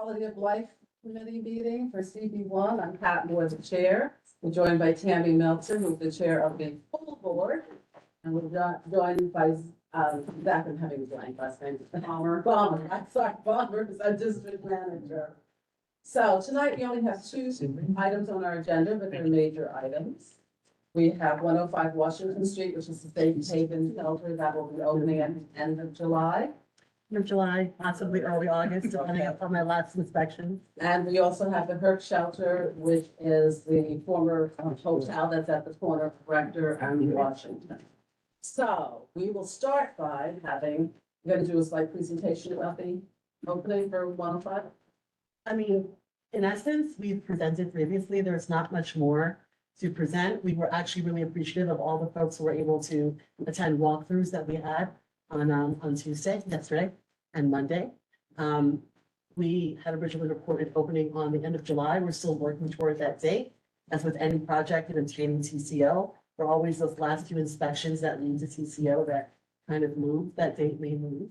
Quality of Life Committee meeting for CB1. I'm Pat Moore, the chair. We're joined by Tammy Meltzer, who's the chair of the full board. And we're joined by, Zach, I'm having a blank last name. Bomber, I'm sorry, Bomber is our district manager. So tonight we only have two items on our agenda, but they're major items. We have 105 Washington Street, which is the Safe Haven shelter that will be opening at the end of July. Of July, possibly early August, depending upon my last inspection. And we also have the Herc Shelter, which is the former hotel that's at the corner of Rector and Washington. So we will start by having, we're going to do a slide presentation about the opening for 105. I mean, in essence, we've presented previously, there's not much more to present. We were actually really appreciative of all the folks who were able to attend walkthroughs that we had on Tuesday, yesterday, and Monday. We had originally reported opening on the end of July. We're still working toward that date. As with any project and obtaining TCO, there are always those last few inspections that lead to TCO that kind of move, that date may move.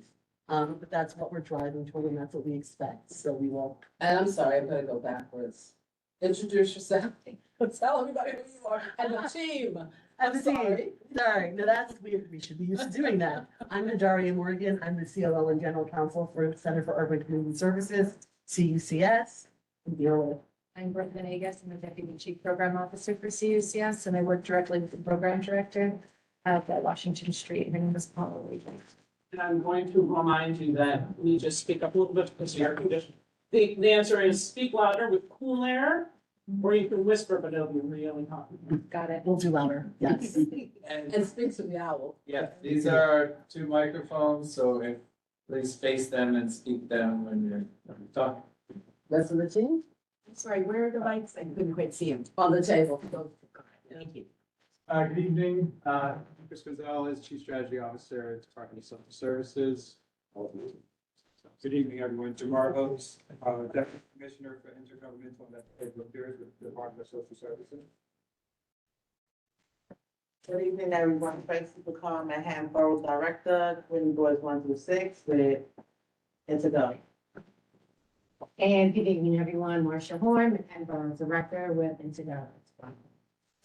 But that's what we're driving toward and that's what we expect. So we will. And I'm sorry, I'm going to go backwards. Introduce yourself. Tell everybody who you are and the team. I'm sorry. Sorry, no, that's, we should be used to doing that. I'm Daria Morgan. I'm the COO and General Counsel for Center for Urban Community Services, CUCS. I'm Brooke Venegas. I'm the Deputy Chief Program Officer for CUCS, and I work directly with the Program Director at Washington Street. Her name is Paula Regan. And I'm going to remind you that we just speak up a little bit because of your condition. The answer is speak louder with cool air, or you can whisper, but it'll be really hot. Got it. We'll do louder, yes. And speak to the owl. Yeah, these are two microphones, so if, please face them and speak them when you're talking. Rest of the team I'm sorry, where are the mics? I couldn't quite see them. on the table. Thank you. Good evening, Chris Gonzalez, Chief Strategy Officer at Department of Social Services. Good evening, everyone. Jamar Oaks, Deputy Commissioner for Intergovernmental Investigative Affairs with the Department of Social Services. Good evening, everyone. Tracy McCall, Manhattan Borough Director, Quinn Boys 1 through 6 with Intergo. And good evening, everyone. Marcia Horn, and Borough Director with Intego.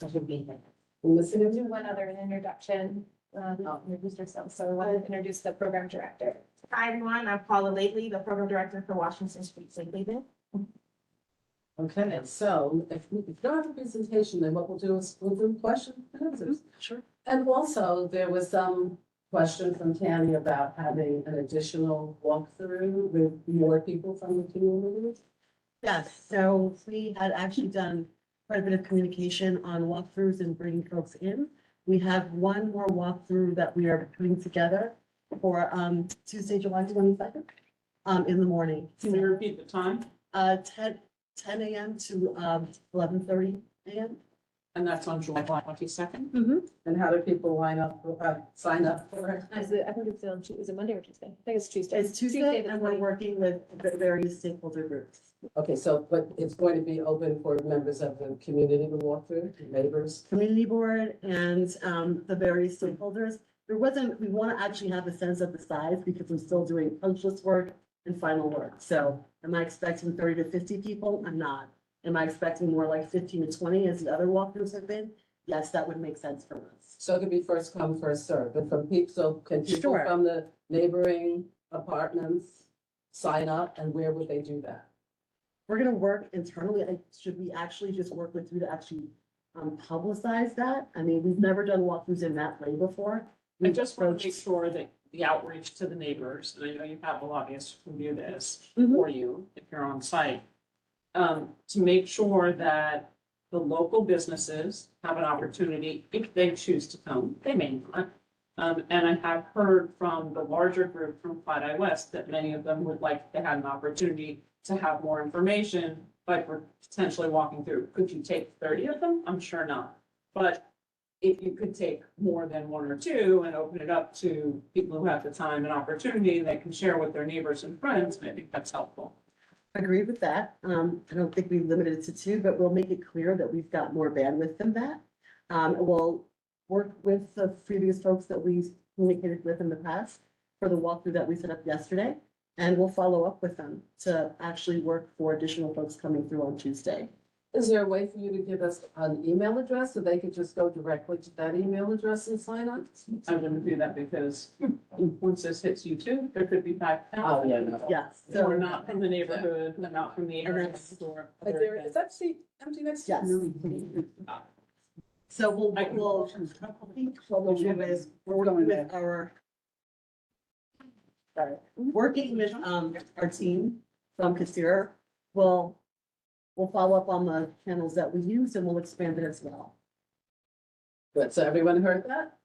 Pleasure to be here. Listening Do one other introduction, introduce yourself. So I want to introduce the Program Director. Hi, everyone. I'm Paula Lately, the Program Director for Washington Street Safe Haven. Okay, so if we don't have a presentation, then what we'll do is we'll do questions and answers. Sure. And also, there was some question from Tammy about having an additional walkthrough with more people from the community. Yes, so we had actually done quite a bit of communication on walkthroughs and bringing folks in. We have one more walkthrough that we are putting together for Tuesday, July 22nd, in the morning. Can you repeat the time? 10 a.m. to 11:30 a.m. And that's on July 22nd. And how do people sign up for it? I think it's on, is it Monday or Tuesday? I think it's Tuesday. It's Tuesday the and we're 20th. working with the various stakeholder groups. Okay, so, but it's going to be open for members of the community to walk through, neighbors? Community board and the various stakeholders. We want to actually have a sense of the size because we're still doing punch list work and final work. So am I expecting 30 to 50 people? I'm not. Am I expecting more like 15 to 20 as the other walkthroughs have been? Yes, that would make sense for us. So it could be first come, first served, but from people, so can people Sure. from the neighboring apartments sign up, and where would they do that? We're gonna work internally. Should we actually just work with you to actually publicize that? I mean, we've never done walkthroughs in that way before. I just want to make Approached- sure that the outreach to the neighbors, and I know you have a lobbyist who can do this Mhm. for you if you're on site. To make sure that the local businesses have an opportunity, if they choose to come, they may not. And I have heard from the larger group from Clyde Eye West that many of them would like to have an opportunity to have more information, but we're potentially walking through. Could you take 30 of them? I'm sure not. But if you could take more than one or two and open it up to people who have the time and opportunity that can share with their neighbors and friends, I think that's helpful. Agree with that. I don't think we limited it to two, but we'll make it clear that we've got more bandwidth than that. We'll work with the previous folks that we communicated with in the past for the walkthrough that we set up yesterday. And we'll follow up with them to actually work for additional folks coming through on Tuesday. Is there a way for you to give us an email address so they could just go directly to that email address and sign up? I'm gonna do that because once this hits you too, there could be 5,000. Oh, yeah, no. Yes, Who are so, not from the neighborhood, who are not from the And area that's- or. But other there, events. is that seat empty next to yes. you? So we'll, I can- we'll, we're working with our, sorry, working with, our team from Kasira. We'll follow up on the channels that we use and we'll expand it as well. Good, so everyone heard that?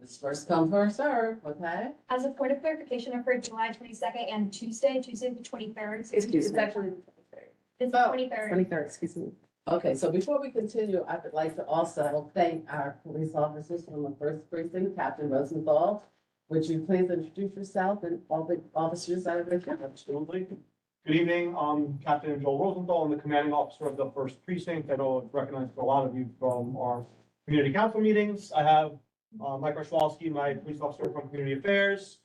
It's first come, first serve, okay? As a point of clarification, I've heard July 22nd and Tuesday the 23rd. Excuse It's me. actually, it's the Oh. 23rd. 23rd, excuse me. Okay, so before we continue, I would like to also thank our police officers from the first precinct, Captain Rosenthal. Would you please introduce yourself and all the officers that are with you? Absolutely. Good evening, I'm Captain Joel Rosenthal, I'm the commanding officer of the first precinct. I know I've recognized a lot of you from our community council meetings. I have Mike Rashwalski, my police officer from community affairs.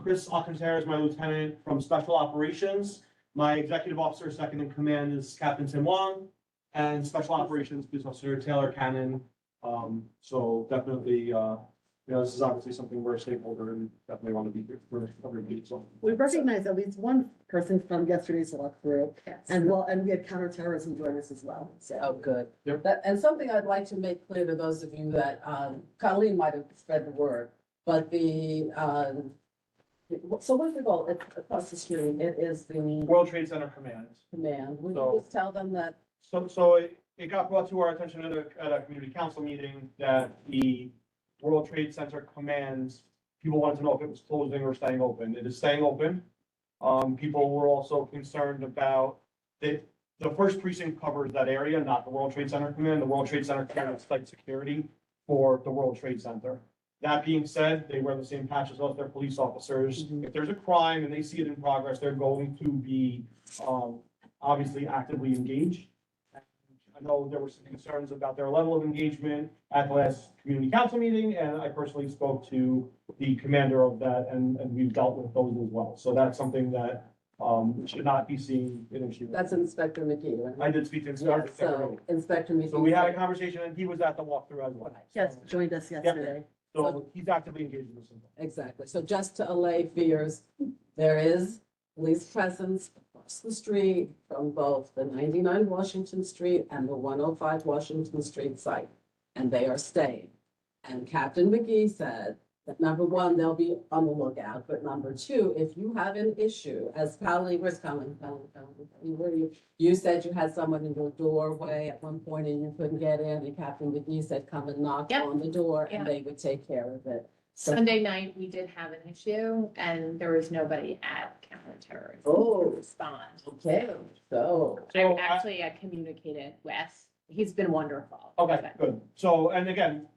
Chris Alcantara is my lieutenant from special operations. My executive officer, second in command, is Captain Tim Wong. And special operations police officer Taylor Cannon. So definitely, this is obviously something we're a stakeholder and definitely want to be here for everybody, so. We recognize at least one person from yesterday's walkthrough and we had counterterrorism join us as well, so. Oh, good. Yep. That, and something I'd like to make clear to those of you that, Colleen might have spread the word, but so what's it called? It's across the street, it is the World Trade Center Command. command. Would So- you just tell them that? So it got brought to our attention at a community council meeting that the World Trade Center Command, people wanted to know if it was closing or staying open. It is staying open. People were also concerned about the first precinct covers that area, not the World Trade Center Command. The World Trade Center Command is site security for the World Trade Center. That being said, they wear the same patch as us, they're police officers. Mhm. If there's a crime and they see it in progress, they're going to be, obviously actively engaged. I know there were some concerns about their level of engagement at the last community council meeting, and I personally spoke to the commander of that, and we've dealt with those as well. So that's something that, should not be seen in issue. That's Inspector McGee, right? I did speak to Yeah, Inspector. so Inspector McGee. So we had a conversation, and he was at the walkthrough as well. Yes, joined us yesterday. So he's actively engaged in this. Exactly. So just to allay fears, there is police presence across the street from both the 99 Washington Street and the 105 Washington Street site. And they are staying. And Captain McGee said that number one, they'll be on the lookout. But number two, if you have an issue, as Colleen was coming, where you said you had someone in your doorway at one point and you couldn't get in, and Captain McGee said, come and knock Yep. on the door and Yeah. they would take care of it. So- Sunday night, we did have an issue and there was nobody at counterterrorism Oh. to respond. Okay, so, I communicated with, he's been wonderful. Okay, good. So, and again,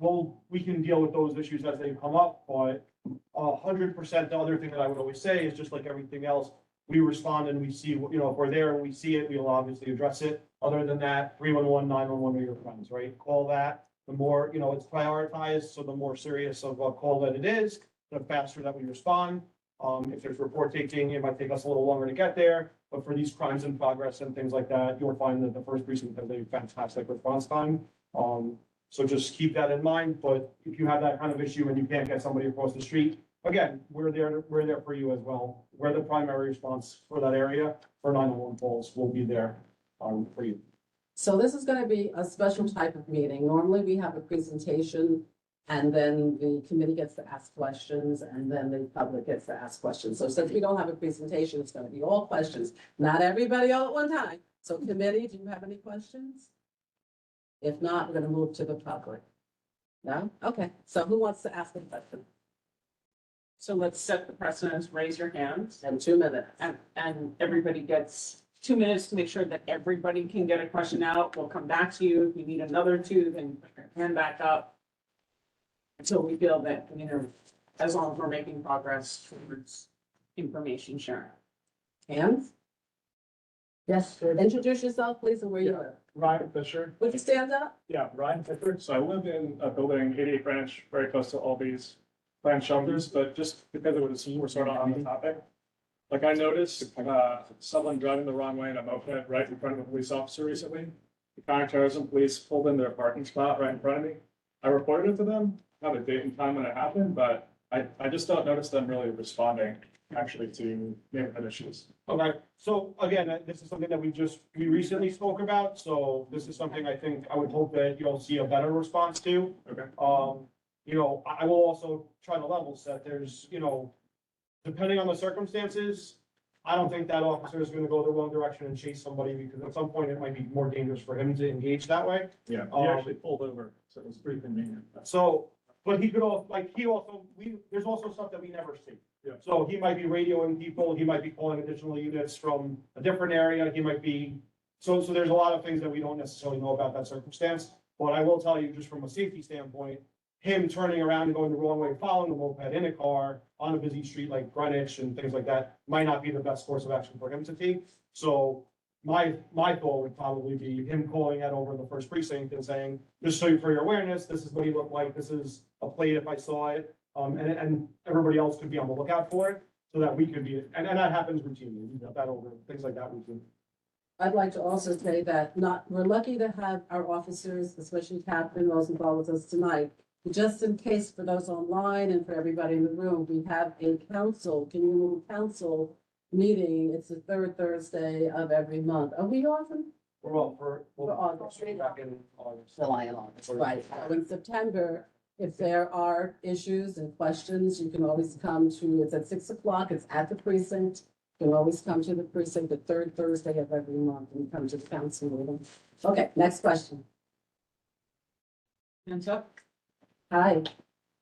we can deal with those issues as they come up, but 100%, the other thing that I would always say is just like everything else, we respond and we see, if we're there and we see it, we'll obviously address it. Other than that, 311, 911 are your friends, right? Call that. The more, it's prioritized, so the more serious of a call that it is, the faster that we respond. If there's report taking, it might take us a little longer to get there, but for these crimes in progress and things like that, you'll find that the first precinct has a fantastic response time. So just keep that in mind, but if you have that kind of issue and you can't get somebody across the street, again, we're there for you as well. We're the primary response for that area, for 911 calls, we'll be there, for you. so this is gonna be a special type of meeting. Normally, we have a presentation and then the committee gets to ask questions and then the public gets to ask questions. So since we don't have a presentation, it's gonna be all questions, not everybody all at one time. So committee, do you have any questions? If not, we're gonna move to the public. No? Okay, so who wants to ask a question? So let's set the precedence, raise your hands, In 2 minutes. and everybody gets 2 minutes to make sure that everybody can get a question out. We'll come back to you. If you need another two, then put your hand back up. Until we feel that, as long as we're making progress towards information sharing. Hands? Yes, introduce yourself, please, and where you live. Ryan Fisher. Would you stand up? Yeah, Ryan Fisher. So I live in a building, 88 Branch, very close to all these planned shelters, but just because we're sort of on the topic. Like I noticed, someone driving the wrong way in a moped right in front of a police officer recently. The counterterrorism police pulled in their parking spot right in front of me. I reported it to them, not a date and time when it happened, but I just don't notice them really responding actually to neighborhood issues. Okay, so again, this is something that we recently spoke about, so this is something I think I would hope that you'll see a better response to. Okay. You know, I will also try to level set, there's, you know, depending on the circumstances, I don't think that officer is gonna go the wrong direction and chase somebody, because at some point it might be more dangerous for him to engage that way. Yeah, he actually pulled over, so it was pretty convenient. So, but he could also, there's also stuff that we never see. Yeah. So he might be radioing people, he might be calling additional units from a different area, he might be, so there's a lot of things that we don't necessarily know about that circumstance. But I will tell you, just from a safety standpoint, him turning around and going the wrong way, following a moped in a car on a busy street like Greenwich and things like that, might not be the best course of action for him to take. So my thought would probably be him calling that over the first precinct and saying, just so for your awareness, this is what he looked like, this is a plate if I saw it. And everybody else could be on the lookout for it, so that we could be, and that happens routinely, we got that over, things like that routine. I'd like to also say that we're lucky to have our officers, especially Captain Rosenthal with us tonight. Just in case for those online and for everybody in the room, we have a community council meeting. It's the third Thursday of every month. Are we often? We're all for August. back in August. July and August, right. So in September, if there are issues and questions, you can always come to, it's at 6 o'clock, it's at the precinct. You can always come to the precinct the third Thursday of every month and come to the council meeting. Okay, next question. Hands up. Hi.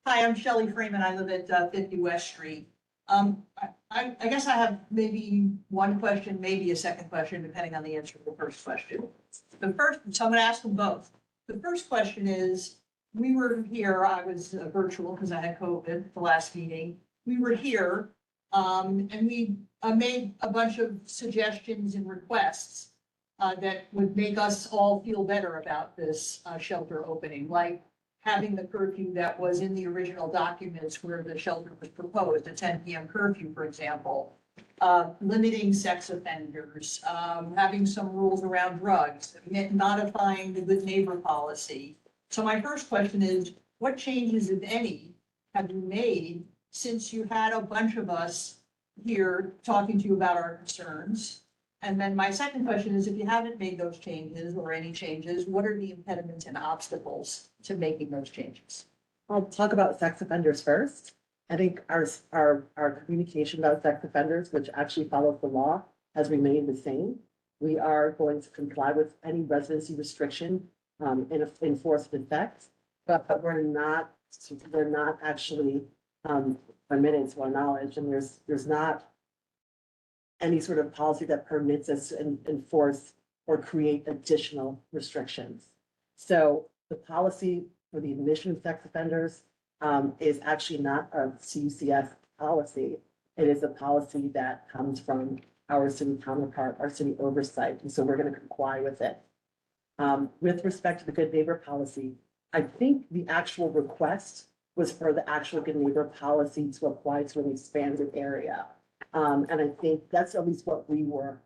Hi, I'm Shelley Freeman. I live at 50 West Street. I guess I have maybe one question, maybe a second question, depending on the answer to the first question. So I'm going to ask them both. The first question is, we were here, I was virtual because I had COVID, the last meeting. We were here, and we made a bunch of suggestions and requests that would make us all feel better about this shelter opening, like having the curfew that was in the original documents where the shelter was proposed, a 10 p.m. curfew, for example, limiting sex offenders, having some rules around drugs, modifying the good neighbor policy. So my first question is, what changes, if any, have you made since you had a bunch of us here talking to you about our concerns? And then my second question is, if you haven't made those changes or any changes, what are the impediments and obstacles to making those changes? I'll talk about sex offenders first. I think our communication about sex offenders, which actually follows the law, has remained the same. We are going to comply with any residency restriction in force of effect, but we're not actually permitted to our knowledge, and there's not any sort of policy that permits us to enforce or create additional restrictions. So the policy for the admission of sex offenders is actually not a CUCF policy. It is a policy that comes from our city counterpart, our city oversight, and so we're going to comply with it. With respect to the good neighbor policy, I think the actual request was for the actual good neighbor policy to apply to an expanded area. And I think that's at least what we were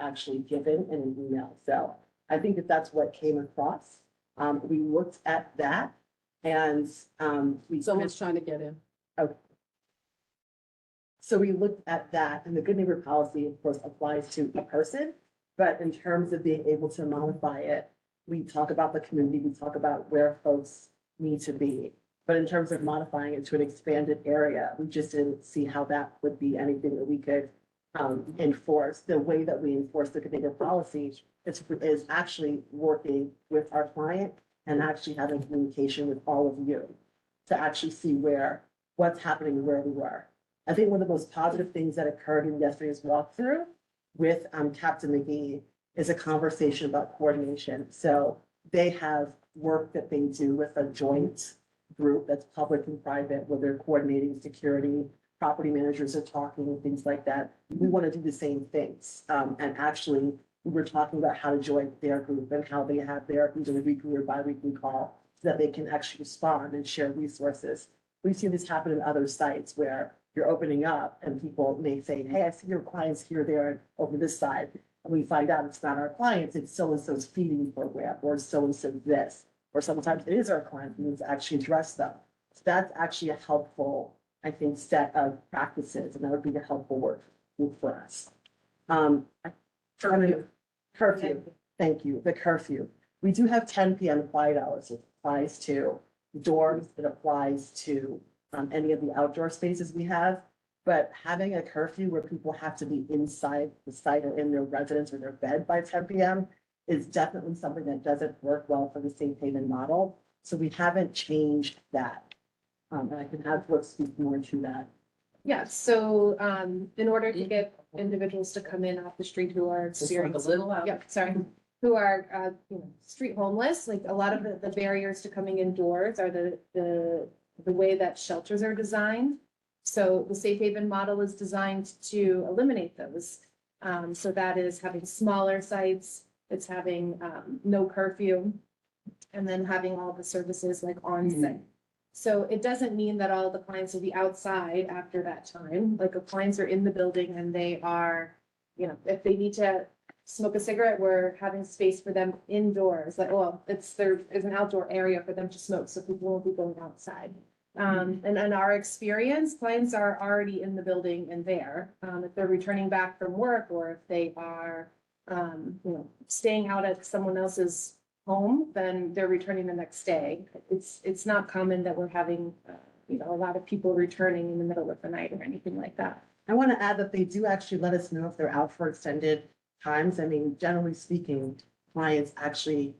actually given in an email. So I think that's what came across. We looked at that and Someone's trying to get in. Okay. So we looked at that, and the good neighbor policy, of course, applies to a person. But in terms of being able to modify it, we talk about the community, we talk about where folks need to be. But in terms of modifying it to an expanded area, we just didn't see how that would be anything that we could enforce. The way that we enforce the good neighbor policy is actually working with our client and actually having communication with all of you to actually see what's happening where we were. I think one of the most positive things that occurred in yesterday's walkthrough with Captain McGee is a conversation about coordination. So they have work that they do with a joint group that's public and private, where they're coordinating security, property managers are talking, things like that. We want to do the same things. And actually, we were talking about how to join their group and how they have their either weekly or bi-weekly call so that they can actually respond and share resources. We've seen this happen in other sites where you're opening up and people may say, hey, I see your clients here, there, and over this side. And we find out it's not our clients, it's so-and-so's feeding program, or so-and-so this. Or sometimes it is our client who needs to actually address them. So that's actually a helpful, I think, set of practices, and that would be a helpful work for us. Curfew, thank you, the curfew. We do have 10 PM quiet hours. It applies to dorms, it applies to any of the outdoor spaces we have. But having a curfew where people have to be inside the site or in their residence or their bed by 10 PM is definitely something that doesn't work well for the Safe Haven model. So we haven't changed that. And I can have Brooke speak more to that. Yeah, so, in order to get individuals to come in off the street who are Just like a experiencing, little out. yeah, sorry, who are, street homeless, like a lot of the barriers to coming indoors are the way that shelters are designed. So the Safe Haven model is designed to eliminate those. So that is having smaller sites, it's having, no curfew, and then having all the services like on site. So it doesn't mean that all the clients will be outside after that time, like if clients are in the building and they are, if they need to smoke a cigarette, we're having space for them indoors, like, well, there is an outdoor area for them to smoke, so people won't be going outside. And in our experience, clients are already in the building and there, if they're returning back from work or if they are, staying out at someone else's home, then they're returning the next day. It's not common that we're having, a lot of people returning in the middle of the night or anything like that. I want to add that they do actually let us know if they're out for extended times. I mean, generally speaking, clients actually,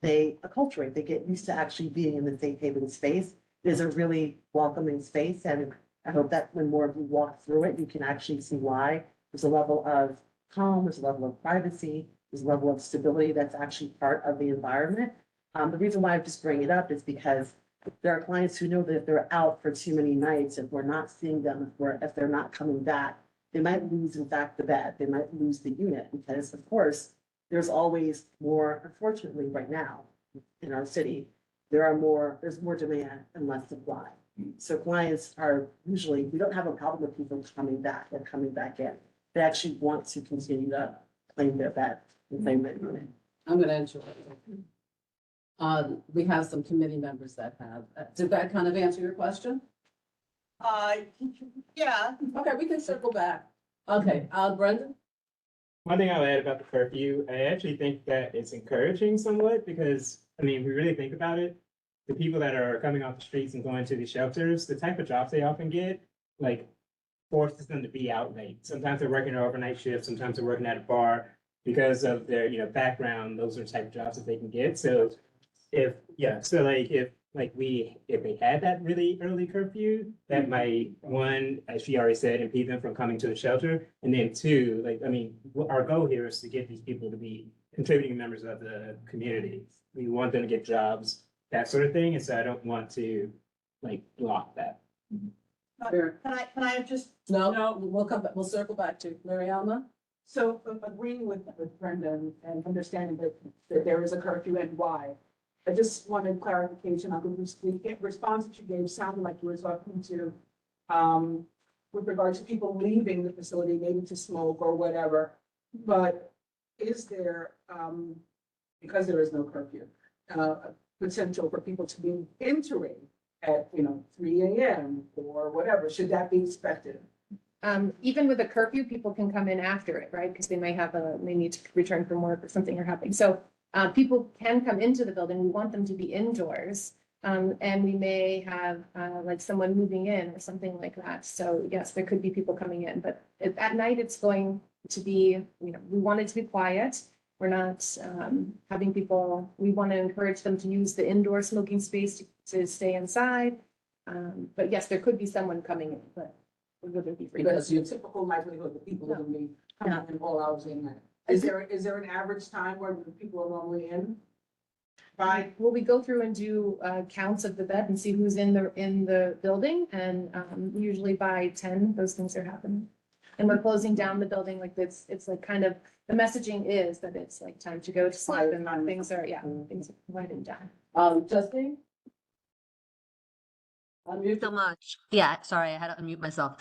they acculturate, they get used to actually being in the Safe Haven space. It is a really welcoming space, and I hope that when more of you walk through it, you can actually see why. There's a level of calm, there's a level of privacy, there's a level of stability that's actually part of the environment. The reason why I just bring it up is because there are clients who know that if they're out for too many nights, if we're not seeing them, if they're not coming back, they might lose, in fact, the bed, they might lose the unit, because of course, there's always more, unfortunately, right now in our city, there's more demand and less supply. So clients are usually, we don't have a problem with people coming back or coming back in. They actually want to continue to claim their bed and claim their unit. I'm gonna interrupt. We have some committee members that have, did that kind of answer your question? Yeah. Okay, we can circle back. Okay, Brendan? One thing I'll add about the curfew, I actually think that it's encouraging somewhat because, I mean, if we really think about it, the people that are coming off the streets and going to these shelters, the type of jobs they often get, like, forces them to be out late. Sometimes they're working an overnight shift, sometimes they're working at a bar because of their, background, those are the type of jobs that they can get. So if they had that really early curfew, that might, one, as she already said, impede them from coming to the shelter. And then two, our goal here is to get these people to be contributing members of the community. We want them to get jobs, that sort of thing. And so I don't want to block that. Can I just, No, we'll come back, we'll circle back to Mary Alma. So agreeing with Brendan and understanding that there is a curfew and why. I just wanted clarification on the response that you gave sounded like you were talking to, with regards to people leaving the facility, maybe to smoke or whatever. But is there, because there is no curfew, potential for people to be entering at, 3 a.m. or whatever? Should that be expected? Even with a curfew, people can come in after it, right? Because they need to return from work or something are happening. So people can come into the building. We want them to be indoors. And we may have someone moving in or something like that. So yes, there could be people coming in, but at night it's going to be, we want it to be quiet. We're not having people, we want to encourage them to use the indoor smoking space to stay inside. But yes, there could be someone coming in, but it wouldn't be free. Because your typical likelihood that people will be coming in all hours of the night. Is there an average time where people are normally in? Well, we go through and do counts of the bed and see who's in the building, and usually by 10, those things are happening. And we're closing down the building like this. It's like kind of, the messaging is that it's like time to go to sleep and things are winding down. Justine? Unmute. So much. Yeah, sorry, I had to unmute myself.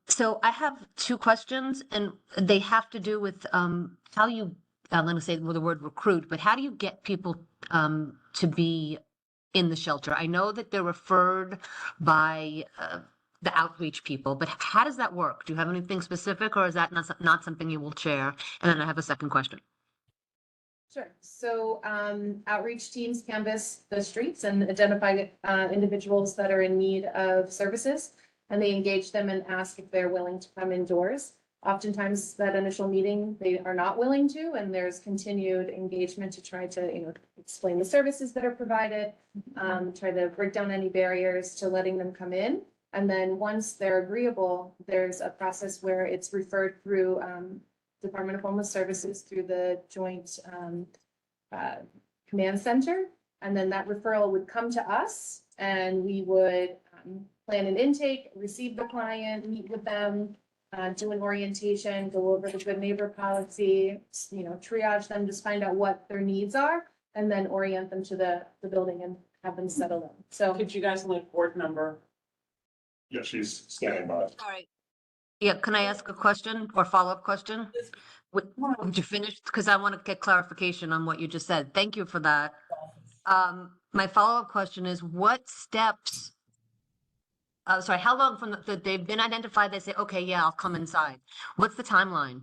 So I have two questions and they have to do with, how you, let me say the word recruit, but how do you get people, to be in the shelter? I know that they're referred by, the outreach people, but how does that work? Do you have anything specific or is that not something you will share? And then I have a second question. Sure. So outreach teams canvass the streets and identify individuals that are in need of services. And they engage them and ask if they're willing to come indoors. Oftentimes that initial meeting, they are not willing to, and there's continued engagement to try to, explain the services that are provided, try to break down any barriers to letting them come in. And then once they're agreeable, there's a process where it's referred through Department of Homeless Services through the joint command center. And then that referral would come to us and we would plan an intake, receive the client, meet with them, do an orientation, go over the good neighbor policy, triage them, just find out what their needs are, and then orient them to the building and have them settle in. So Could you guys link board number? Yeah, she's standing by. All right. Yeah, can I ask a question or follow-up question? Would you finish? Because I want to get clarification on what you just said. Thank you for that. My follow-up question is what steps, sorry, how long from they've been identified, they say, okay, yeah, I'll come inside. What's the timeline?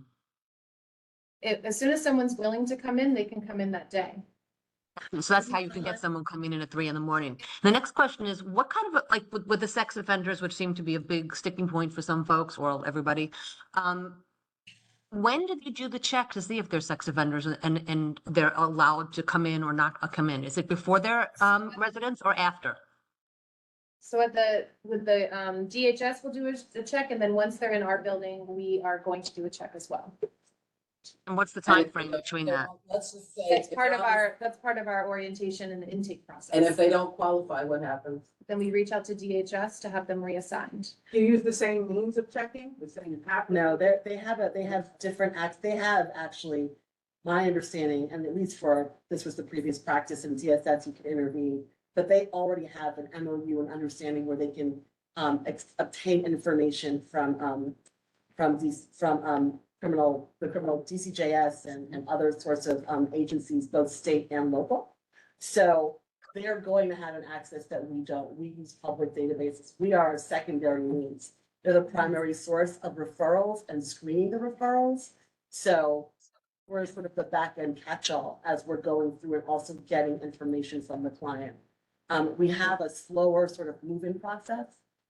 as soon as someone's willing to come in, they can come in that day. So that's how you can get someone coming in at 3 a.m. The next question is, what kind of, like with the sex offenders, which seem to be a big sticking point for some folks or everybody, when did you do the check to see if they're sex offenders and they're allowed to come in or not come in? Is it before their residence or after? So with the DHS, we'll do a check, and then once they're in our building, we are going to do a check as well. And what's the time frame between that? Let's just say. That's part of our orientation and intake process. And if they don't qualify, what happens? Then we reach out to DHS to have them reassigned. Do you use the same means of checking, the same app? No, they have different acts. They have actually, my understanding, and at least this was the previous practice in DSS, you can intervene, but they already have an MOU and understanding where they can obtain information from criminal DCJS and other sorts of agencies, both state and local. So they're going to have an access that we don't. We use public databases. We are a secondary means. They're the primary source of referrals and screening the referrals. So we're sort of the back end catch-all as we're going through and also getting information from the client. We have a slower sort of move-in process.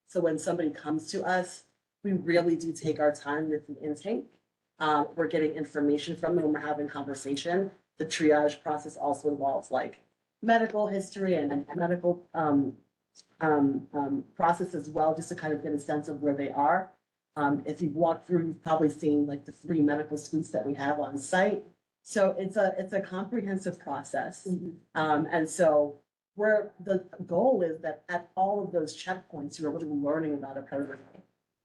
So when somebody comes to us, we really do take our time with the intake. We're getting information from them, we're having conversation. The triage process also involves like medical history and medical process as well, just to kind of get a sense of where they are. If you've walked through, you've probably seen like the 3 medical suites that we have on site. So it's a comprehensive process. And so the goal is that at all of those checkpoints, you're really learning about a program.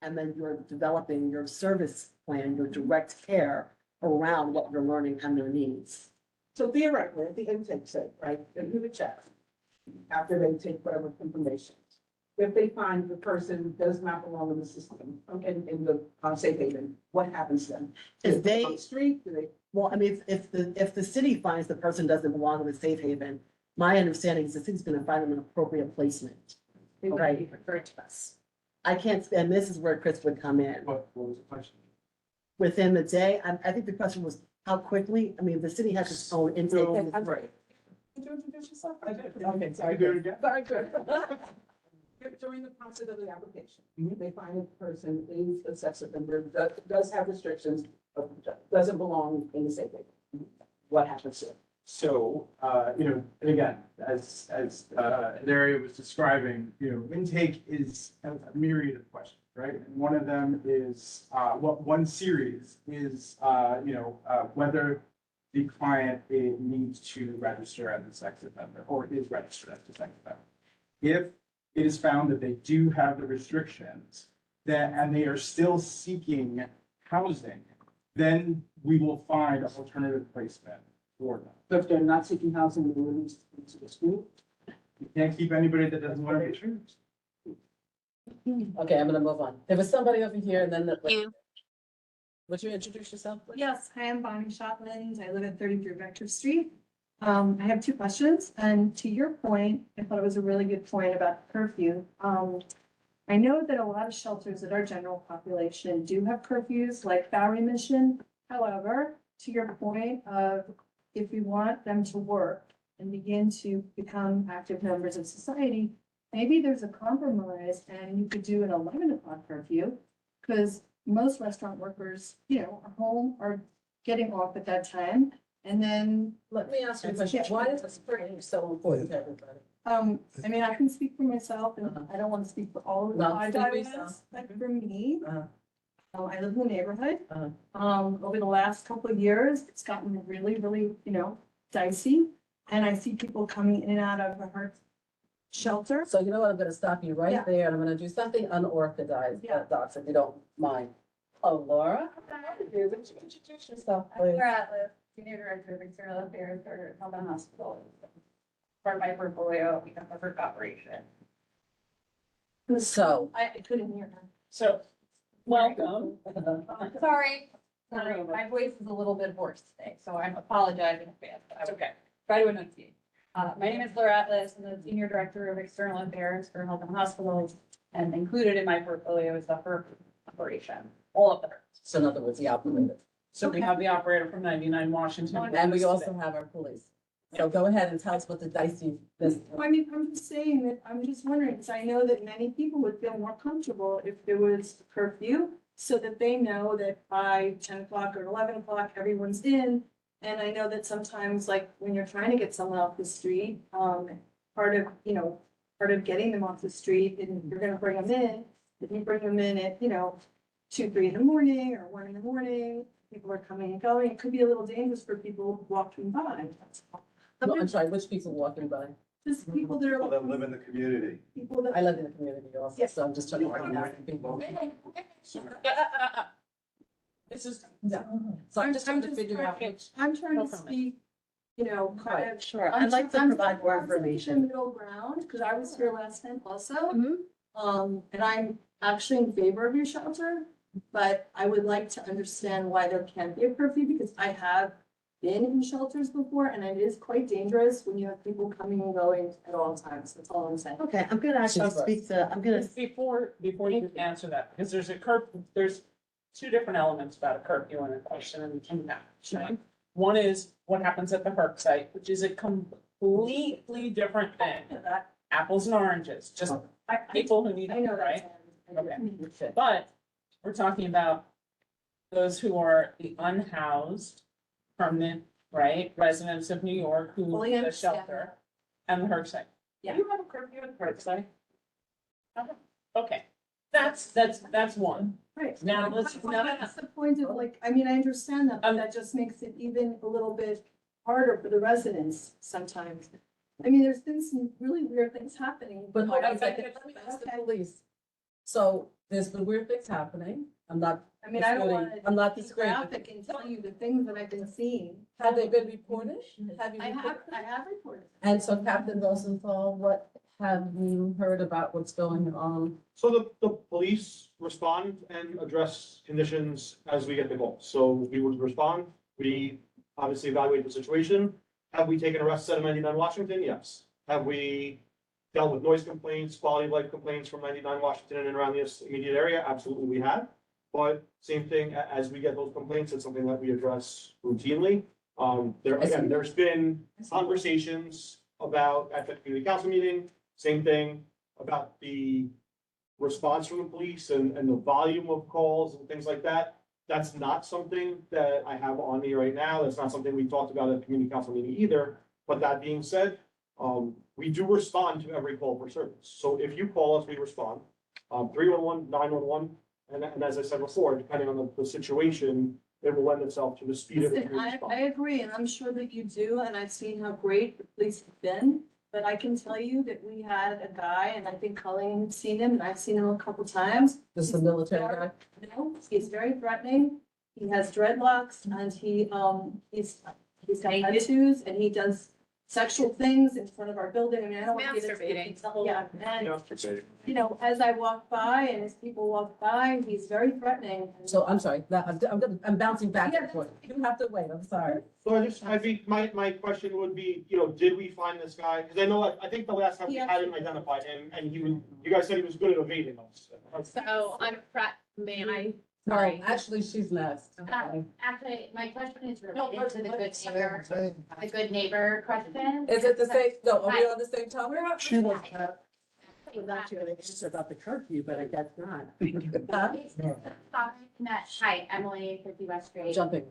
And then you're developing your service plan, your direct care around what you're learning and their needs. So theoretically, at the intake site, right, they do the check after they take whatever information. If they find the person does not belong in the system, in the safe haven, what happens then? If they On the street, do they? Well, I mean, if the city finds the person doesn't belong in the safe haven, my understanding is the city's gonna find them an appropriate placement. They would Right. be referred to us. I can't, and this is where Chris would come in. What was the question? Within the day, I think the question was how quickly, I mean, the city has its own intake. I'm sorry. Did you introduce yourself? I did. Okay, sorry. Do it again. Very good. During the process of the application, they find a person is a sex offender, does have restrictions, doesn't belong in the safe haven. What happens then? So, and again, as Daria was describing, intake is a myriad of questions, right? And one of them is, one series is, whether the client needs to register as a sex offender or is registered as a sex offender. If it is found that they do have the restrictions and they are still seeking housing, then we will find alternative placement for them. So if they're not seeking housing, they're released into the school? You can't keep anybody that doesn't want to be treated. Okay, I'm gonna move on. There was somebody over here and then You. would you introduce yourself, please? Yes, hi, I'm Bonnie Shotland. I live at 33 Vector Street. I have two questions, and to your point, I thought it was a really good point about curfew. I know that a lot of shelters at our general population do have curfews, like Bowery Mission. However, to your point of if we want them to work and begin to become active members of society, maybe there's a compromise and you could do an 11 o'clock curfew, because most restaurant workers, are home or getting off at that time. And then, Let me ask you a question. Why is this curfew so important to everybody? I mean, I can speak for myself and I don't want to speak for all of the No, five speak for residents, yourself. but for me, Uh-huh. I live in the neighborhood. Uh-huh. Over the last couple of years, it's gotten really, really, dicey. And I see people coming in and out of her shelter. So you know what, I'm gonna stop you right Yeah. there, and I'm gonna do something unorthodox, Yeah. Docs, if you don't mind. Oh, Laura? Would you introduce yourself, please? Atlas, Senior Director of External Affairs for Health Hospital. Part of my portfolio, we have a work operation. So. I couldn't hear her. So, welcome. Sorry, my voice is a little bit hoarse today, so I'm apologizing in advance, but I will try to enunciate. My name is Laura Atlas, I'm the Senior Director of External Affairs for Health and Hospitals, and included in my portfolio is the HERP operation, all of the HERPs. So in other words, the operator. So we have the operator from 99 Washington. And we also have our police. So go ahead and tell us what the dicey business. I mean, I'm just saying that, I'm just wondering, because I know that many people would feel more comfortable if there was a curfew, so that they know that by 10 o'clock or 11 o'clock, everyone's in. And I know that sometimes, like, when you're trying to get someone off the street, part of getting them off the street, and you're gonna bring them in, if you bring them in at, 2, 3 in the morning, or 1 in the morning, people are coming and going, it could be a little dangerous for people walking by. No, I'm sorry, which people walking by? Just people that are. People that live in the community. People that. I live in the community also, so I'm just trying to find out people. This is, So I'm just trying to figure out which. I'm trying No to comment. speak, kind of. Sure, I'm I'd like to I'm provide more trying to speak the information. Middle ground, because I was here last time also. Mm-hmm. And I'm actually in favor of your shelter, but I would like to understand why there can't be a curfew, because I have been in shelters before, and it is quite dangerous when you have people coming and going at all times. That's all I'm saying. Okay, I'm gonna actually speak to, I'm gonna, before you answer that, because there's two different elements about a curfew and a question and that. Right? One is what happens at the HERC site, which is a completely different thing. Apples and oranges, just people who need I it, know right? that. Okay. But we're talking about those who are the unhoused, permanent, right, residents of New York who Fully need a understand. shelter and the HERC site. Yeah. Do you have a curfew at the HERC site? Okay, that's one. Right. Now, let's, That's the point of like, I mean, I understand that, but that just makes it even a little bit harder for the residents sometimes. I mean, there's been some really weird things happening. But hold on a second, let me ask the police. So there's been weird things happening. I'm not. I mean, I don't disputing- want I'm not to be disagreeing. graphic and tell you the things that I've been seeing. Have they been reported? Have you? I reported? have reported. And so Captain Rosenthal, what have you heard about what's going on? So the police respond and address conditions as we get the calls. So we would respond, we obviously evaluate the situation. Have we taken arrests at 99 Washington? Yes. Have we dealt with noise complaints, quality of life complaints from 99 Washington and around this immediate area? Absolutely, we have. But same thing, as we get those complaints, it's something that we address routinely. There's been conversations about at the community council meeting, same thing about the response from the police and the volume of calls and things like that. That's not something that I have on me right now. That's not something we talked about at the community council meeting either. But that being said, we do respond to every call for service. So if you call us, we respond. 311, 911, and as I said before, depending on the situation, it will lend itself to the speed of which Listen, we I respond. agree, and I'm sure that you do, and I've seen how great the police have been. But I can tell you that we had a guy, and I think Colleen's seen him, and I've seen him a couple times. This is the military guy? No, he's very threatening. He has dreadlocks, and he's got tattoos, and he does sexual things in front of our building. I mean, I don't want to get into the Masturbating. detail. Yeah, and, you know, as I walk by and as people walk by, he's very threatening. So I'm sorry, I'm bouncing back and forth. You have to wait, I'm sorry. So I think my question would be, did we find this guy? Because I know, I think the last time we hadn't identified him, and you guys said he was good at evading us. So I'm, may I? No, Sorry. actually, she's next. Actually, my question is related to the good neighbor question. Is it the same, no, are we on the same topic? She was actually gonna answer about the curfew, but I guess not. Hi, Emily, 50 West Street. Jumping.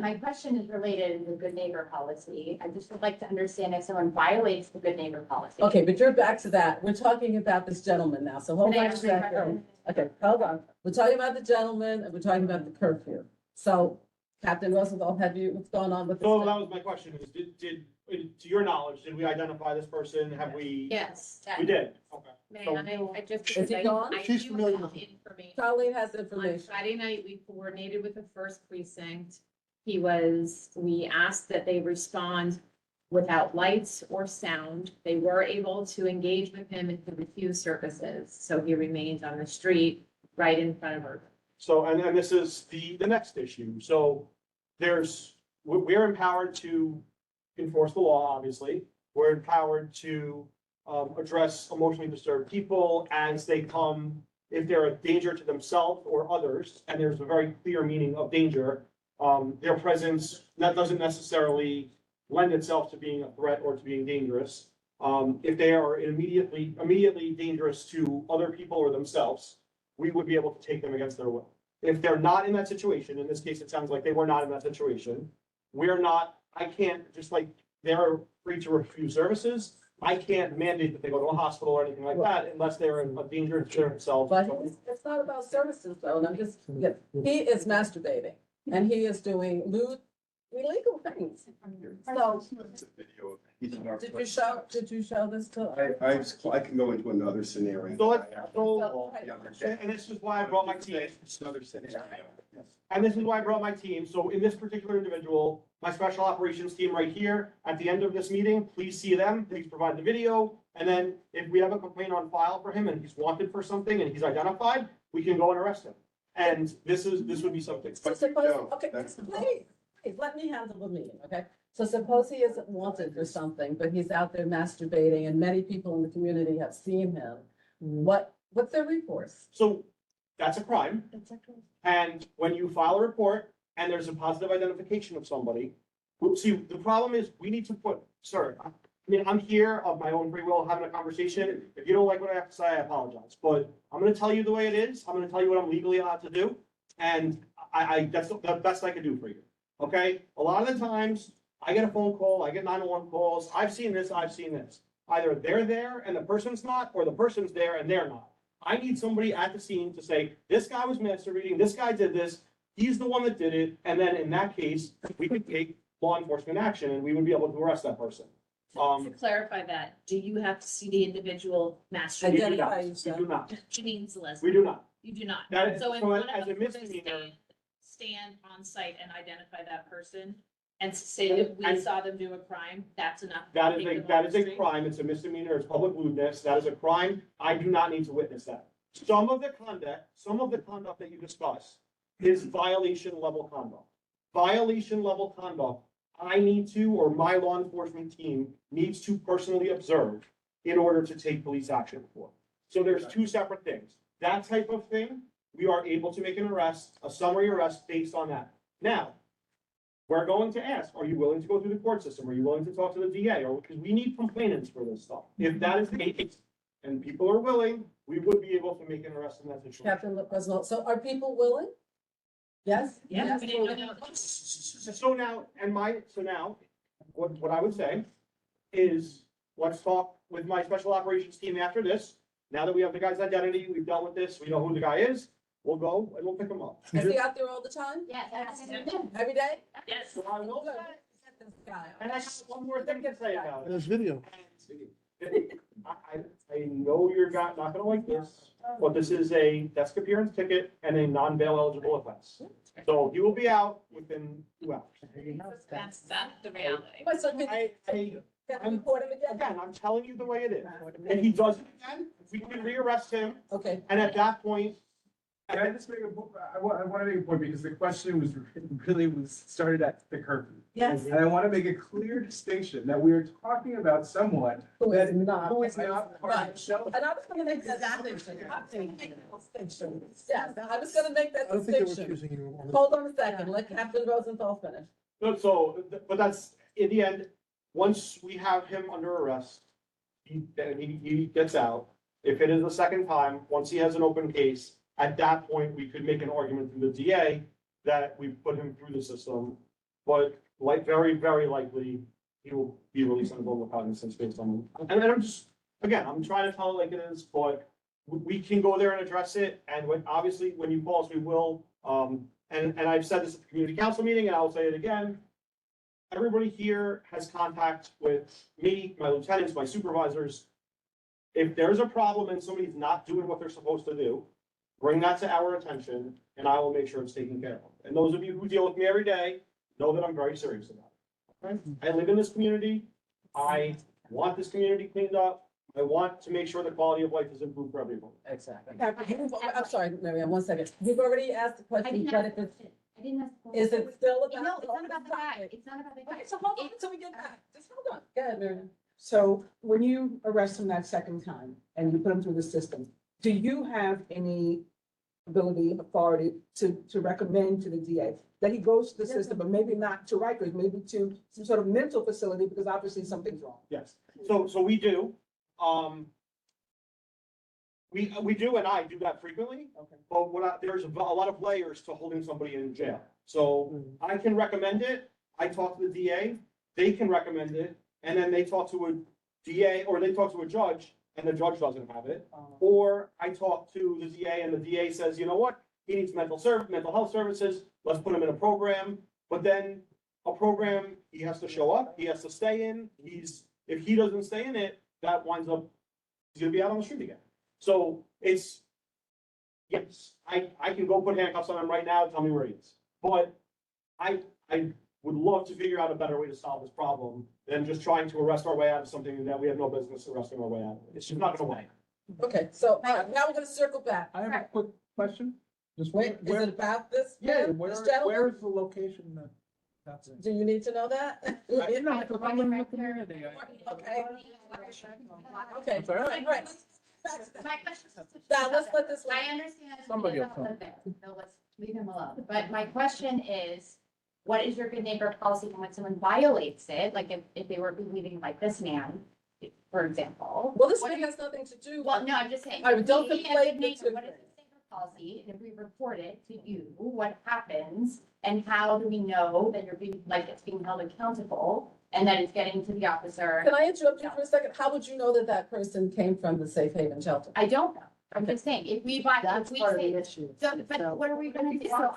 My question is related to the good neighbor policy. I just would like to understand if someone violates the good neighbor policy. Okay, but you're back to that. We're talking about this gentleman now, so hold Can I on a ask you a second. question? Okay, hold on. We're talking about the gentleman and we're talking about the curfew. So Captain Roosevelt, what's going on with this? So that was my question, is to your knowledge, did we identify this person? Have we? Yes. We did, okay. Man, I just. Is he gone? I She's do familiar have with him. information. Colleen has On information. Friday night, we coordinated with the first precinct. We asked that they respond without lights or sound. They were able to engage with him and to refuse services. So he remained on the street right in front of her. So, and this is the next issue. So we're empowered to enforce the law, obviously. We're empowered to address emotionally disturbed people as they come, if they're a danger to themselves or others, and there's a very clear meaning of danger. Their presence, that doesn't necessarily lend itself to being a threat or to being dangerous. If they are immediately dangerous to other people or themselves, we would be able to take them against their will. If they're not in that situation, in this case, it sounds like they were not in that situation. I can't, just like they're free to refuse services, I can't mandate that they go to a hospital or anything like that unless they're in a danger to themselves. But it's not about services though, and he is masturbating and he is doing lewd, illegal things. So, did you show this to? I can go into another scenario. And this is why I brought my team. Another scenario. And this is why I brought my team. So in this particular individual, my special operations team right here, at the end of this meeting, please see them, please provide the video. And then if we have a complaint on file for him and he's wanted for something and he's identified, we can go and arrest him. And this would be something. So suppose, okay, please, let me handle the meeting, okay? So suppose he isn't wanted for something, but he's out there masturbating and many people in the community have seen him. What's their recourse? So that's a crime. And when you file a report and there's a positive identification of somebody, see, the problem is we need to I'm here of my own free will having a conversation. If you don't like what I have to say, I apologize. But I'm gonna tell you the way it is. I'm gonna tell you what I'm legally allowed to do. And that's the best I can do for you. Okay? A lot of the times I get a phone call, I get 911 calls. I've seen this. Either they're there and the person's not, or the person's there and they're not. I need somebody at the scene to say, this guy was masturbating, this guy did this, he's the one that did it, and then in that case, we could take law enforcement action and we would be able to arrest that person. To clarify that, do you have to see the individual master? We do not. We do not. Janine Zalesky. We do not. You do not. That is- So in so one as of a the misdemeanor- stand on site and identify that person and say that we And- saw them do a crime, that's enough. to That take them is off the a street? crime. It's a misdemeanor. It's public lewdness. That is a crime. I do not need to witness that. Some of the conduct that you discuss is violation level conduct. Violation level conduct, I need to, or my law enforcement team needs to personally observe in order to take police action for. So there's two separate things. That type of thing, we are able to make an arrest, a summary arrest based on that. Now, we're going to ask, are you willing to go through the court system? Are you willing to talk to the DA? Or, because we need complainants for this stuff. If that is the case, and people are willing, we would be able to make an arrest in that situation. Captain Roosevelt, so are people willing? Yes? Yeah. So now, what I would say is, let's talk with my special operations team after this. Now that we have the guy's identity, we've dealt with this, we know who the guy is, we'll go and we'll pick him up. Is he out there all the time? Yes. Every day? Yes. So I will say- And I have one more thing to say about it. There's video. I know you're not gonna like this, but this is a desk appearance ticket and a non-bail eligible offense. So he will be out within 2 hours. That's the reality. Again, I'm telling you the way it is. If he does it again, we can rearrest him, Okay. and at that point, Can I just make I want to make a point because the question was really started at the curfew. Yes. And I want to make a clear distinction that we are talking about someone Who is not. who is not part of the shelter. And I was gonna make that distinction. Yes, I was gonna make that I don't think they were distinction. accusing you on this. Hold on a second, let Captain Rosenthal finish. but that's, in the end, once we have him under arrest, he gets out. If it is the second time, once he has an open case, at that point, we could make an argument to the DA that we put him through the system. But like, very, very likely, he will be released on global cognizance based on, and I'm just, again, I'm trying to tell it like it is, but we can go there and address it, and obviously, when you call us, we will. And I've said this at the community council meeting, and I'll say it again. Everybody here has contact with me, my lieutenants, my supervisors. If there's a problem and somebody's not doing what they're supposed to do, bring that to our attention, and I will make sure it's taken care of. And those of you who deal with me every day know that I'm very serious about it. I live in this community. I want this community cleaned up. I want to make sure the quality of life is improved for everyone. Exactly. I'm sorry, Marianne, 1 second. You've already asked the I question, didn't but ask if it's, I didn't ask. is it still No, about? it's not about the guy. It's not about the guy. Okay, so hold on until we get back. Just hold on. Go ahead, Marianne. So when you arrest him that second time and you put him through the system, do you have any ability, authority to recommend to the DA that he goes to the system, but maybe not to Rikers, maybe to some sort of mental facility, because obviously something's wrong? Yes, so we do. We do, and I do that frequently. Okay. But there's a lot of layers to holding somebody in jail. So I can recommend it. I talk to the DA, they can recommend it, and then they talk to a DA, or they talk to a judge, and the judge doesn't have it. Or I talk to the DA and the DA says, you know what, he needs mental health services, let's put him in a program. But then a program, he has to show up, he has to stay in, if he doesn't stay in it, that winds up, he's gonna be out on the street again. So it's, yes, I can go put handcuffs on him right now, tell me where he is. But I would love to figure out a better way to solve this problem than just trying to arrest our way out of something that we have no business arresting our way out of. It's just not gonna work. Okay, so, all right, now we're gonna circle back. I have a quick question. Just Wait, is it about this? Yeah, this gentleman? where's the location that that's in? Do you need to know that? I know, because I'm in the community. Okay. Okay, I'm sorry. all right. My question is. Now, let's let this. I understand. Somebody he will doesn't live there, so let's leave him alone. But my question is, what is your good neighbor policy when someone violates it? Like if they were behaving like this man, for example. Well, this What one do has nothing to do. Well, no, I'm just saying. All right, don't we, as conflate good the neighbor, two what is the neighbor policy? And if we report it to you, what happens? And how do we know that you're being, like, it's being held accountable and that it's getting to the officer? Can I interrupt you for a second? How would you know that that person came from the safe haven shelter? I don't know. I'm just saying, if we, That's if we part of say, the issue. so, but what are we gonna do? So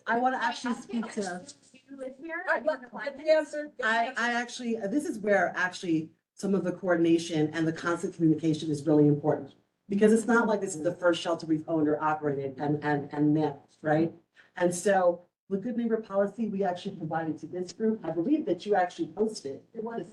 I wanna actually speak to. You live here? All right, get the answer. Get the answer. I actually, this is where actually some of the coordination and the constant communication is really important. Because it's not like this is the first shelter we've owned or operated and managed, right? And so the good neighbor policy, we actually provided to this group. I believe that you actually posted. It was.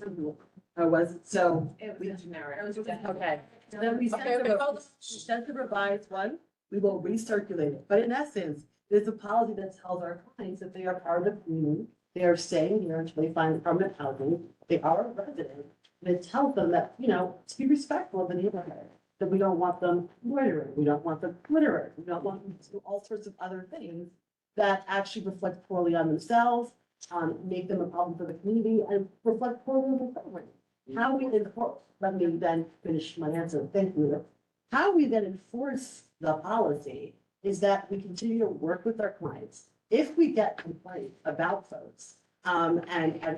Or was it? So. It was generic. Okay. Then we sent the revised one. We will recirculate it. But in essence, there's a policy that tells our clients that they are part of the community. They are staying here until they find permanent housing. They are a resident. And it tells them that, to be respectful of the neighborhood, that we don't want them loitering. We don't want them glittering. We don't want them to do all sorts of other things that actually reflect poorly on themselves, make them a problem for the community, and reflect poorly on the family. How we enforce, let me then finish my answer, thank you. How we then enforce the policy is that we continue to work with our clients. If we get complaints about folks, and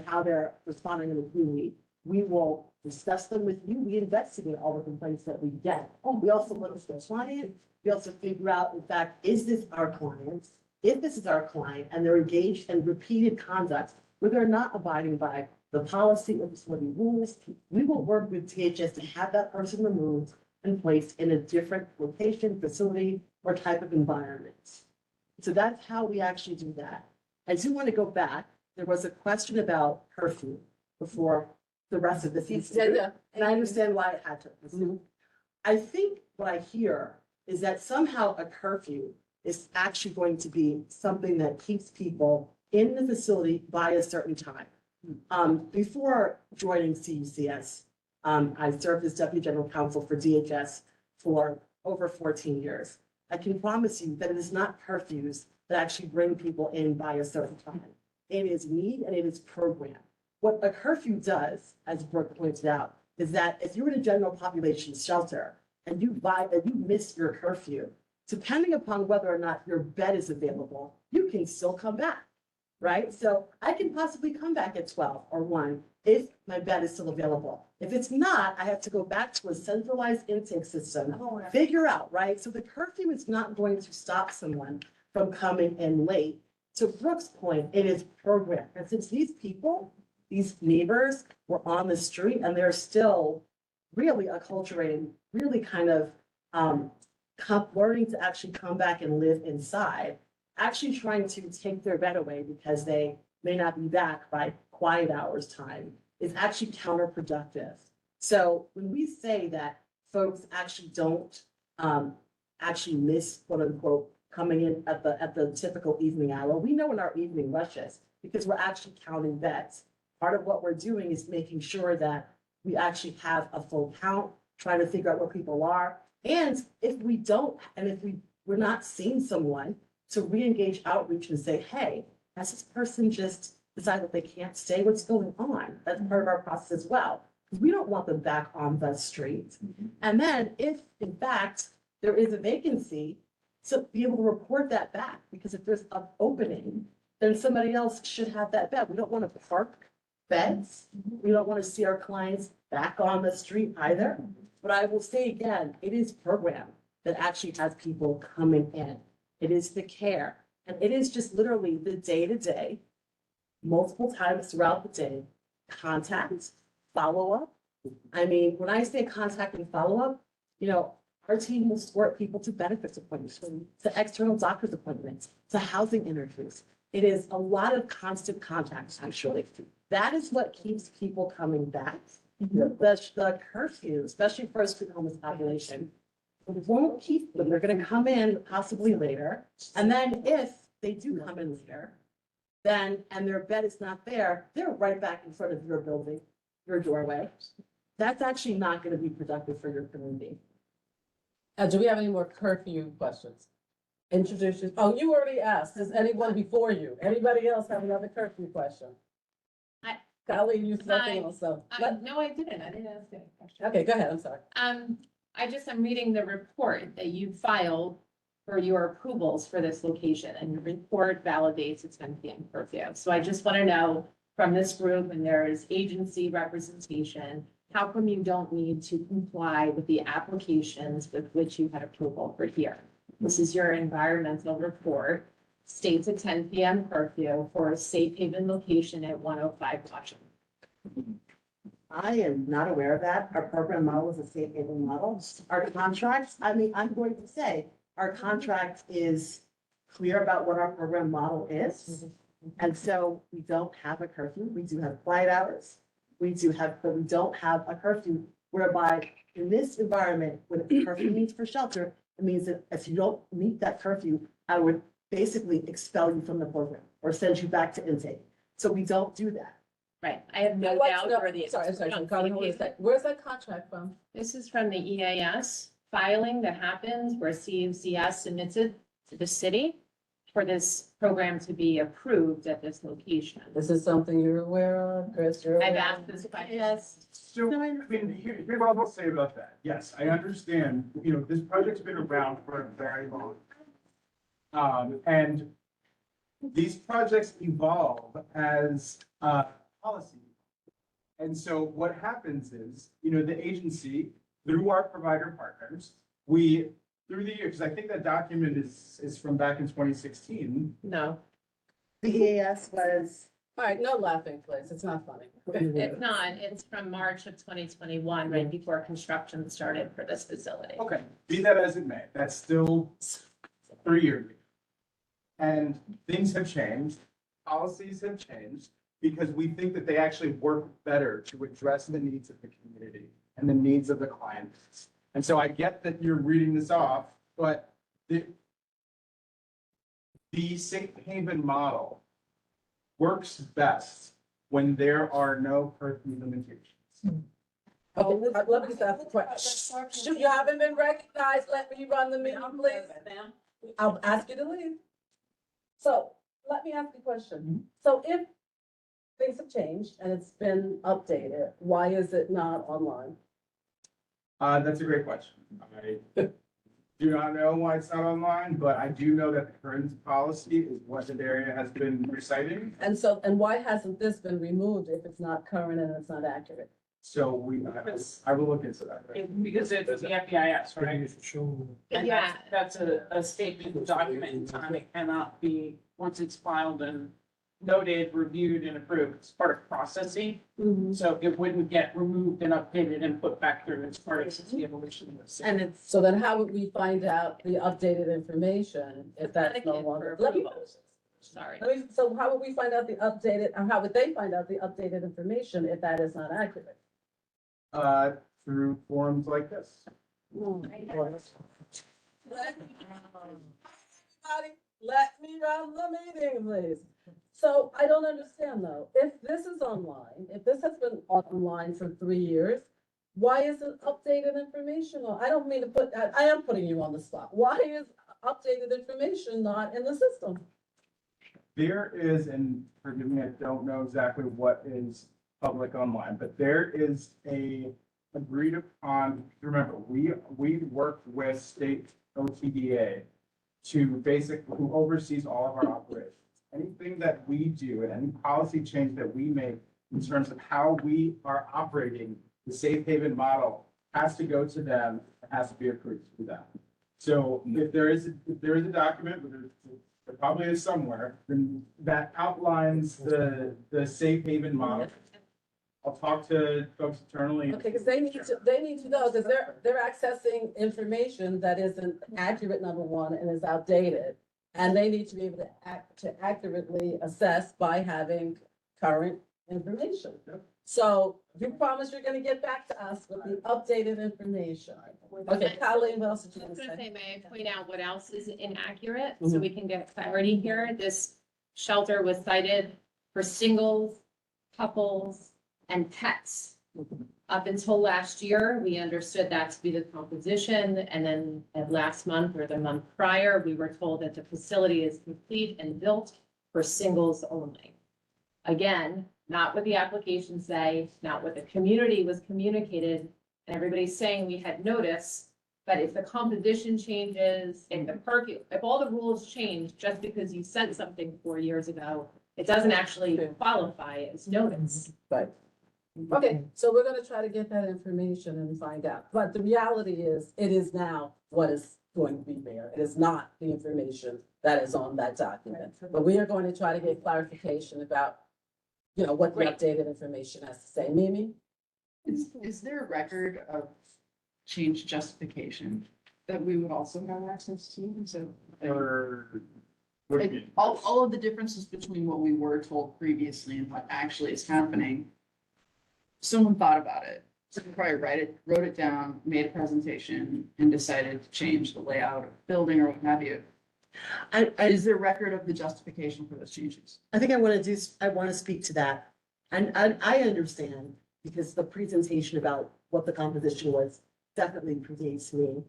how they're responding in the community, we will discuss them with you. We investigate all the complaints that we get. We also look at the client. We also figure out, in fact, is this our client? If this is our client and they're engaged in repeated conduct where they're not abiding by the policy or facility rules, we will work with THS to have that person removed and placed in a different location, facility, or type of environment. So that's how we actually do that. I do want to go back. There was a question about curfew. before the rest of the Yeah, season. yeah. And I understand why it had to. I think what I hear is that somehow a curfew is actually going to be something that keeps people in the facility by a certain time. Before joining CUCS, I served as Deputy General Counsel for DHS for over 14 years. I can promise you that it is not curfews that actually bring people in by a certain time. It is need and it is program. What a curfew does, as Brooke pointed out, is that if you're in a general population shelter and you miss your curfew, depending upon whether or not your bed is available, you can still come back, right? So I can possibly come back at 12 or 1 if my bed is still available. If it's not, I have to go back to a centralized intake system, figure out, right? So the curfew is not going to stop someone from coming in late. To Brooke's point, it is programmed. And since these people, these neighbors were on the street and they're still really acculturating, really kind of learning to actually come back and live inside, actually trying to take their bed away because they may not be back by quiet hours time is actually counterproductive. So when we say that folks actually don't actually miss quote unquote coming in at the typical evening hour, we know in our evening rushes because we're actually counting beds. Part of what we're doing is making sure that we actually have a full count, trying to figure out where people are. And if we don't, and if we're not seeing someone, to re-engage outreach and say, hey, has this person just decided that they can't stay? What's going on? That's part of our process as well. Because we don't want them back on the street. And then if in fact there is a vacancy, to be able to report that back, because if there's an opening, then somebody else should have that bed. We don't want to park beds. We don't want to see our clients back on the street either. But I will say again, it is program that actually has people coming in. It is the care. And it is just literally the day-to-day, multiple times throughout the day, contact, follow-up. I mean, when I say contact and follow-up, our team will escort people to benefits appointments, to external doctor's appointments, to housing interviews. It is a lot of constant contact, actually. That is what keeps people coming back. The curfew, especially for a street homeless population, won't keep them. They're going to come in possibly later. And then if they do come in later, and their bed is not there, they're right back in front of your building, your doorway. That's actually not going to be productive for your community. Do we have any more curfew questions? Introduce you. Oh, you already asked. Does anyone before you? Anybody else have another curfew question? Colleen, you said something else, so. No, I didn't ask any question. Okay, go ahead. I'm sorry. I'm reading the report that you filed for your approvals for this location, and your report validates it's 10 p.m. curfew. So I just want to know from this group, and there is agency representation, how come you don't need to comply with the applications with which you had approval for here? This is your environmental report, states a 10 p.m. curfew for a safe haven location at 105 Washington. I am not aware of that. Our program model is a safe haven model. Our contracts, I'm going to say, our contract is clear about what our program model is. And so we don't have a curfew. We do have quiet hours. But we don't have a curfew whereby in this environment, when a curfew means for shelter, it means that if you don't meet that curfew, I would basically expel you from the program or send you back to intake. So we don't do that. Right, I have no doubt for the. Sorry, Colleen, where's that contract from? This is from the EAS filing that happens where CUCS submits it to the city for this program to be approved at this location. This is something you're aware of, Chris? I've asked this question. Yes. So, I mean, here's what I'll say about that. Yes, I understand, this project's been around for a very long time. And these projects evolve as policy. And so what happens is, the agency, through our provider partners, through the years, because I think that document is from back in 2016. No. The EAS was. All right, no laughing, please. It's not funny. It's not, it's from March of 2021, right before construction started for this facility. Okay, be that as it may, that's still 3 years ago. And things have changed, policies have changed, because we think that they actually work better to address the needs of the community and the needs of the clients. And so I get that you're reading this off, but the safe haven model works best when there are no curfew limitations. Oh, let me just ask a question. Shoot, you haven't been recognized. Let me run the meeting, please. I'll ask you to leave. So let me ask you a question. So if things have changed and it's been updated, why is it not online? That's a great question. I do not know why it's not online, but I do know that the current policy is what the area has been reciting. And so, and why hasn't this been removed if it's not current and it's not accurate? So I will look into that. Because it's the FEIS, right? And Yeah. that's a statement document in time. It cannot be, once it's filed and noted, reviewed and approved, it's part of processing. So it wouldn't get removed and updated and put back through as part of the evolution of the system. And it's, so then how would we find out the updated information if that's no longer? Let me- Sorry. So how would we find out the updated, or how would they find out the updated information if that is not accurate? Through forums like this. Let me run the meeting, please. So I don't understand though, if this is online, if this has been online for 3 years, why is it updated information? I don't mean to put, I am putting you on the spot. Why is updated information not in the system? There is, and forgive me, I don't know exactly what is public online, but there is a agreed upon, remember, we work with state OTDA to basically, who oversees all of our operations. Anything that we do and any policy change that we make in terms of how we are operating the safe haven model has to go to them, it has to be approved through them. So if there is a document, there probably is somewhere, then that outlines the safe haven model. I'll talk to folks internally. Okay, because they need to know, because they're accessing information that isn't accurate, number one, and is outdated. And they need to be able to accurately assess by having current information. So you promise you're gonna get back to us with the updated information. Okay, Colleen, what else did you I want was to gonna say? say, may I point out what else is inaccurate, so we can get clarity here? This shelter was cited for singles, couples, and pets. Up until last year, we understood that to be the composition, and then last month or the month prior, we were told that the facility is complete and built for singles only. Again, not what the applications say, not what the community was communicated, and everybody's saying we had notice. But if the composition changes, if if all the rules change just because you sent something 4 years ago, it doesn't actually qualify as notice. Right. Okay, so we're gonna try to get that information and find out. But the reality is, it is now what is going to be there. It is not the information that is on that document. But we are going to try to get clarification about, you know, what the updated information has to say. Mimi? Is there a record of change justification that we would also have access to? So What do you like, mean? all of the differences between what we were told previously and what actually is happening. Someone thought about it, someone probably wrote it down, made a presentation and decided to change the layout of the building or what have you. Is there a record of the justification for those changes? I think I want to speak to that. And I understand because the presentation about what the composition was definitely predates me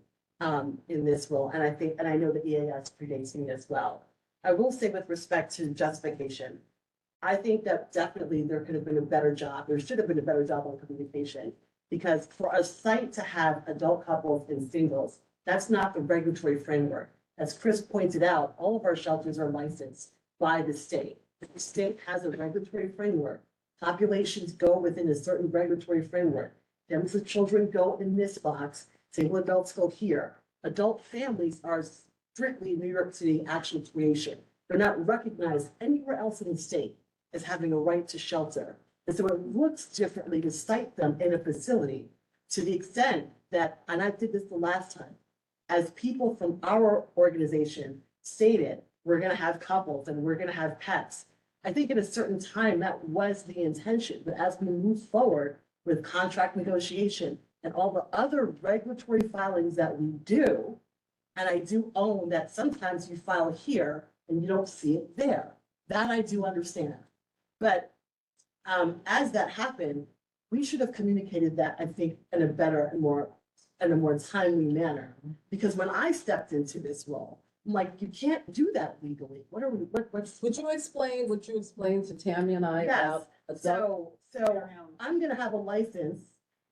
in this role. And I know the EAS predates me as well. I will say with respect to justification, I think that definitely there could have been a better job. There should have been a better job on communication. Because for a site to have adult couples and singles, that's not the regulatory framework. As Chris pointed out, all of our shelters are licensed by the state. The state has a regulatory framework. Populations go within a certain regulatory framework. Families with children go in this box, single adults go here. Adult families are strictly New York City actual creation. They're not recognized anywhere else in the state as having a right to shelter. And so it looks differently to cite them in a facility to the extent that, and I did this the last time, as people from our organization stated, we're gonna have couples and we're gonna have pets. I think at a certain time, that was the intention, but as we move forward with contract negotiation and all the other regulatory filings that we do, and I do own that sometimes you file here and you don't see it there. That I do understand. But as that happened, we should have communicated that, I think, in a better and more timely manner. Because when I stepped into this role, I'm like, you can't do that legally. What are we, what's? Would you explain to Tammy and I about? So I'm gonna have a license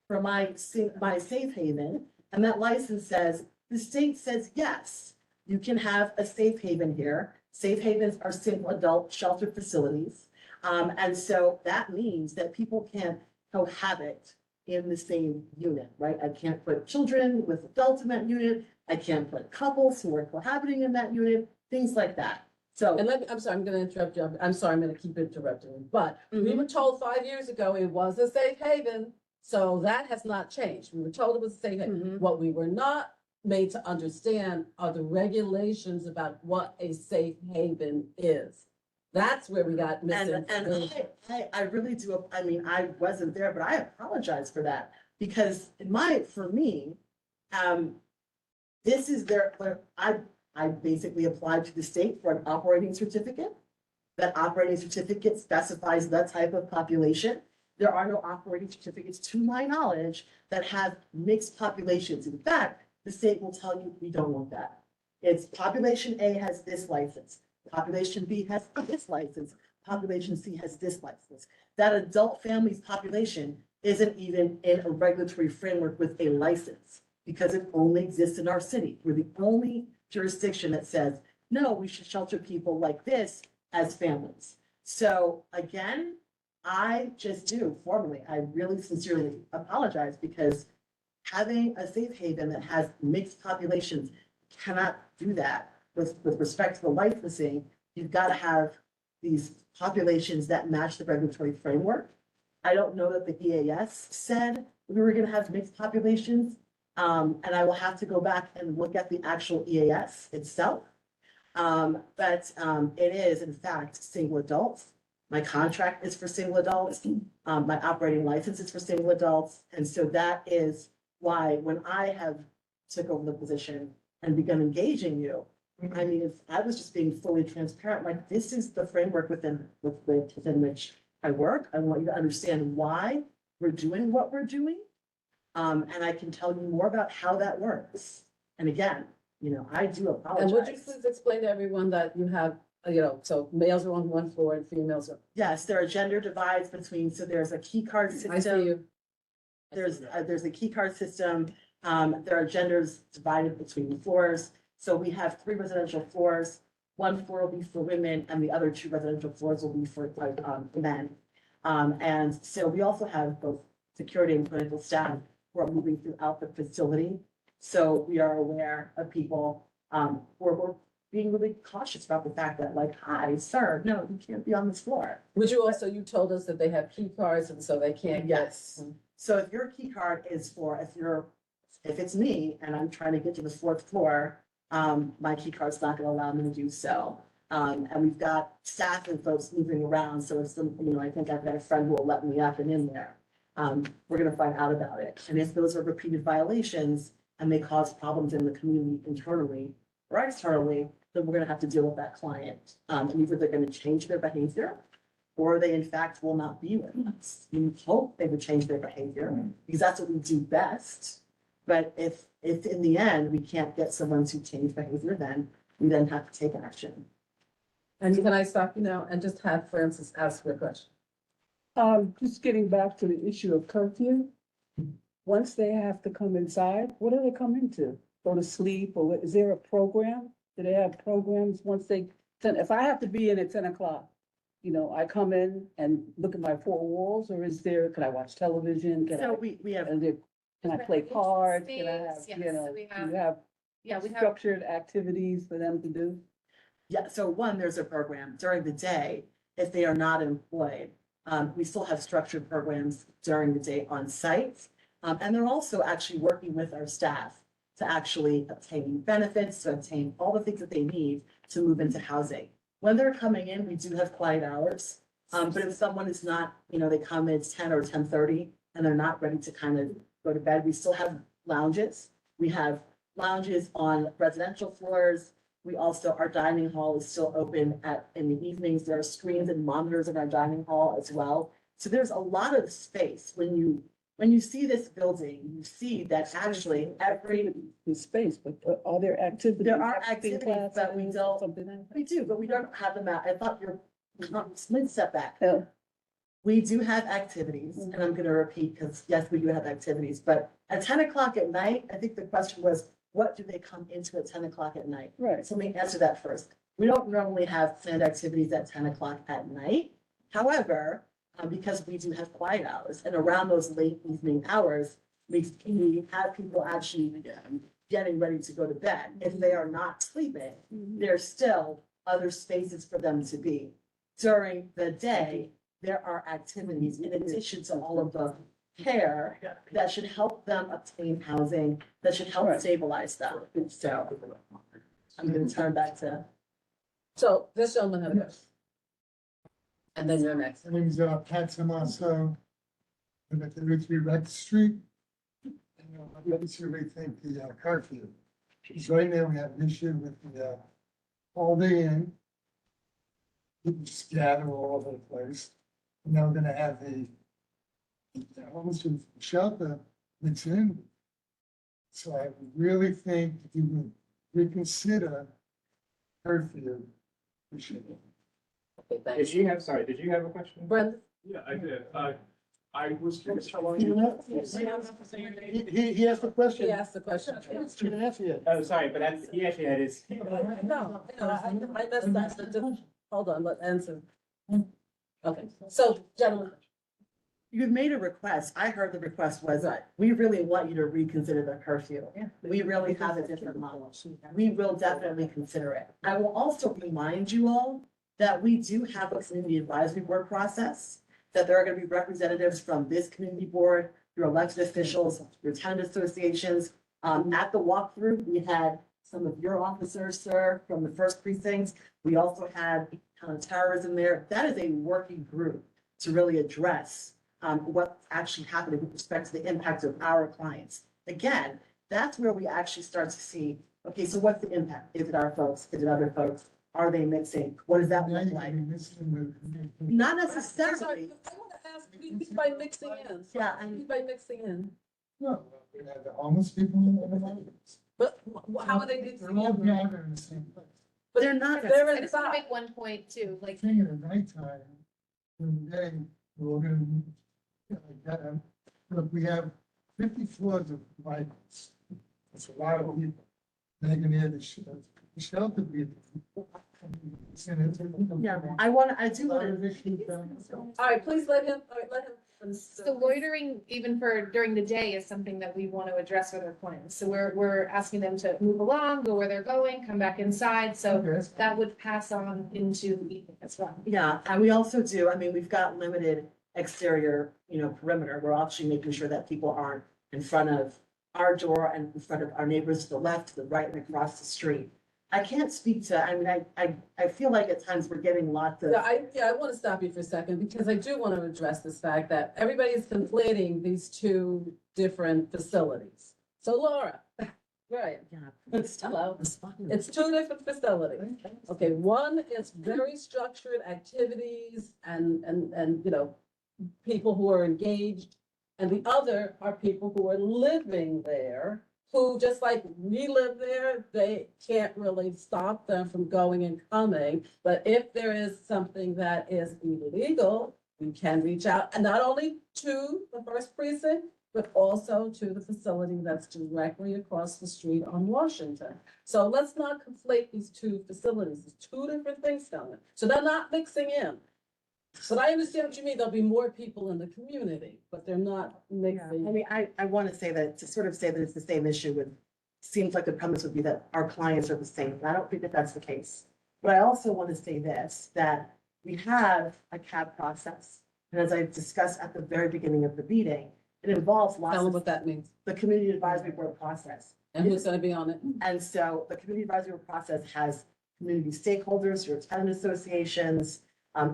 for my safe haven, and that license says, the state says, yes, you can have a safe haven here. Safe havens are single adult shelter facilities. And so that means that people can't cohabit in the same unit, right? I can't put children with adults in that unit. I can't put couples who are cohabiting in that unit, things like that. So. And I'm sorry, I'm gonna interrupt you. I'm sorry, I'm gonna keep interrupting you, but we were told 5 years ago it was a safe haven. So that has not changed. We were told it was a safe haven. What we were not made to understand are the regulations about what a safe haven is. That's where we got missing. And I really do, I mean, I wasn't there, but I apologize for that. Because for me, this is I basically applied to the state for an operating certificate. That operating certificate specifies the type of population. There are no operating certificates, to my knowledge, that have mixed populations. In fact, the state will tell you, we don't want that. It's population A has this license, population B has this license, population C has this license. That adult family's population isn't even in a regulatory framework with a license because it only exists in our city. We're the only jurisdiction that says, no, we should shelter people like this as families. So again, I just do formally, I really sincerely apologize because having a safe haven that has mixed populations cannot do that. With respect to the licensing, you've got to have these populations that match the regulatory framework. I don't know that the EAS said we were going to have mixed populations. And I will have to go back and look at the actual EAS itself. But it is in fact single adults. My contract is for single adults. My operating license is for single adults. And so that is why when I have took over the position and begun engaging you, I mean, if I was just being fully transparent, like this is the framework within which I work. I want you to understand why we're doing what we're doing. And I can tell you more about how that works. And again, I do apologize. And would you please explain to everyone that you have, so males are on one floor and females are. Yes, there are gender divides between, so there's a key card system. I see you. There's a key card system. There are genders divided between floors. So we have 3 residential floors. 1 floor will be for women and the other 2 residential floors will be for men. And so we also have both security and clinical staff who are moving throughout the facility. So we are aware of people who are being really cautious about the fact that like, hi, sir, no, you can't be on this floor. Would you also, you told us that they have key cards and so they can't. Yes. So if your key card is for, if it's me and I'm trying to get to the 4th floor, my key card's not gonna allow me to do so. And we've got staff and folks moving around. So if I think I've got a friend who will let me up and in there. We're gonna find out about it. And if those are repeated violations and they cause problems in the community internally or externally, then we're gonna have to deal with that client. And either they're gonna change their behavior or they in fact will not be with us. We hope they would change their behavior because that's what we do best. But if in the end, we can't get someone to change behavior, then we then have to take action. And can I stop you now and just have Francis ask her question? Just getting back to the issue of curfew. Once they have to come inside, what do they come into? Go to sleep or is there a program? Do they have programs once if I have to be in at 10 o'clock, I come in and look at my 4 walls or can I watch television? We have. Can I play cards? Can I have, Space, do you have structured activities for them to do? Yeah, so one, there's a program during the day, if they are not employed. We still have structured programs during the day on site. And they're also actually working with our staff to actually obtain benefits, to obtain all the things that they need to move into housing. When they're coming in, we do have quiet hours. But if someone is not, they come in 10 or 10:30 and they're not ready to kind of go to bed, we still have lounges. We have lounges on residential floors. We also, our dining hall is still open in the evenings. There are screens and monitors in our dining hall as well. So there's a lot of space. When you see this building, you see that actually every space, but are there activities? there are activities that we don't, we do, but we don't have them out. I thought you're, step back. Yeah. We do have activities, and I'm gonna repeat, because yes, we do have activities, but at 10 o'clock at night, I think the question was, what do they come into at 10 o'clock at night? Right. So let me answer that first. We don't normally have planned activities at 10 o'clock at night. However, because we do have quiet hours, and around those late evening hours, we have people actually getting ready to go to bed. If they are not sleeping, there's still other spaces for them to be. During the day, there are activities in addition to all of the care that should help them obtain housing, that should help stabilize them. So I'm gonna turn back to. So this gentleman had a question. And then you're next. My name is Pat Tomaso. I'm at 33 Rex Street. And I obviously rethink the curfew. Because right now we have an issue with the Holiday Inn. People just gather all over the place. And now we're gonna have the homeless shelter mix in. So I really think if you would reconsider curfew, we should. Did you have a question? Brenda? Yeah, I did. I was curious how long. He asked the question. He asked the question. He didn't answer yet. Oh, sorry, but he actually had his. No, I missed that. So just, hold on, let's answer. Okay, so gentlemen. You've made a request. I heard the request was, we really want you to reconsider the curfew. We really have a different model. We will definitely consider it. I will also remind you all that we do have a community advisory board process, that there are gonna be representatives from this community board, your elected officials, your tenant associations. At the walkthrough, we had some of your officers, sir, from the first precinct. We also had terrorism there. That is a working group to really address what's actually happening with respect to the impact of our clients. Again, that's where we actually start to see, okay, so what's the impact? Is it our folks? Is it other folks? Are they mixing? What does that look like? Not necessarily. I want to ask, who's by mixing in? Yeah, Who's by mixing in? No, we have the homeless people in the But how are they They're mixing all in? gathered in the same place. But they're not. They're I just want inside. to make one point too, like, Thing in the nighttime, during the day, we're all gonna, look, we have 50 floors of migrants. That's a lot of people. They're gonna have the shelter be. Yeah, I do want to. All right, please let him. so loitering even for during the day is something that we want to address with our clients. So we're asking them to move along, go where they're going, come back inside. So that would pass on into the evening as well. Yeah, and we also do, we've got limited exterior, perimeter. We're actually making sure that people aren't in front of our door and in front of our neighbors to the left, to the right, and across the street. I can't speak to, I feel like at times we're getting lots of. I want to stop you for a second because I do want to address this fact that everybody's conflating these two different facilities. So Laura, right? Hello. It's two different facilities. Okay, one is very structured activities and people who are engaged. And the other are people who are living there, who just like we live there, they can't really stop them from going and coming. But if there is something that is illegal, we can reach out, and not only to the first precinct, but also to the facility that's directly across the street on Washington. So let's not conflate these two facilities. There's two different things going on. So they're not mixing in. But I understand what you mean. There'll be more people in the community, but they're not mixing. I want to say that, to sort of say that it's the same issue would, seems like the premise would be that our clients are the same. And I don't think that that's the case. But I also want to say this, that we have a CAB process. And as I discussed at the very beginning of the meeting, it involves lots of. Tell them what that means. The community advisory board process. And who's going to be on it? And so the community advisory board process has community stakeholders, your tenant associations,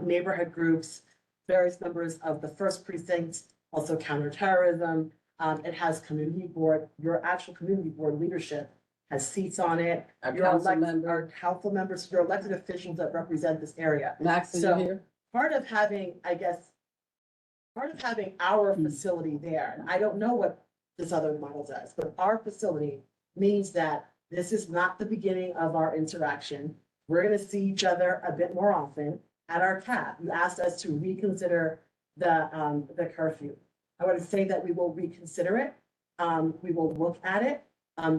neighborhood groups, various members of the first precinct, also counterterrorism. It has community board, your actual community board leadership has seats on it. Our Your council our council members, your elected officials that represent this area. Max, are you So here? part of having, I guess, part of having our facility there, and I don't know what this other model does, but our facility means that this is not the beginning of our interaction. We're gonna see each other a bit more often at our CAB. You asked us to reconsider the curfew. I want to say that we will reconsider it. We will look at it.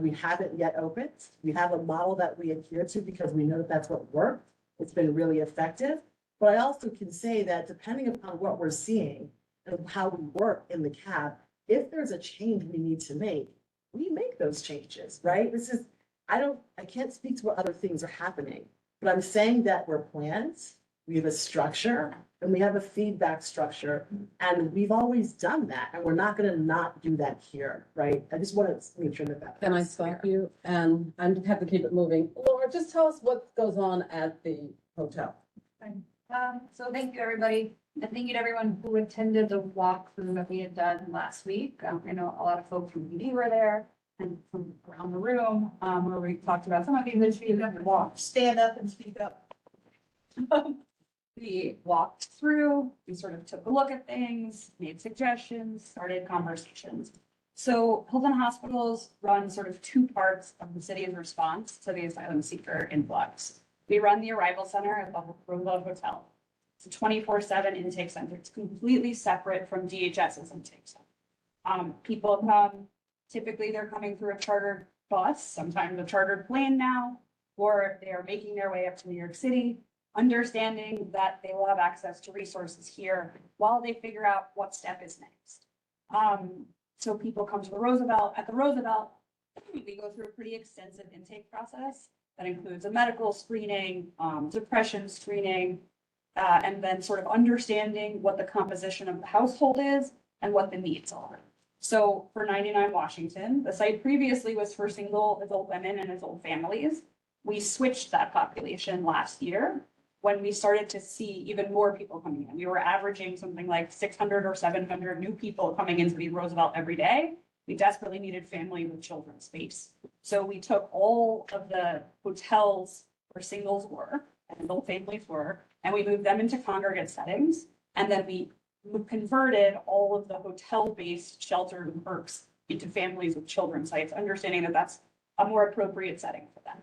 We haven't yet opened. We have a model that we adhere to because we know that that's what worked. It's been really effective. But I also can say that depending upon what we're seeing and how we work in the CAB, if there's a change we need to make, we make those changes, right? I can't speak to what other things are happening, but I'm saying that we're planned, we have a structure, and we have a feedback structure, and we've always done that, and we're not gonna not do that here, right? I just want to make sure that. Can I stop you? And I have to keep it moving. Laura, just tell us what goes on at the hotel. So thank you, everybody, and thank you to everyone who attended the walkthrough that we had done last week. I know a lot of folks from BD were there and from around the room, where we talked about some of these issues and walked. Stand up and speak up. We walked through, we sort of took a look at things, made suggestions, started conversations. So Hilton Hospitals run sort of two parts of the city's response to the asylum seeker influx. We run the arrival center at the Roosevelt Hotel. It's a 24/7 intake center. It's completely separate from DHS's intake center. People come, typically they're coming through a chartered bus, sometimes a chartered plane now, or they are making their way up to New York City, understanding that they will have access to resources here while they figure out what step is next. So people come to the Roosevelt. At the Roosevelt, we go through a pretty extensive intake process that includes a medical screening, depression screening, and then sort of understanding what the composition of the household is and what the needs are. So for 99 Washington, the site previously was for single adult women and adult families. We switched that population last year when we started to see even more people coming in. We were averaging something like 600 or 700 new people coming into the Roosevelt every day. We desperately needed family with children space. So we took all of the hotels where singles were and adult families were, and we moved them into congregate settings. And then we converted all of the hotel-based shelter and perks into families with children sites, understanding that that's a more appropriate setting for them.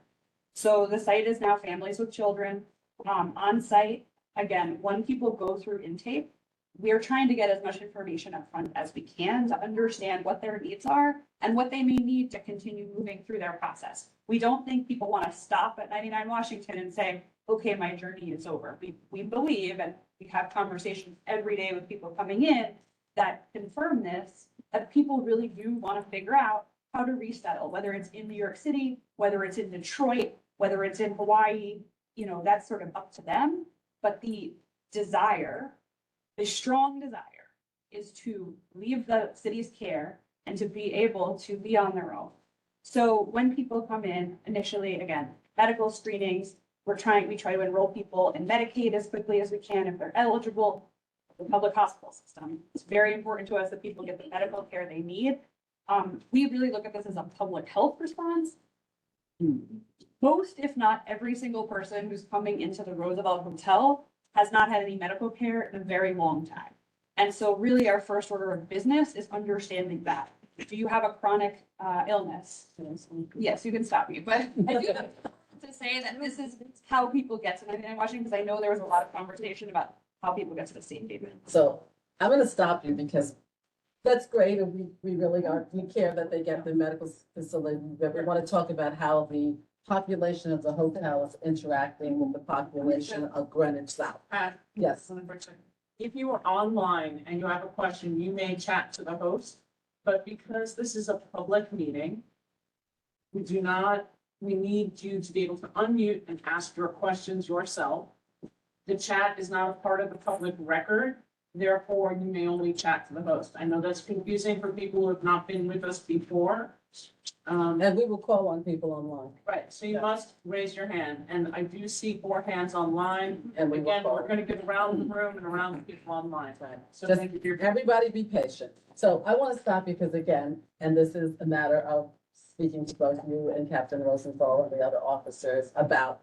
So the site is now families with children on site. Again, when people go through intake, we're trying to get as much information up front as we can to understand what their needs are and what they may need to continue moving through their process. We don't think people want to stop at 99 Washington and say, okay, my journey is over. We believe, and we have conversations every day with people coming in that confirm this, that people really do want to figure out how to resettle, whether it's in New York City, whether it's in Detroit, whether it's in Hawaii, that's sort of up to them. But the desire, the strong desire, is to leave the city's care and to be able to be on their own. So when people come in, initially, again, medical screenings, we try to enroll people in Medicaid as quickly as we can if they're eligible. The public hospital system. It's very important to us that people get the medical care they need. We really look at this as a public health response. Most, if not every single person who's coming into the Roosevelt Hotel has not had any medical care in a very long time. And so really our first order of business is understanding that. Do you have a chronic illness? Yes, you can stop me, but I do have to say that this is how people get to 99 Washington, because I know there was a lot of conversation about how people get to the same pavement. So I'm gonna stop you because that's great, and we really we care that they get the medical facility, but we want to talk about how the population of the hotel is interacting with the population of Greenwich South. Yes. If you are online and you have a question, you may chat to the host, but because this is a public meeting, we need you to be able to unmute and ask your questions yourself. The chat is not a part of the public record, therefore you may only chat to the host. I know that's confusing for people who have not been with us before, And we will call on people online. Right, so you must raise your hand, and I do see 4 hands online. And we will Again, call. we're gonna give around the room and around the people online. So Just thank you. everybody be patient. So I want to stop because again, and this is a matter of speaking to both you and Captain Rosenthal and the other officers about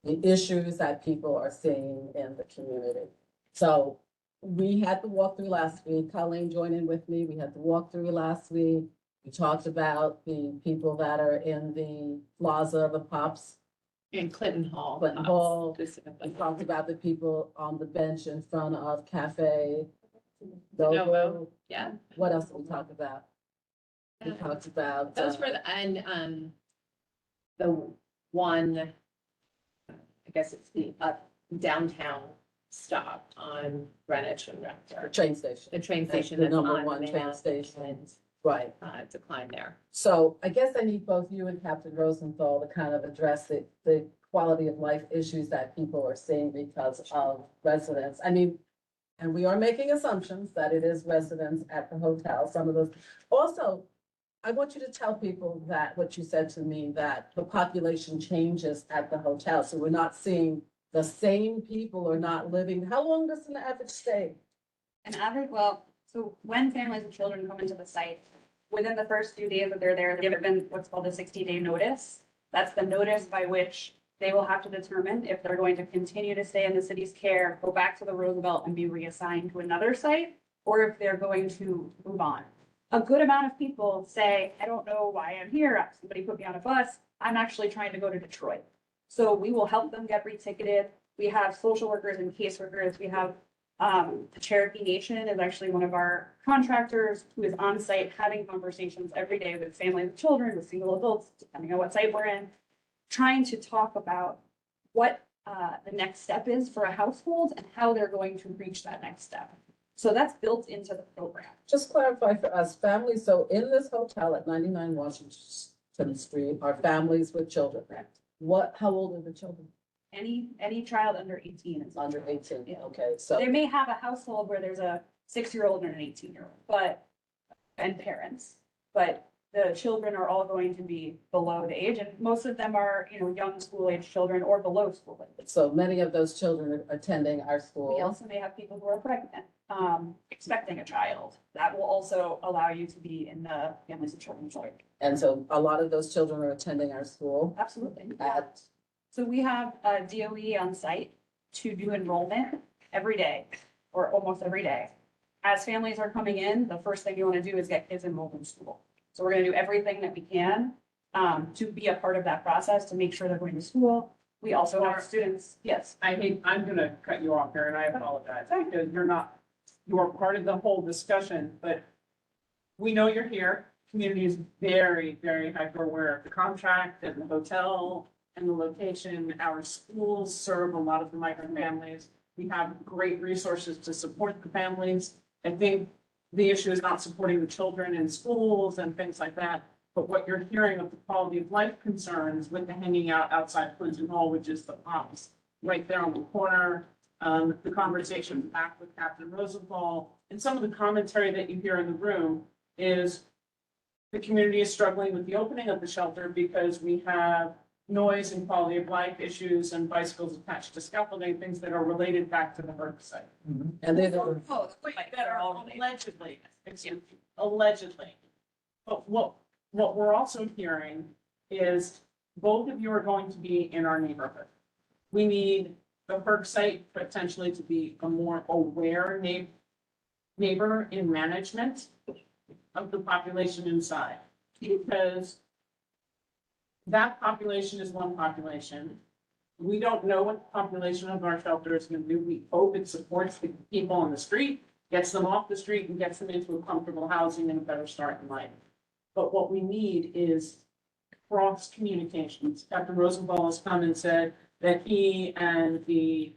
the issues that people are seeing in the community. So we had the walkthrough last week. Colleen joined in with me. We had the walkthrough last week. We talked about the people that are in the plaza, the Pops. In Clinton Hall. Clinton Hall. We talked about the people on the bench in front of Cafe Novo. Yeah. What else did we talk about? We talked about. Those were the one, I guess it's the downtown stop on Greenwich and Rector. The train station. The train station The that's number on one the train map station. and, Right. decline there. So I guess I need both you and Captain Rosenthal to kind of address the quality of life issues that people are seeing because of residents. I mean, and we are making assumptions that it is residents at the hotel, some of those. Also, I want you to tell people that what you said to me, that the population changes at the hotel. So we're not seeing the same people are not living. How long does an average stay? An average, well, so when families and children come into the site, within the first few days that they're there, they're given what's called a 60-day notice. That's the notice by which they will have to determine if they're going to continue to stay in the city's care, go back to the Roosevelt and be reassigned to another site, or if they're going to move on. A good amount of people say, I don't know why I'm here. Somebody put me on a bus. I'm actually trying to go to Detroit. So we will help them get reticketed. We have social workers and caseworkers. We have the Cherokee Nation is actually one of our contractors who is on site having conversations every day with families and children, with single adults, depending on what site we're in, trying to talk about what the next step is for a household and how they're going to reach that next step. So that's built into the program. Just clarify for us, families, so in this hotel at 99 Washington Street are families with children. How old are the children? Any child under 18 is under 18. Yeah. Okay, so they may have a household where there's a 6-year-old and an 18-year-old, and parents, but the children are all going to be below the age, and most of them are, young school-age children or below school age. So many of those children are attending our school. We also may have people who are pregnant, expecting a child. That will also allow you to be in the families and children joint. And so a lot of those children are attending our school. Absolutely. At So we have a DOE on site to do enrollment every day, or almost every day. As families are coming in, the first thing you want to do is get kids enrolled in school. So we're going to do everything that we can to be a part of that process, to make sure they're going to school. We also have students, yes. I'm gonna cut you off here, and I apologize, because you're part of the whole discussion, but we know you're here. Community is very, very hyper aware of the contract and the hotel and the location. Our schools serve a lot of the migrant families. We have great resources to support the families. I think the issue is not supporting the children in schools and things like that. But what you're hearing of the quality of life concerns with the hanging out outside Clinton Hall, which is the Pops, right there on the corner, the conversation back with Captain Rosenthal, and some of the commentary that you hear in the room is the community is struggling with the opening of the shelter because we have noise and quality of life issues and bicycles attached to scaffolding, things that are related back to the work site. And they're the That are allegedly. But what we're also hearing is both of you are going to be in our neighborhood. We need the Herc site potentially to be a more aware neighbor in management of the population inside, because that population is one population. We don't know what the population of our shelter is going to do. We hope it supports the people on the street, gets them off the street and gets them into a comfortable housing and a better start in life. But what we need is cross communications. Captain Rosenthal has come and said that he and the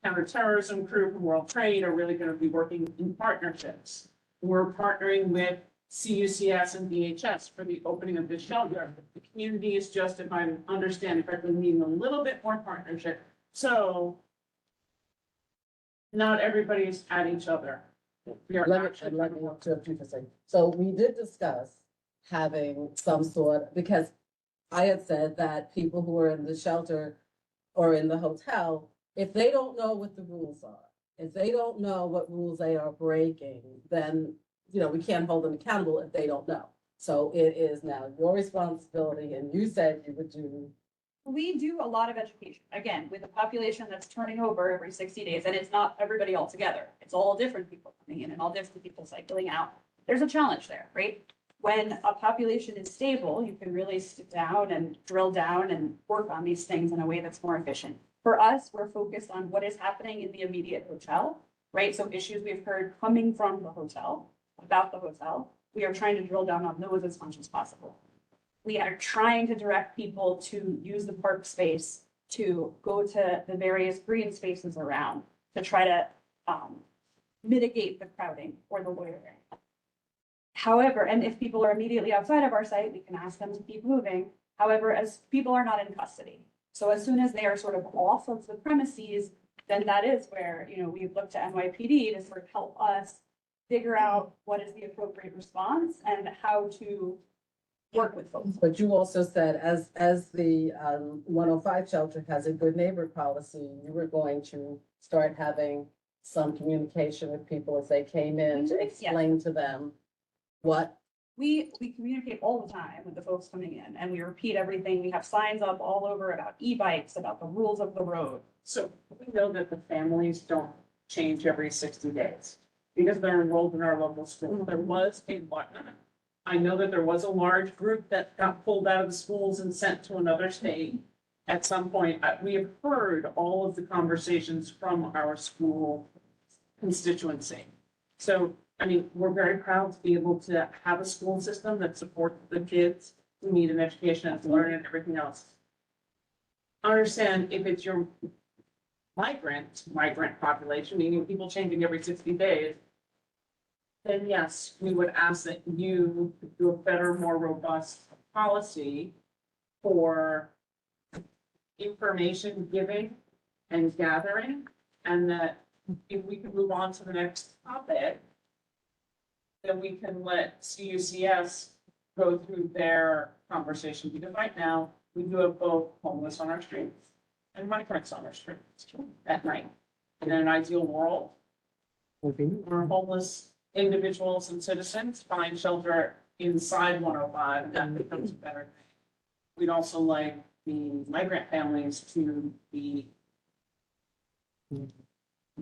counterterrorism crew from World Trade are really going to be working in partnerships. We're partnering with CUCS and DHS for the opening of this shelter. The community is just, if I understand correctly, needing a little bit more partnership. So not everybody's at each other. We are let me interrupt you for a second. So we did discuss having some sort, because I had said that people who are in the shelter or in the hotel, if they don't know what the rules are, if they don't know what rules they are breaking, then, you know, we can't hold them accountable if they don't know. So it is now your responsibility, and you said you would do. We do a lot of education, again, with a population that's turning over every 60 days, and it's not everybody all together. It's all different people coming in and all different people cycling out. There's a challenge there, right? When a population is stable, you can really sit down and drill down and work on these things in a way that's more efficient. For us, we're focused on what is happening in the immediate hotel, right? So issues we've heard coming from the hotel, about the hotel, we are trying to drill down on those as much as possible. We are trying to direct people to use the park space, to go to the various green spaces around, to try to mitigate the crowding or the loitering. However, and if people are immediately outside of our site, we can ask them to keep moving. However, as people are not in custody. So as soon as they are sort of off of the premises, then that is where, you know, we look to NYPD to sort of help us figure out what is the appropriate response and how to work with folks. But you also said, as the 105 shelter has a good neighbor policy, you were going to start having some communication with people as they came in to explain to them what. We communicate all the time with the folks coming in, and we repeat everything. We have signs up all over about e-bikes, about the rules of the road. So we know that the families don't change every 60 days because they're enrolled in our local school. There was a I know that there was a large group that got pulled out of the schools and sent to another state. At some point, we have heard all of the conversations from our school constituency. So, I mean, we're very proud to be able to have a school system that supports the kids who need an education and to learn and everything else. Understand if it's your migrant population, meaning people changing every 60 days, then yes, we would ask that you do a better, more robust policy for information giving and gathering, and that if we can move on to the next topic, then we can let CUCS go through their conversation, because right now, we do have both homeless on our streets and migrants on our streets at night. And in an ideal world, our homeless individuals and citizens find shelter inside 105, and that becomes a better thing. We'd also like the migrant families to be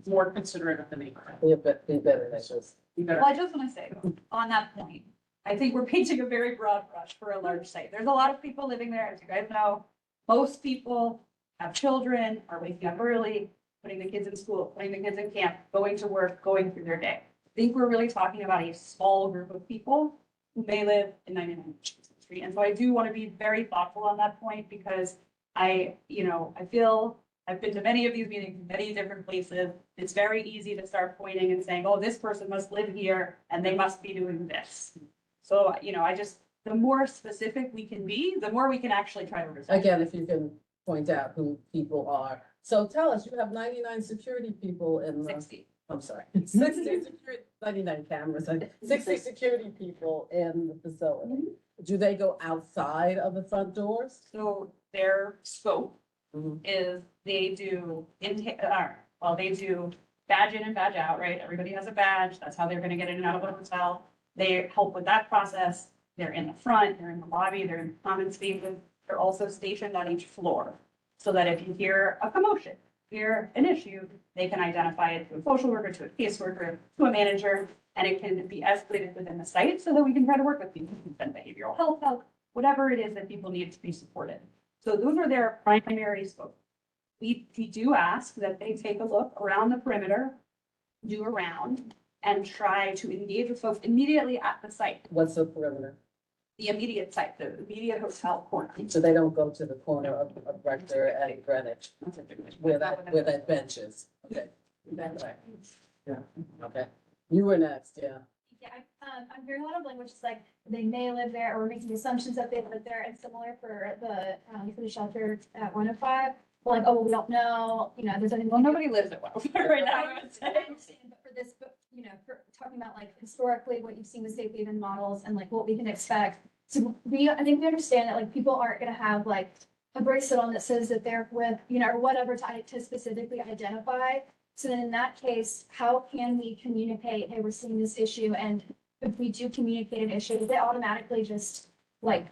more considerate of the neighborhood. Be better, that's just. Well, I just want to say, on that point, I think we're painting a very broad brush for a large site. There's a lot of people living there, as you guys know. Most people have children, are waking up early, putting the kids in school, putting the kids in camp, going to work, going through their day. I think we're really talking about a small group of people who may live in 99 Street. And so I do want to be very thoughtful on that point, because I feel I've been to many of these meetings, in many different places. It's very easy to start pointing and saying, oh, this person must live here and they must be doing this. So, the more specific we can be, the more we can actually try to resolve. Again, if you can point out who people are. So tell us, you have 99 security people in the. 60. I'm sorry, 60 security, 99 cameras, 60 security people in the facility. Do they go outside of the front doors? So their scope is they do they do badge in and badge out, right? Everybody has a badge. That's how they're gonna get in and out of the hotel. They help with that process. They're in the front, they're in the lobby, they're in the common spaces. They're also stationed on each floor, so that if you hear a commotion, hear an issue, they can identify it to a social worker, to a caseworker, to a manager, and it can be escalated within the site so that we can try to work with people who send behavioral health help, whatever it is that people need to be supported. So those are their primary scope. We do ask that they take a look around the perimeter, do a round, and try to engage with folks immediately at the site. What's the perimeter? The immediate site, the immediate hotel corner. So they don't go to the corner of Rector and Greenwich, where that bench is? Okay. Yeah, okay. You were next, yeah. Yeah, I'm hearing a lot of language, it's like they may live there, or we're making assumptions that they live there, and similar for the shelter at 105. We're like, oh, well, we don't know, there's anything. Well, nobody lives at 105 right now, I would say. I understand, but for this, for talking about like historically what you've seen with safe haven models and like what we can expect, So I think we understand that like people aren't gonna have like a bracelet on that says that they're with, you know, or whatever to specifically identify. So then in that case, how can we communicate, hey, we're seeing this issue, and if we do communicate an issue, is it automatically just like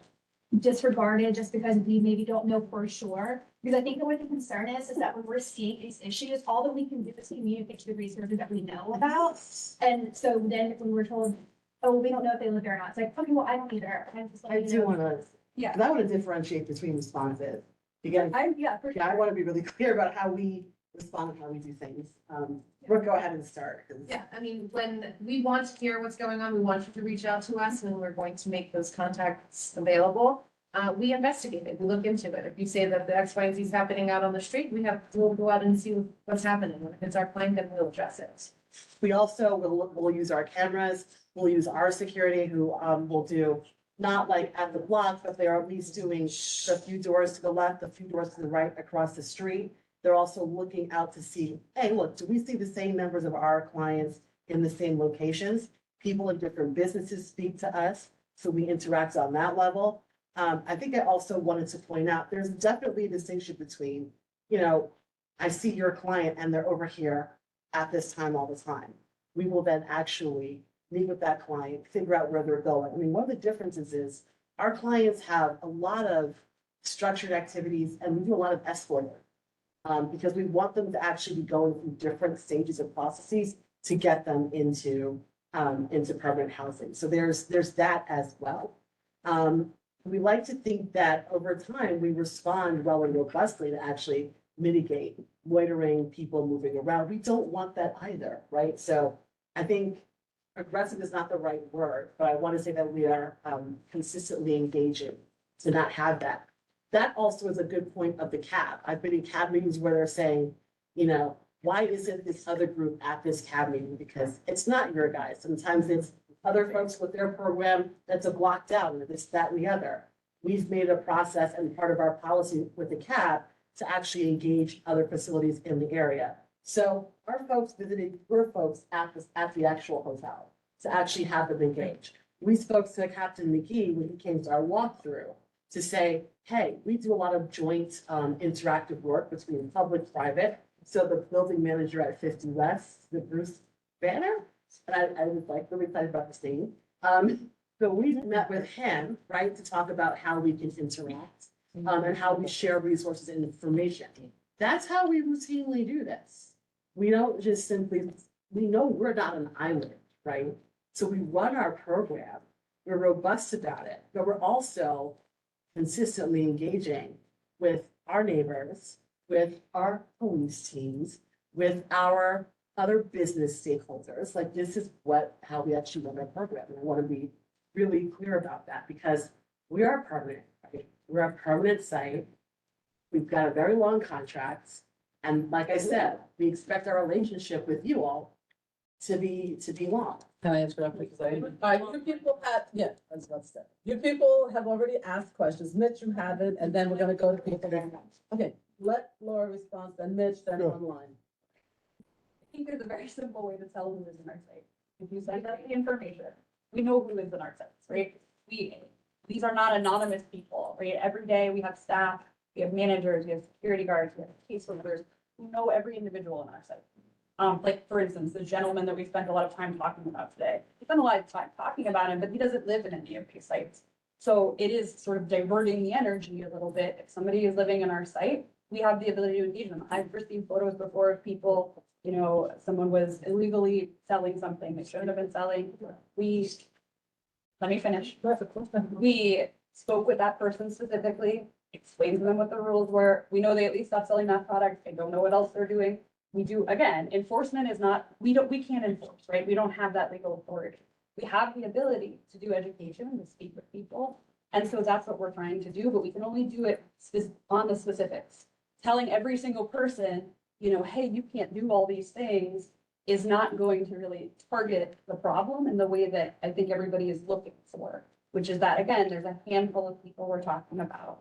disregarded just because we maybe don't know for sure? Because I think that what the concern is that when we're seeing these issues, all that we can do is communicate to the resources that we know about. And so then when we're told, oh, we don't know if they live there or not, it's like, okay, well, I don't either. I'm just I letting you do know. wanna, Yeah. because I wanna differentiate between responses. Again, Yeah, for I sure. wanna be really clear about how we respond and how we do things. Brooke, go ahead and start. 'cause- Yeah, I mean, when we want to hear what's going on, we want you to reach out to us and we're going to make those contacts available. We investigate it, we look into it. If you say that the X, Y, and Z is happening out on the street, we'll go out and see what's happening. If it's our client, then we'll address it. We also will use our cameras, we'll use our security who will do, not like at the block, but they're at least doing a few doors to the left, a few doors to the right across the street. They're also looking out to see, hey, look, do we see the same members of our clients in the same locations? People in different businesses speak to us, so we interact on that level. I think I also wanted to point out, there's definitely a distinction between, you know, I see your client and they're over here at this time all the time. We will then actually meet with that client, figure out where they're going. I mean, one of the differences is our clients have a lot of structured activities and we do a lot of escorting. Because we want them to actually be going through different stages of processes to get them into permanent housing. So there's that as well. We like to think that over time, we respond well and robustly to actually mitigate loitering, people moving around. We don't want that either, right? So I think aggressive is not the right word, but I want to say that we are consistently engaging to not have that. That also is a good point of the CAB. I've been in CAB meetings where they're saying, you know, why isn't this other group at this CAB meeting? Because it's not your guys. Sometimes it's other folks with their program that's a block down, or this, that, and the other. We've made a process and part of our policy with the CAB to actually engage other facilities in the area. So our folks visited your folks at the actual hotel to actually have them engage. We spoke to Captain McGee when he came to our walkthrough to say, hey, we do a lot of joint interactive work between public, private. So the building manager at 50 West, the Bruce Banner, and I was like really excited about this name. So we met with him, right, to talk about how we can interact and how we share resources and information. That's how we routinely do this. We don't just simply, we know we're not an island, right? So we run our program, we're robust about it, but we're also consistently engaging with our neighbors, with our police teams, with our other business stakeholders. Like this is how we actually run our program. And I want to be really clear about that because we are permanent, right? We're a permanent site. We've got a very long contract. And like I said, we expect our relationship with you all to be long. Can I interrupt because you people have, yeah, I was about to say. You people have already asked questions. Mitch, you have it, and then we're gonna go to people. Okay, let Laura respond, then Mitch, then online. I think there's a very simple way to tell who lives in our site. If you send us the information, we know who lives in our sites, right? These are not anonymous people, right? Every day we have staff, we have managers, we have security guards, we have caseworkers who know every individual in our site. Like for instance, the gentleman that we spent a lot of time talking about today, we spent a lot of time talking about him, but he doesn't live in any of these sites. So it is sort of diverting the energy a little bit. If somebody is living in our site, we have the ability to engage them. I've received photos before of people, you know, someone was illegally selling something they shouldn't have been selling. Let me finish. We spoke with that person specifically, explained to them what the rules were. We know they at least stopped selling that product. They don't know what else they're doing. We do, again, enforcement is not, we can't enforce, right? We don't have that legal authority. We have the ability to do education, to speak with people. And so that's what we're trying to do, but we can only do it on the specifics. Telling every single person, you know, hey, you can't do all these things is not going to really target the problem in the way that I think everybody is looking for, which is that, again, there's a handful of people we're talking about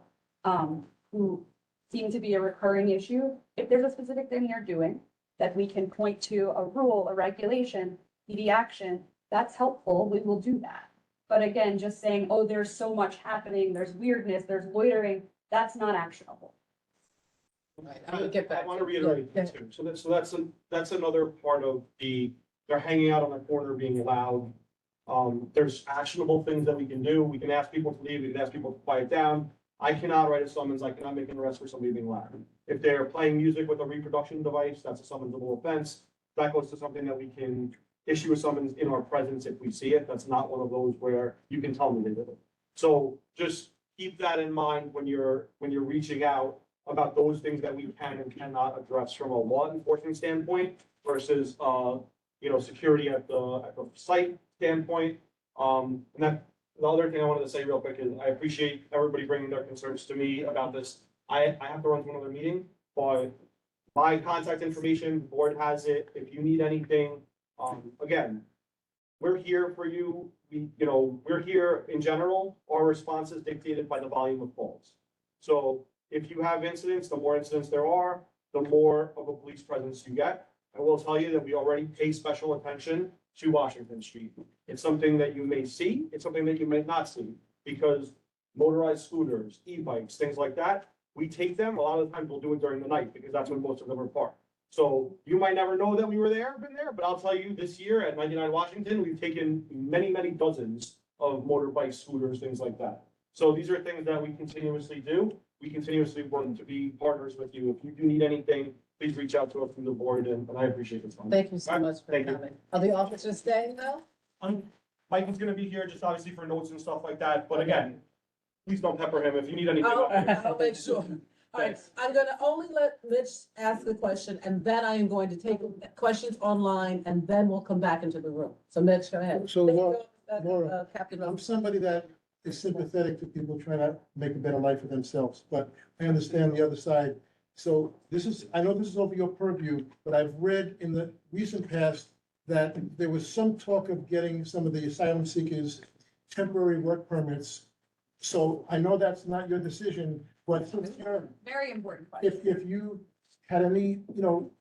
who seem to be a recurring issue. If there's a specific thing you're doing that we can point to a rule, a regulation, PD action, that's helpful, we will do that. But again, just saying, oh, there's so much happening, there's weirdness, there's loitering, that's not actionable. Right, I'm gonna get back. I want to reiterate that too. That's another part of they're hanging out on the corner being loud. There's actionable things that we can do. We can ask people to leave, we can ask people to quiet down. I cannot write a summons, I cannot make an arrest for somebody being loud. If they're playing music with a reproduction device, that's a summonable offense. That goes to something that we can issue a summons in our presence if we see it. That's not one of those where you can tell me they did it. So just keep that in mind when you're reaching out about those things that we can and cannot address from a law enforcement standpoint versus, security at the site standpoint. And that, the other thing I wanted to say real quick is I appreciate everybody bringing their concerns to me about this. I have to run to another meeting, but my contact information, the board has it. If you need anything, again, we're here for you. We're here in general. Our response is dictated by the volume of calls. So if you have incidents, the more incidents there are, the more of a police presence you get. I will tell you that we already pay special attention to Washington Street. It's something that you may see, it's something that you may not see, because motorized scooters, e-bikes, things like that, we take them, a lot of the times we'll do it during the night, because that's when most of them are parked. So you might never know that we were there, been there, but I'll tell you, this year at 99 Washington, we've taken many, many dozens of motorbikes, scooters, things like that. So these are things that we continuously do. We continuously want to be partners with you. If you do need anything, please reach out to us through the board, and I appreciate the time. Thank you so much for Thank you. coming. Are the officers staying though? Mike is gonna be here just obviously for notes and stuff like that, but again, please don't pepper him if you need anything. I'll make sure. All right, I'm gonna only let Mitch ask the question, and then I am going to take questions online, and then we'll come back into the room. So Mitch, go ahead. So Laura, Captain. I'm somebody that is sympathetic to people trying to make a better life for themselves, but I understand the other side. So I know this is over your purview, but I've read in the recent past that there was some talk of getting some of the asylum seekers temporary work permits. So I know that's not your decision, but Very important question. if you had any,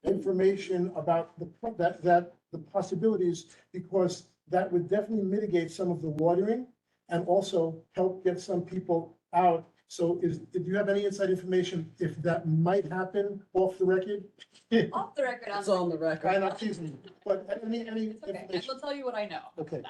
information about the possibilities, because that would definitely mitigate some of the watering and also help get some people out. So do you have any inside information if that might happen off the record? Off the record, It's on the record. I'm not teasing, but any Okay, I information? will tell you what I know. Okay.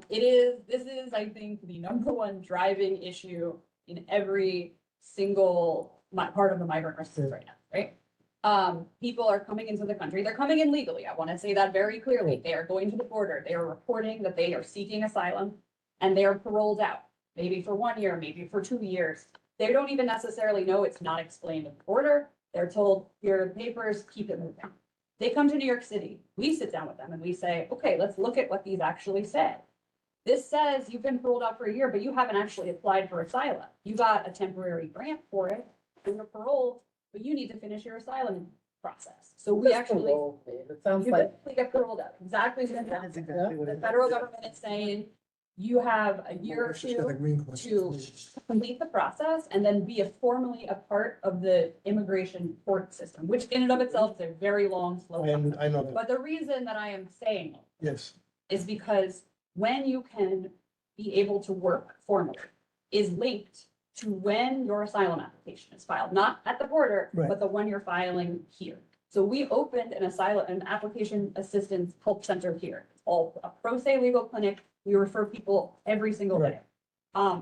This is, I think, the number one driving issue in every single part of the migrant resistance right now, right? People are coming into the country, they're coming in legally, I want to say that very clearly. They are going to the border, they are reporting that they are seeking asylum, and they are paroled out, maybe for 1 year, maybe for 2 years. They don't even necessarily know, it's not explained at the border. They're told, here are the papers, keep it moving. They come to New York City, we sit down with them and we say, okay, let's look at what these actually say. This says you've been paroled out for a year, but you haven't actually applied for asylum. You got a temporary grant for it, and you're paroled, but you need to finish your asylum process. So we actually. It sounds You like. basically get paroled out, exactly. The federal government is saying you have a year or two to complete the process and then be formally a part of the immigration court system, which in and of itself is a very long, slow process. I know that, But the reason that I am saying yes. is because when you can be able to work formally is linked to when your asylum application is filed, not at the border, Right. but the one you're filing here. So we opened an application assistance help center here. It's all a pro se legal clinic. We refer people every single day.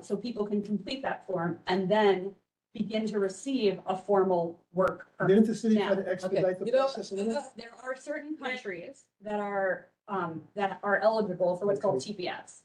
So people can complete that form and then begin to receive a formal work permit. Didn't the city Now, try to expedite the process? there are certain countries that are eligible for what's called TPS.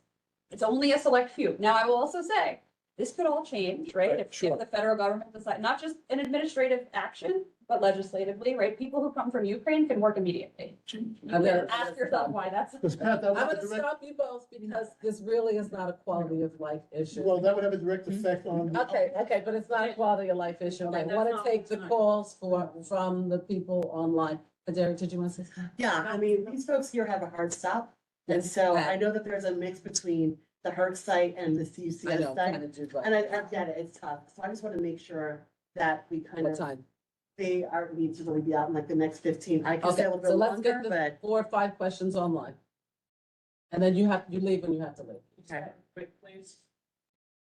It's only a select few. Now, I will also say, this could all change, right? If the federal government decide, not just an administrative action, but legislatively, right? People who come from Ukraine can work immediately. You I'm gonna- can ask yourself why that's. I'm gonna stop you both because this really is not a quality of life issue. Well, that would have a direct effect on. Okay, but it's not a quality of life issue. I want to take the calls from the people online. Derek, did you want to say something? Yeah, I mean, these folks here have a hard stop. And so I know that there's a mix between the HERT site and the CUCS I know, site. trying to do both. And I get it, it's tough. So I just want to make sure that we kind What of. time? They need to really be out in like the next 15. I can stay a Okay, little so bit let's longer, get the but 4 or 5 questions online. And then you leave when you have to leave. Quick, please.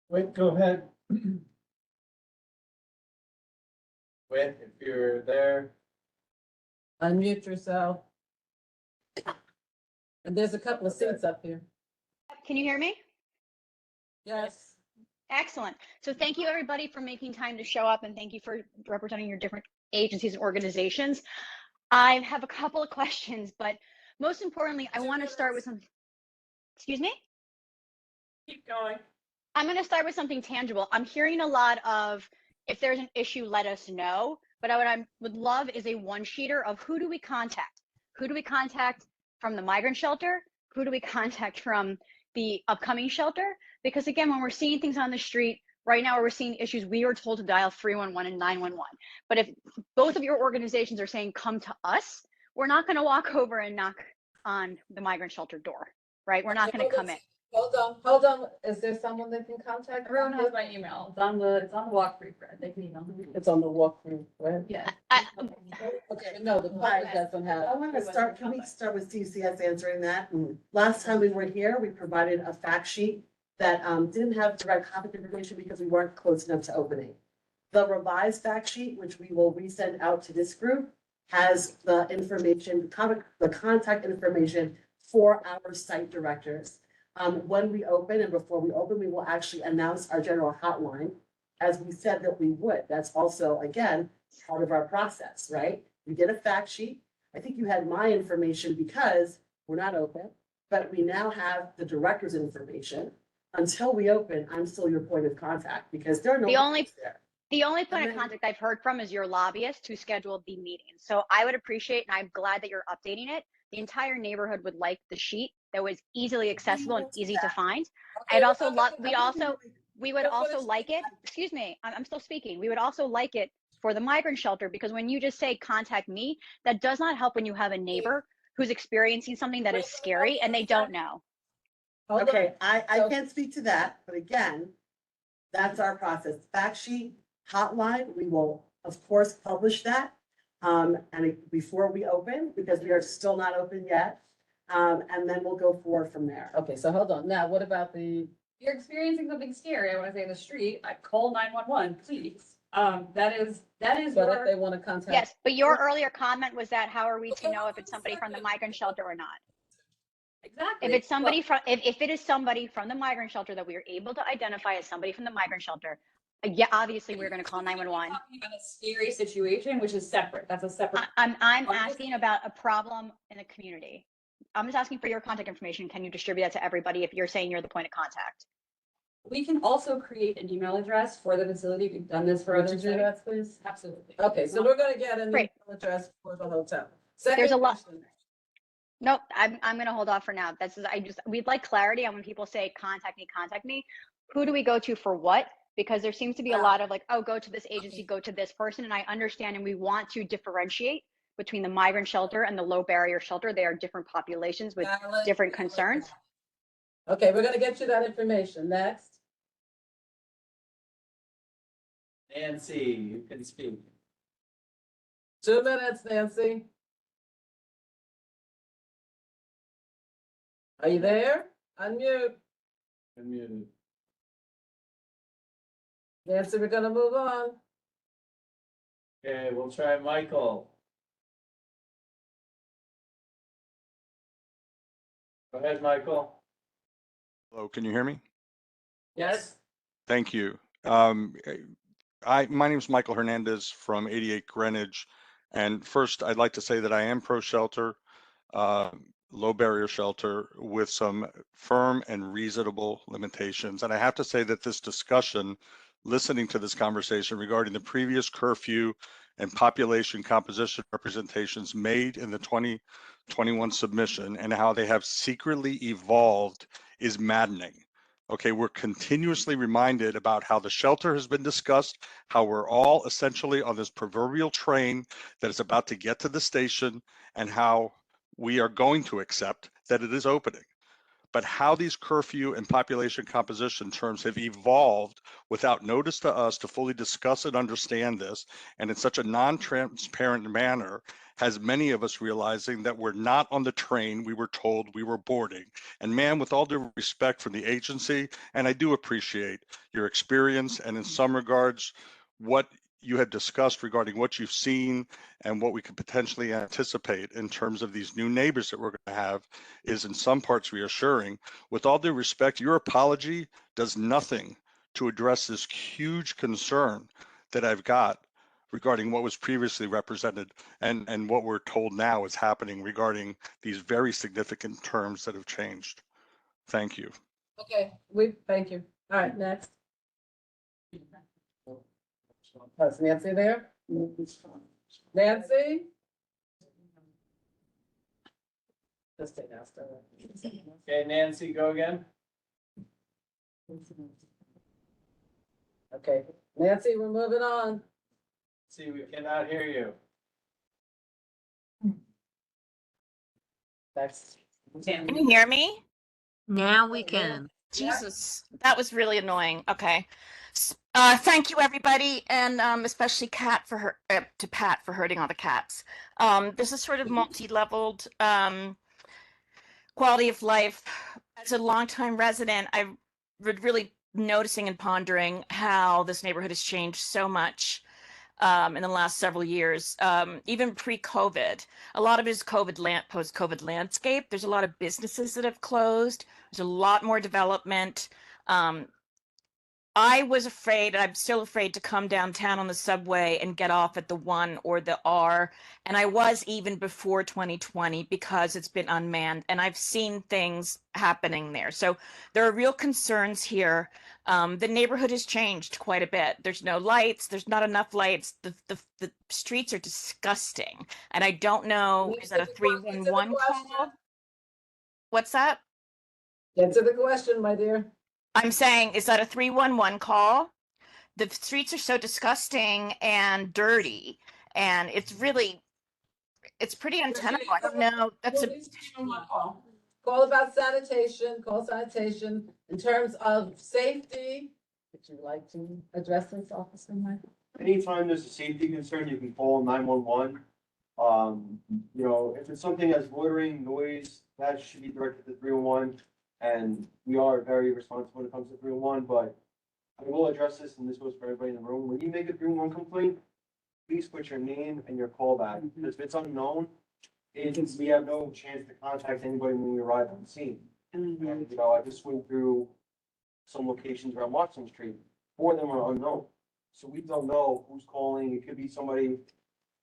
Wait, go ahead. Wait, if you're there. Unmute yourself. And there's a couple of seats up here. Can you hear me? Yes. Excellent. So thank you everybody for making time to show up and thank you for representing your different agencies and organizations. I have a couple of questions, but most importantly, I want to start with some, excuse me? Keep going. I'm going to start with something tangible. I'm hearing a lot of, if there's an issue, let us know. But what I would love is a one-sheeter of who do we contact? Who do we contact from the migrant shelter? Who do we contact from the upcoming shelter? Because again, when we're seeing things on the street, right now we're seeing issues, we are told to dial 311 and 911. But if both of your organizations are saying, come to us, we're not going to walk over and knock on the migrant shelter door, right? We're not going to come in. Hold on. Is there someone that can contact? Everyone has my email. It's on the walkthrough thread. They can email me. It's on the walkthrough, right? Yeah. Okay, no, the public doesn't have. I want to start, can we start with CCS answering that? Last time we were here, we provided a fact sheet that didn't have direct contact information because we weren't close enough to opening. The revised fact sheet, which we will resend out to this group, has the information, the contact information for our site directors. When we open and before we open, we will actually announce our general hotline, as we said that we would. That's also, again, part of our process, right? We get a fact sheet. I think you had my information because we're not open, but we now have the director's information. Until we open, I'm still your point of contact because there are no. The only point And of contact I've heard from is your lobbyist who scheduled the meeting. So I would appreciate, and I'm glad that you're updating it. The entire neighborhood would like the sheet that was easily accessible and easy to find. I'd also love, we would also like it, excuse me, I'm still speaking. We would also like it for the migrant shelter because when you just say contact me, that does not help when you have a neighbor who's experiencing something that is scary and they don't know. Okay, I can't speak to that, but again, that's our process. Fact sheet, hotline, we will of course publish that. And before we open, because we are still not open yet. And then we'll go forward from there. Okay, so hold on. Now, what about the? If you're experiencing something scary, I want to say in the street, I call 911, please. That is But if your, they want to contact. Yes, but your earlier comment was that how are we to know if it's somebody from the migrant shelter or not? exactly. If it's somebody from, if it is somebody from the migrant shelter that we are able to identify as somebody from the migrant shelter, yeah, obviously we're going to call 911. Talking about a scary situation, which is separate. That's a separate. I'm asking about a problem in the community. I'm just asking for your contact information. Can you distribute that to everybody if you're saying you're the point of contact? We can also create an email address for the facility. We've done this for Would other you do sites. that, please? Absolutely. Okay, so we're gonna get an email Great. address for the hotel. There's Second a lot. question. Nope, I'm going to hold off for now. We'd like clarity on when people say contact me. Who do we go to for what? Because there seems to be a lot of like, oh, go to this agency, go to this person. And I understand, and we want to differentiate between the migrant shelter and the low barrier shelter. They are different populations with different concerns. Okay, we're gonna get you that information. Next. Nancy, you can speak. 2 minutes, Nancy. Are you there? Unmute. Unmuted. Nancy, we're gonna move on. Okay, we'll try Michael. Go ahead, Michael. Hello, can you hear me? Yes. Thank you. My name is Michael Hernandez from 88 Greenwich. And first, I'd like to say that I am pro shelter, low barrier shelter with some firm and reasonable limitations. And I have to say that this discussion, listening to this conversation regarding the previous curfew and population composition representations made in the 2021 submission and how they have secretly evolved is maddening. Okay, we're continuously reminded about how the shelter has been discussed, how we're all essentially on this proverbial train that is about to get to the station, and how we are going to accept that it is opening. but how these curfew and population composition terms have evolved without notice to us to fully discuss and understand this, and in such a non-transparent manner, has many of us realizing that we're not on the train we were told we were boarding. And ma'am, with all due respect for the agency, and I do appreciate your experience and in some regards, what you had discussed regarding what you've seen and what we could potentially anticipate in terms of these new neighbors that we're going to have is in some parts reassuring. With all due respect, your apology does nothing to address this huge concern that I've got regarding what was previously represented and what we're told now is happening regarding these very significant terms that have changed. Thank you. Okay, thank you. All right, next. Is Nancy there? Nancy? Just take that. Okay, Nancy, go again. Okay, Nancy, we're moving on. See, we cannot hear you. Next. Can you hear me? Now we can. Jesus, that was really annoying. Okay. Thank you, everybody, and especially Pat for hurting all the cats. This is sort of multi-leveled quality of life. As a longtime resident, I've really noticing and pondering how this neighborhood has changed so much in the last several years, even pre-COVID. A lot of it is post-COVID landscape. There's a lot of businesses that have closed. There's a lot more development. I was afraid, I'm still afraid to come downtown on the subway and get off at the 1 or the R. And I was even before 2020 because it's been unmanned and I've seen things happening there. So there are real concerns here. The neighborhood has changed quite a bit. There's no lights. There's not enough lights. The streets are disgusting. And I don't know, is that a 311 call? What's that? Answer the question, my dear. I'm saying, is that a 311 call? The streets are so disgusting and dirty, and it's pretty untenable. I don't know. That's a Call about sanitation, call sanitation in terms of safety. Would you like to address this, Officer Mike? Anytime there's a safety concern, you can call 911. You know, if it's something as loitering, noise, that should be directed to 311. And we are very responsive when it comes to 311, but I will address this, and this goes for everybody in the room. When you make a 311 complaint, please put your name and your callback. Because if it's unknown, we have no chance to contact anybody when we arrive on the scene. And, you know, I just went through some locations around Watson Street. 4 of them are unknown. So we don't know who's calling. It could be somebody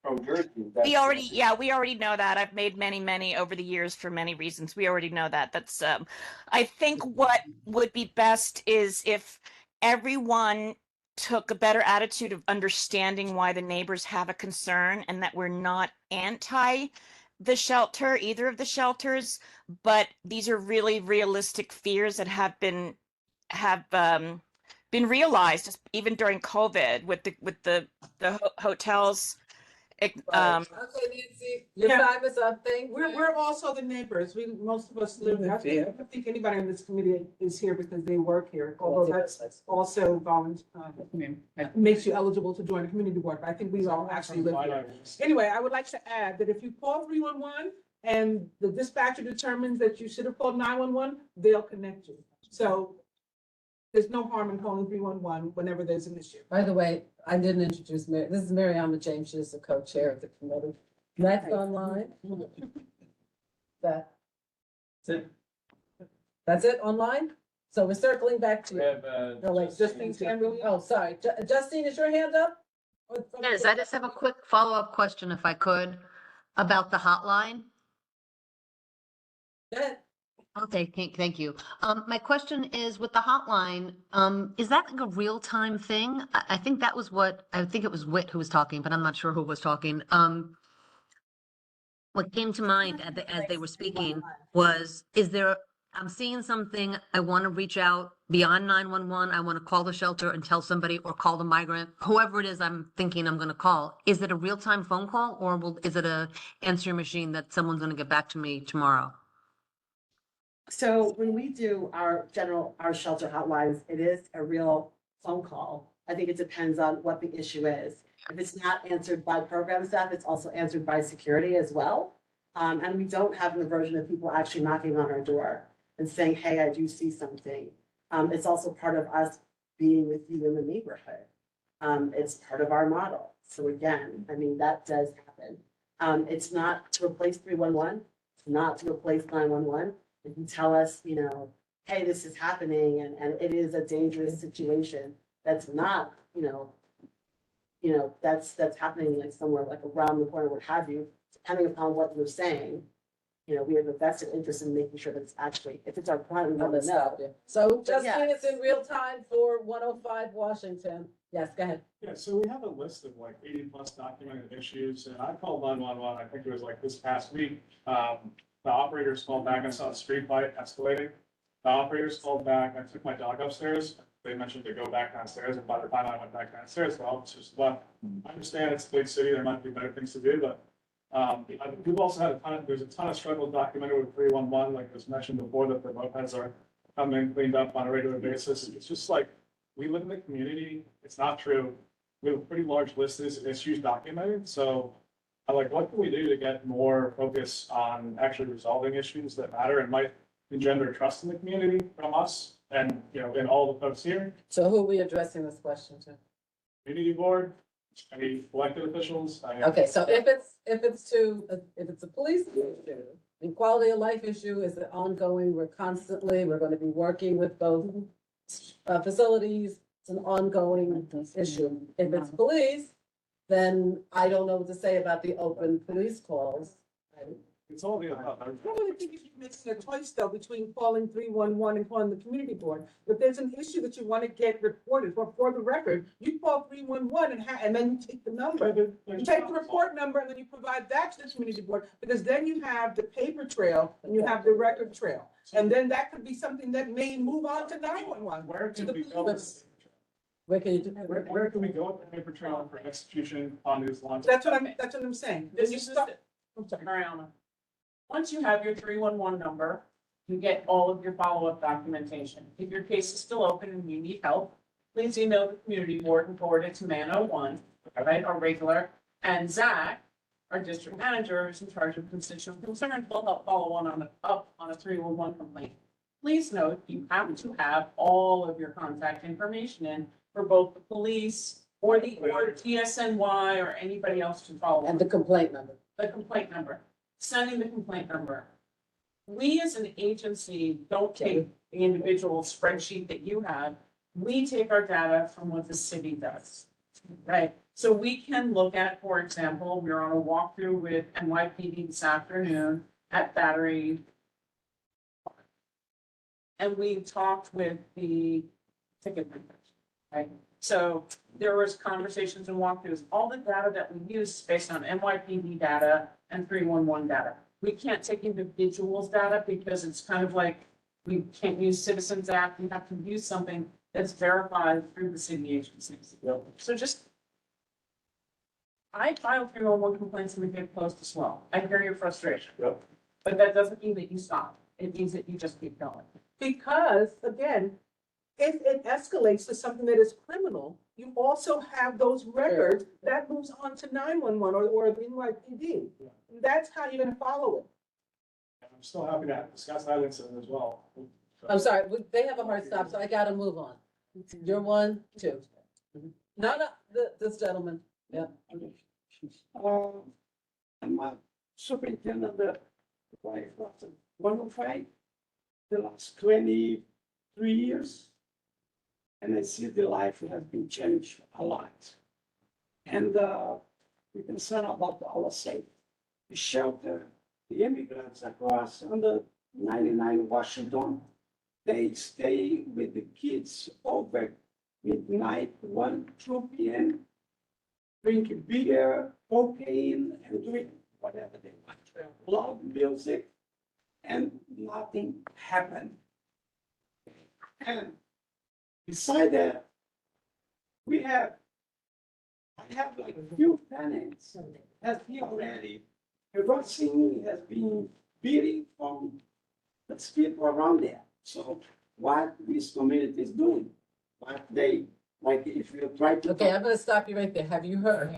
from Jersey. We already know that. I've made many over the years for many reasons. We already know that. That's I think what would be best is if everyone took a better attitude of understanding why the neighbors have a concern and that we're not anti the shelter, either of the shelters, but these are really realistic fears that have been realized even during COVID with the hotels. Okay, Nancy, your time is up. Thank you. We're also the neighbors. Most of us live, I don't think anybody on this committee is here because they work here, although that's also makes you eligible to join a community board, but I think we all actually live here. Anyway, I would like to add that if you call 311 and the dispatcher determines that you should have called 911, they'll connect you. So there's no harm in calling 311 whenever there's an issue. By the way, I didn't introduce Mary. This is Mariama James. She is the co-chair of the committee. Next online. That's it online? So we're circling back to you. We have, No, wait, Justine, oh, sorry. Justine, is your hand up? Yes, I just have a quick follow-up question, if I could, about the hotline. Go ahead. Okay, thank you. My question is with the hotline, is that like a real-time thing? I think that was I think it was Whit who was talking, but I'm not sure who was talking. What came to mind as they were speaking was, I'm seeing something, I want to reach out beyond 911, I want to call the shelter and tell somebody or call the migrant, whoever it is I'm thinking I'm going to call. Is it a real-time phone call or is it a answering machine that someone's going to get back to me tomorrow? So when we do our shelter hotlines, it is a real phone call. I think it depends on what the issue is. If it's not answered by program staff, it's also answered by security as well. And we don't have an aversion of people actually knocking on our door and saying, hey, I do see something. It's also part of us being with you in the neighborhood. It's part of our model. So again, I mean, that does happen. It's not to replace 311, it's not to replace 911. If you tell us, you know, hey, this is happening and it is a dangerous situation, that's not, that's happening like somewhere like around the corner, what have you, depending upon what you're saying. We have a vested interest in making sure that it's actually, if it's our client, we want to know. So just Yes. it's in real time for 105 Washington. Yes, go ahead. Yeah, so we have a list of like 80+ documented issues, and I called 911, I think it was like this past week. The operators called back, I saw the street light escalating. The operators called back, I took my dog upstairs, they mentioned to go back downstairs, and by the time I went back downstairs, the officers left. I understand it's a big city, there might be better things to do, but we've also had there's a ton of struggle documented with 311, like was mentioned before, that the mopeds are coming cleaned up on a regular basis. It's just like, we live in the community, it's not true. We have a pretty large list of issues documented, so what can we do to get more focus on actually resolving issues that matter and might engender trust in the community from us and, in all the folks here? So who are we addressing this question to? Community board, any elected officials? Okay, so if it's a police issue, the quality of life issue is ongoing, we're going to be working with both facilities, it's an ongoing issue. If it's police, then I don't know what to say about the open police calls. It's all the above. I really think you should make a choice though between calling 311 and calling the community board. If there's an issue that you want to get reported for the record, you call 311 and then you take the number. You take the report number and then you provide that to the community board, because then you have the paper trail and you have the record trail. And then that could be something that may move on to 911. Where can we go? Where can you do? Where can we go with the paper trail for execution on these lines? That's what I'm saying. This is Mariana. Once you have your 311 number, you get all of your follow-up documentation. If your case is still open and you need help, please email the community board and forward it to Man01, right, our regular. And Zach, our district manager, is in charge of constituent concerns, will help follow up on a 311 complaint. Please note, you have to have all of your contact information in for both the police or TSNY or anybody else to follow. And the complaint number. The complaint number. Sending the complaint number. We as an agency don't take the individual spreadsheet that you have. We take our data from what the city does, right? So we can look at, for example, we're on a walkthrough with NYPD this afternoon at Battery. And we talked with the ticket vendors, right? So there was conversations and walkthroughs. All the data that we use is based on NYPD data and 311 data. We can't take individuals' data because it's kind of like, we can't use Citizens Act. We have to use something that's verified through the city agencies. So I file 311 complaints and we get closed as well. I hear your frustration. But that doesn't mean that you stop. It means that you just keep going. Because again, if it escalates to something that is criminal, you also have those records that moves on to 911 or the NYPD. That's how you're gonna follow it. I'm still happy to discuss that incident as well. I'm sorry, they have a hard stop, so I gotta move on. You're 1, 2. No, this gentleman, yeah. I'm a superintendent of 105, the last 23 years. And I see the life has been changed a lot. And we're concerned about our safety. The shelter, the immigrants across on the 99 Washington, they stay with the kids over midnight, 1, 2 p.m., drinking beer, cocaine, and drink whatever they want. Loud music, and nothing happened. And beside that, I have like a few tenants has been already, Rossin has been beating from the there's people around there. So what this community is doing, what they, like if you try to. Okay, I'm gonna stop you right there. Have you heard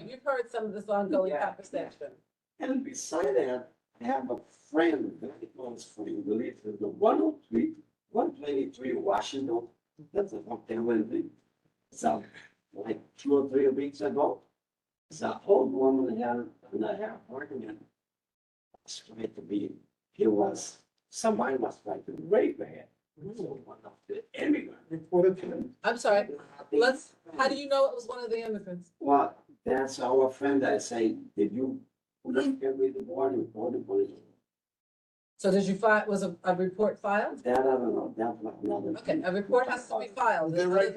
some of this ongoing Yeah. conversation? And beside that, I have a friend, very close friend, who lives in the 103, 123 Washington. That's a hotel building. So, like 2 or 3 weeks ago, it's an old woman here in her apartment. Was trying to be, somebody was trying to rape her. So one of the immigrants reported to him. I'm sorry, how do you know it was one of the immigrants? Well, that's our friend that say, did you look at the warning for the police? So did you was a report filed? That I don't know, that's not another. Okay, a report has to be filed. They're right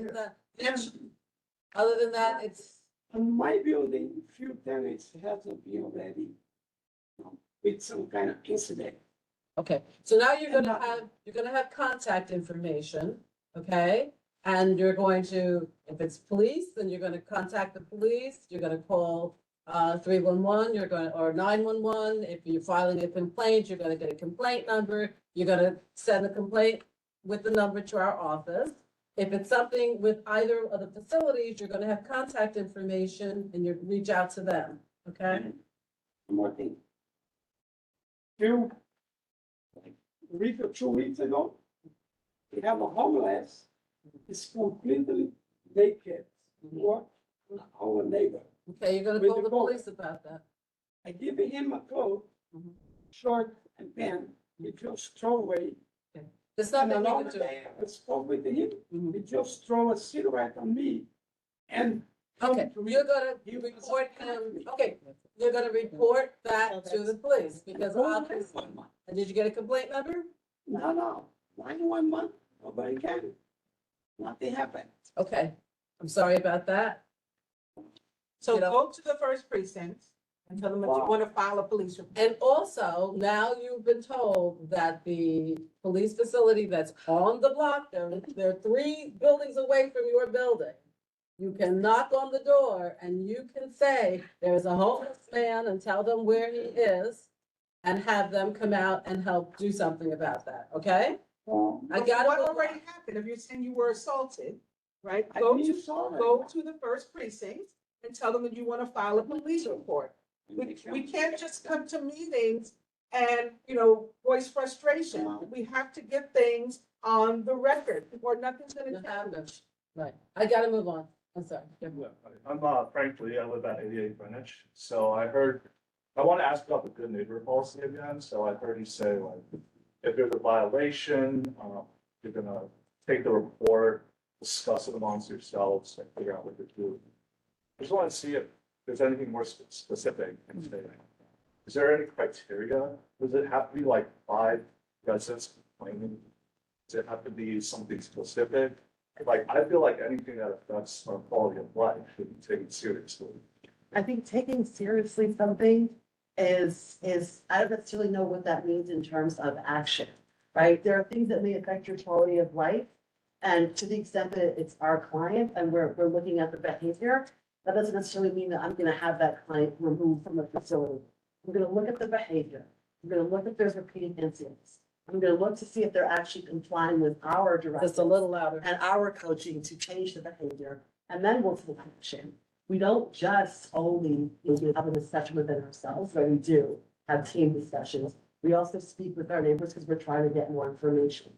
Other than that, it's, In my building, few tenants have to be already with some kind of incident. okay, so now you're gonna have contact information, okay? And you're going to, if it's police, then you're gonna contact the police, you're gonna call 311, or 911. If you're filing a complaint, you're gonna get a complaint number, you're gonna send a complaint with the number to our office. If it's something with either of the facilities, you're gonna have contact information and you reach out to them, okay? One more thing. Few, like, a week or 2 weeks ago, we have a homeless, it's completely naked, walk in our neighbor. Okay, you're gonna With call the the coat. police about that. I give him a coat, short and pant, he just throw away. There's nothing And you another can do. day, I spoke with him, he just throw a cigarette on me. And. Okay, you're gonna report him, okay, you're gonna report that to the police, because obviously, and did you get a complaint number? No, 911, nobody can. Nothing happened. Okay, I'm sorry about that. So You know- go to the first precinct and tell them that you want to file a police report. And also, now you've been told that the police facility that's on the block, there are 3 buildings away from your building. You can knock on the door and you can say, there's a homeless man, and tell them where he is, and have them come out and help do something about that, okay? I got What it. already happened, if you're saying you were assaulted, right? I Go didn't to, saw it. go to the first precinct and tell them that you want to file a police report. We can't just come to meetings and, voice frustration. We have to get things on the record, or nothing's gonna happen. Right, I gotta move on, I'm sorry. I'm Frank Lee, I live at 88 Greenwich, so I want to ask about the good neighbor policy again, so I heard you say like, if there's a violation, you're gonna take the report, discuss it amongst yourselves, and figure out what to do. I just want to see if there's anything more specific. Is there any criteria? Does it have to be like 5 residents complaining? Does it have to be something specific? Like, I feel like anything that affects our quality of life should be taken seriously. I think taking seriously something is, I don't necessarily know what that means in terms of action, right? There are things that may affect your quality of life. And to the extent that it's our client and we're looking at the behavior, that doesn't necessarily mean that I'm gonna have that client removed from the facility. I'm gonna look at the behavior. I'm gonna look if there's repeated incidents. I'm gonna look to see if they're actually complying with our directives. Just a little louder. And our coaching to change the behavior, and then we'll take action. We don't just only have a discussion within ourselves, but we do have team discussions. We also speak with our neighbors because we're trying to get more information.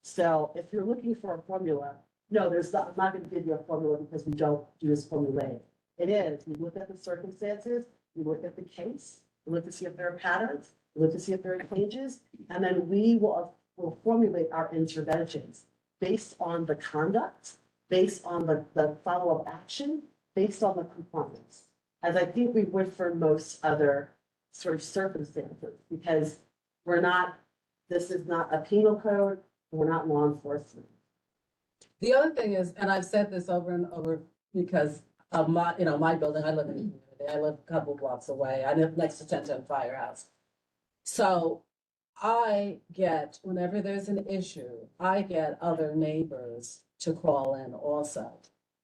So if you're looking for a formula, no, I'm not gonna give you a formula because we don't do this formulaic. It is, we look at the circumstances, we look at the case, we look to see if there are patterns, we look to see if there are changes, and then we will formulate our interventions based on the conduct, based on the follow-up action, based on the compliance. As I think we would for most other sort of circumstances, because this is not a penal code, we're not law enforcement. The other thing is, and I've said this over and over, because of my building, I live in a community, I live a couple blocks away, I live next to 1010 Firehouse. So I get, whenever there's an issue, I get other neighbors to call in also.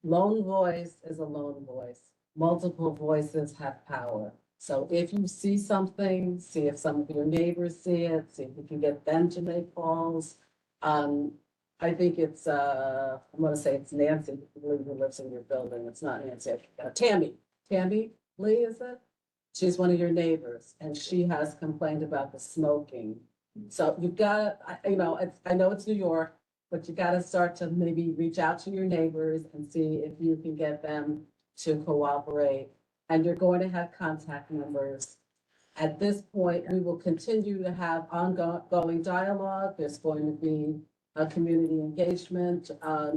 Lone voice is a lone voice. Multiple voices have power. So if you see something, see if some of your neighbors see it, see if you can get them to make calls. I think it's, I'm gonna say it's Nancy who lives in your building. It's not Nancy, Tammy Lee, is it? She's one of your neighbors and she has complained about the smoking. So you've got, I know it's New York, but you gotta start to maybe reach out to your neighbors and see if you can get them to cooperate. And you're going to have contact numbers. At this point, we will continue to have ongoing dialogue. There's going to be a community engagement, I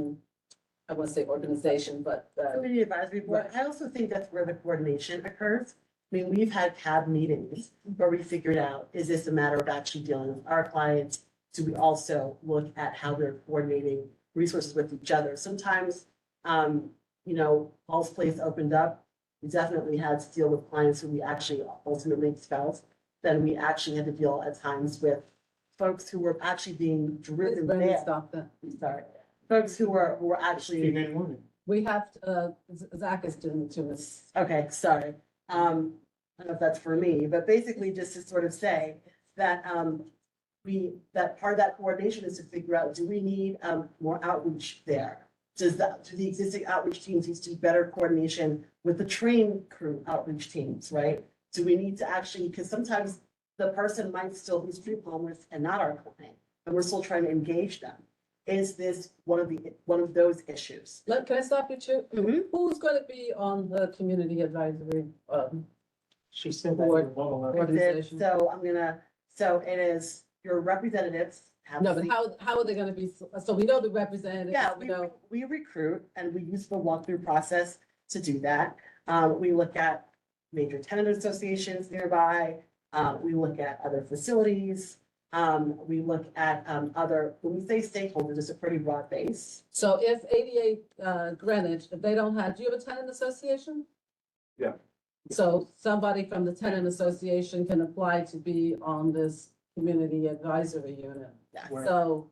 want to say organization, but. Community advisory board, I also think that's where the coordination occurs. I mean, we've had CAB meetings where we figured out, is this a matter of actually dealing with our clients? Do we also look at how they're coordinating resources with each other? Sometimes, Paul's Place opened up. We definitely had to deal with clients who we actually ultimately expelled. Then we actually had to deal at times with folks who were actually being driven there. Stop that. Sorry. Folks who were actually. We have, Zach is doing to us. Okay, sorry. I don't know if that's for me, but basically just to sort of say that, that part of that coordination is to figure out, do we need, more outreach there? Do the existing outreach teams need to do better coordination with the train crew outreach teams, right? Do we need to actually, because sometimes the person might still be street homeless and not our client, and we're still trying to engage them. Is this one of those issues? Can I stop you too? Who's gonna be on the community advisory, She said board, that. organization? So it is your representatives. have No, but the- how are they gonna be, so we know the representatives, Yeah, we know. we recruit and we use the walkthrough process to do that. We look at major tenant associations nearby. We look at other facilities. We look at, when we say stakeholders, it's a pretty broad base. So if 88 Greenwich, if they don't have, do you have a tenant association? Yeah. So somebody from the tenant association can apply to be on this community advisory unit. Yes. So,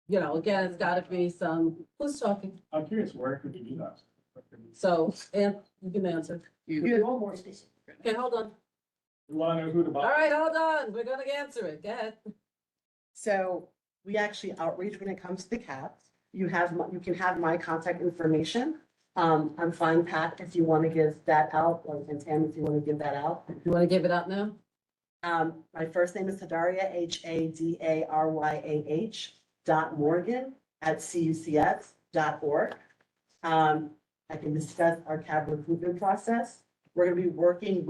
again, it's gotta be who's talking? I'm curious, where could you do that? So, and you can answer. You want more specific. Okay, hold on. You wanna know who to All buy? right, hold on. We're gonna answer it. Go ahead. So we actually outreach when it comes to the CAP. You can have my contact information. I'm fine, Pat, if you want to give that out, or and Tam, if you want to give that out. You wanna give it out now? My first name is Hadaryah, HADARYAH.Morgan@CUCS.org. I can discuss our CAB recruitment process. We're gonna be working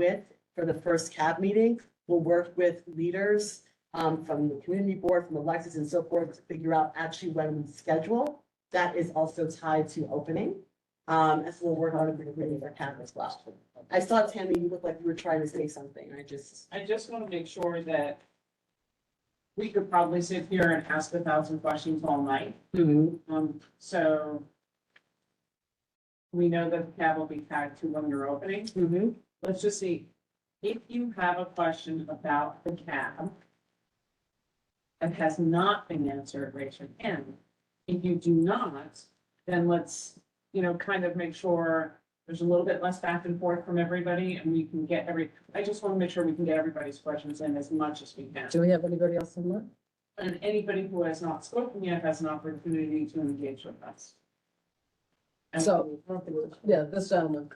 for the first CAB meeting, we'll work with leaders from the community board, from electeds and so forth, to figure out actually when we schedule. That is also tied to opening. As we'll work on it with our CAB as well. I saw Tammy, you looked like you were trying to say something. I just want to make sure that we could probably sit here and ask 1,000 questions all night. So we know that the CAB will be tagged to when you're opening. Let's just see, if you have a question about the CAB that has not been answered, raise your hand. If you do not, then let's, kind of make sure there's a little bit less back and forth from everybody and we can get I just want to make sure we can get everybody's questions in as much as we can. Do we have anybody else in there? And anybody who has not spoken yet has an opportunity to engage with us. And So, yeah, this gentleman.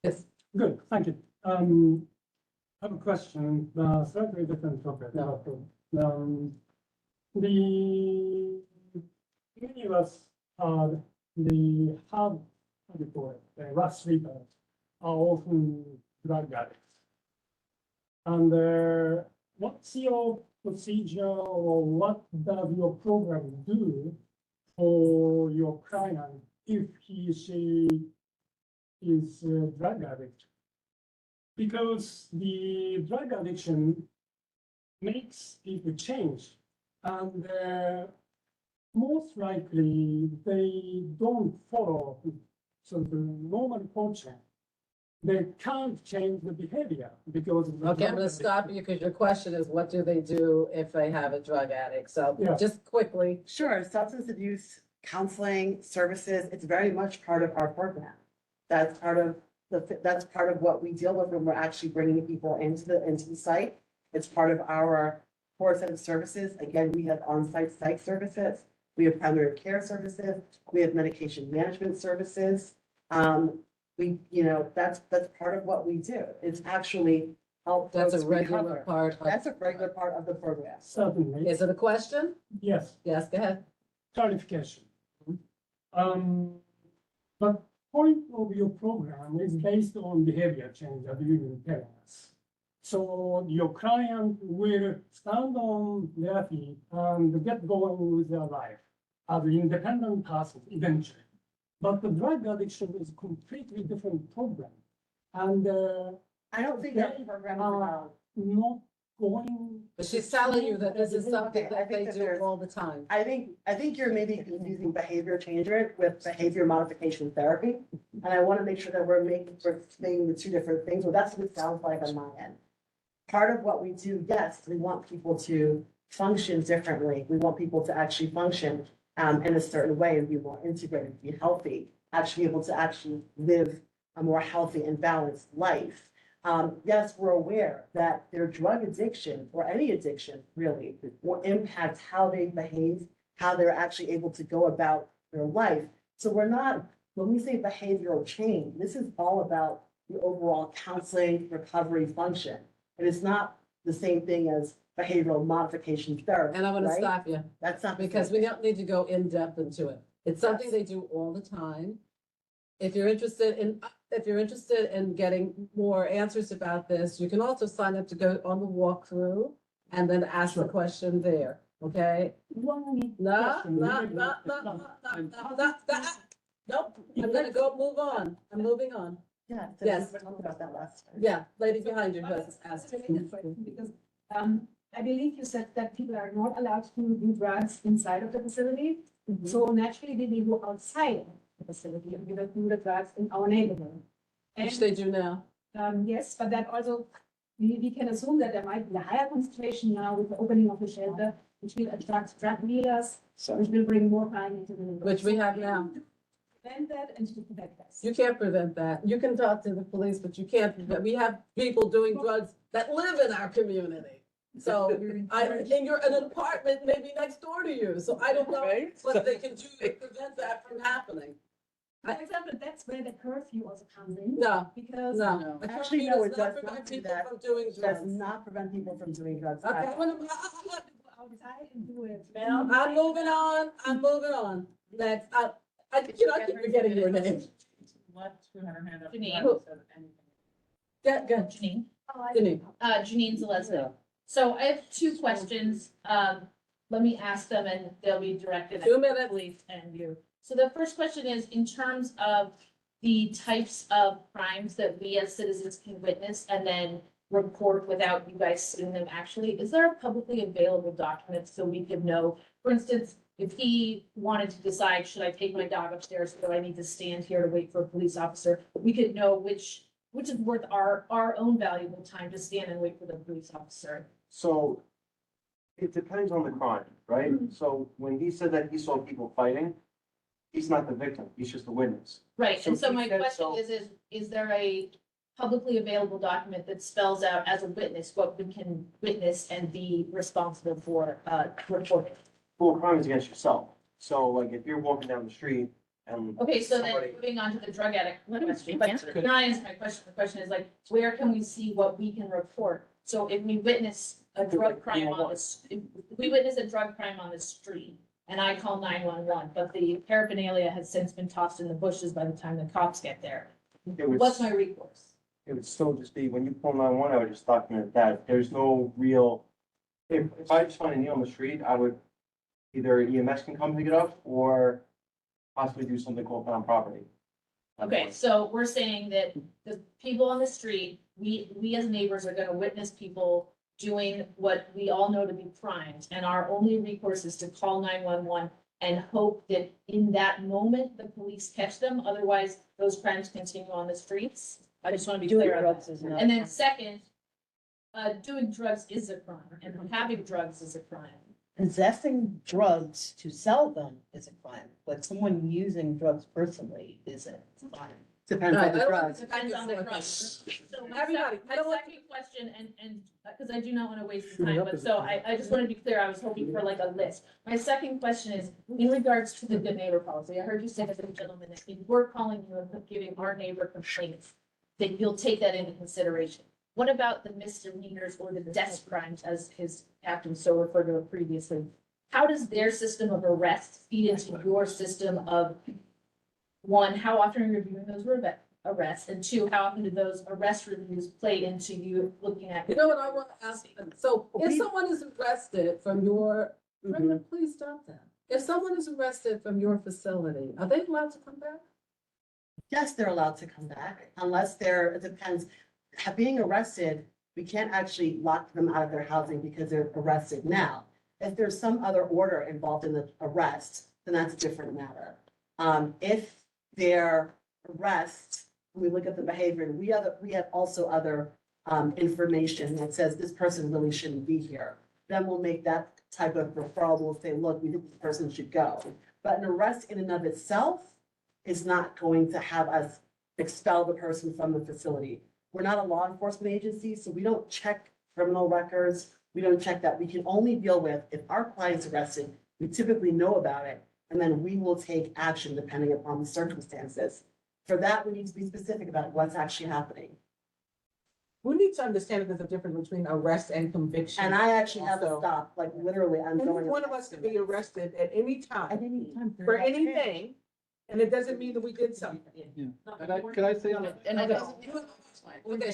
Yes. Good, thank you. I have a question, slightly different topic. Many of us the rough sleepers are often drug addicts. And what's your procedure or what does your program do for your client if he or she is a drug addict? Because the drug addiction makes people change, and most likely they don't follow the normal culture. They can't change the behavior because. Okay, I'm gonna stop you because your question is, what do they do if they have a drug addict? So Yeah. just quickly. Sure, substance abuse counseling services, it's very much part of our program. That's part of that's part of what we deal with when we're actually bringing people into the site. It's part of our core set of services. Again, we have on-site psych services, we have primary care services, we have medication management services. That's part of what we do. It's actually help. That's a folks regular recover. part. That's a regular part of the program. Certainly. Is it a question? Yes, Yes, go ahead. clarification. The point of your program is based on behavior change, as you've been telling us. So your client will stand on their feet and get going with their life as an independent person eventually. But the drug addiction is a completely different problem. And I don't think they that program is are about. not going. But she's telling you that this is something Okay, I that think they that do there's- all the time. I think you're maybe confusing behavior changer with behavior modification therapy. And I want to make sure that we're saying the two different things. Well, that's what it sounds like on my end. Part of what we do, yes, we want people to function differently. We want people to actually function in a certain way and be more integrated, be healthy, actually be able to actually live a more healthy and balanced life. Yes, we're aware that their drug addiction or any addiction really will impact how they behave, how they're actually able to go about their life. So we're not, when we say behavioral change, this is all about the overall counseling, recovery function. It is not the same thing as behavioral modification therapy. And I'm gonna right? stop you. That's not. the Because same we don't need to go in depth into it. It's something they do all the time. If you're interested in getting more answers about this, you can also sign up to go on the walkthrough and then ask the question there, okay? No. Nope, I'm gonna go move on. I'm moving on. Yeah. so Yes. we talked about that last time. Yeah, lady behind you has asked. Because, I believe you said that people are not allowed to do drugs inside of the facility. So naturally, they will go outside the facility and we will do the drugs in our neighborhood. Which they do now. Yes, but that also, we can assume that there might be a higher concentration now with the opening of the shelter, which will attract drug dealers, which will bring more crime into the neighborhood. Which we have now. Prevent that and to protect us. You can't prevent that. You can talk to the police, but you can't, we have people doing drugs that live in our community. So and you're in an apartment maybe next door to you, so I don't know what they can do to prevent that from happening. For example, that's where the curfew also comes in. No, Because. no. A Actually, curfew no, it does does not prevent not do people that. from doing Does drugs. not prevent people from doing drugs. Okay, either. Outside and do it. well, I'm moving on. Next, I keep forgetting your name. Janine. Good. Janine. Janine. Janine Zalesnik. So I have two questions. Let me ask them and they'll be directed at 2 minutes. police and you. So the first question is, in terms of the types of crimes that we as citizens can witness and then report without you guys seeing them actually, is there a publicly available document so we could know, for instance, if he wanted to decide, should I take my dog upstairs, or do I need to stand here to wait for a police officer? We could know which is worth our own valuable time to stand and wait for the police officer. So it depends on the crime, right? So when he said that he saw people fighting, he's not the victim, he's just a witness. Right, and so he my said question so- is there a publicly available document that spells out as a witness what we can witness and be responsible for, reporting? Well, crime is against yourself. So like if you're walking down the street and. Okay, so then somebody- moving on to the drug addict question, answer. but not answer my question, the question is like, where can we see what we can report? So if we witness a drug crime on this, if we witness a drug crime on the street and I call 911, but the paraphernalia has since been tossed in the bushes by the time the cops get there, It would- what's my recourse? It would still just be, when you call 911, I would just document that. There's no real, if I just find a knee on the street, I would either EMS can come pick it up or possibly do something called found property. Okay, so we're saying that the people on the street, we as neighbors are gonna witness people doing what we all know to be crimes, and our only recourse is to call 911 and hope that in that moment, the police catch them, otherwise those crimes continue on the streets. I just wanna be Doing clear on drugs that. is not. And then second, doing drugs is a crime, and having drugs is a crime. Possessing drugs to sell them is a crime, but someone using drugs personally isn't a crime. Depends on the drug. Depends on the drug. So my Everybody, I don't want- second question, and, because I do not want to waste the time, but so I just want to be clear, I was hoping for like a list. My second question is, in regards to the good neighbor policy, I heard you say as a gentleman, that if we're calling you and giving our neighbor complaints, that you'll take that into consideration. What about the misdemeanors or the desk crimes, as his captain so referred to it previously? How does their system of arrest feed into your system of, one, how often are you reviewing those arrests? And two, how often do those arrest reviews play into you looking at? You know what I want to ask them? So if someone is arrested from your, Brenda, please stop that. If someone is arrested from your facility, are they allowed to come back? Yes, they're allowed to come back unless it depends. Being arrested, we can't actually lock them out of their housing because they're arrested now. If there's some other order involved in the arrest, then that's a different matter. If their arrest, when we look at the behavior, we have also other information that says this person really shouldn't be here. Then we'll make that type of referral. We'll say, look, we think this person should go. But an arrest in and of itself is not going to have us expel the person from the facility. We're not a law enforcement agency, so we don't check criminal records. We don't check that. We can only deal with if our client's arrested, we typically know about it, and then we will take action depending upon the circumstances. For that, we need to be specific about what's actually happening. We need to understand that there's a difference between arrest and conviction. And I actually have to Also. stop, like literally, I'm Any going. one of us can be arrested at any At time any time. for anything, and it doesn't mean that we did something. Could I say on And I don't. Okay,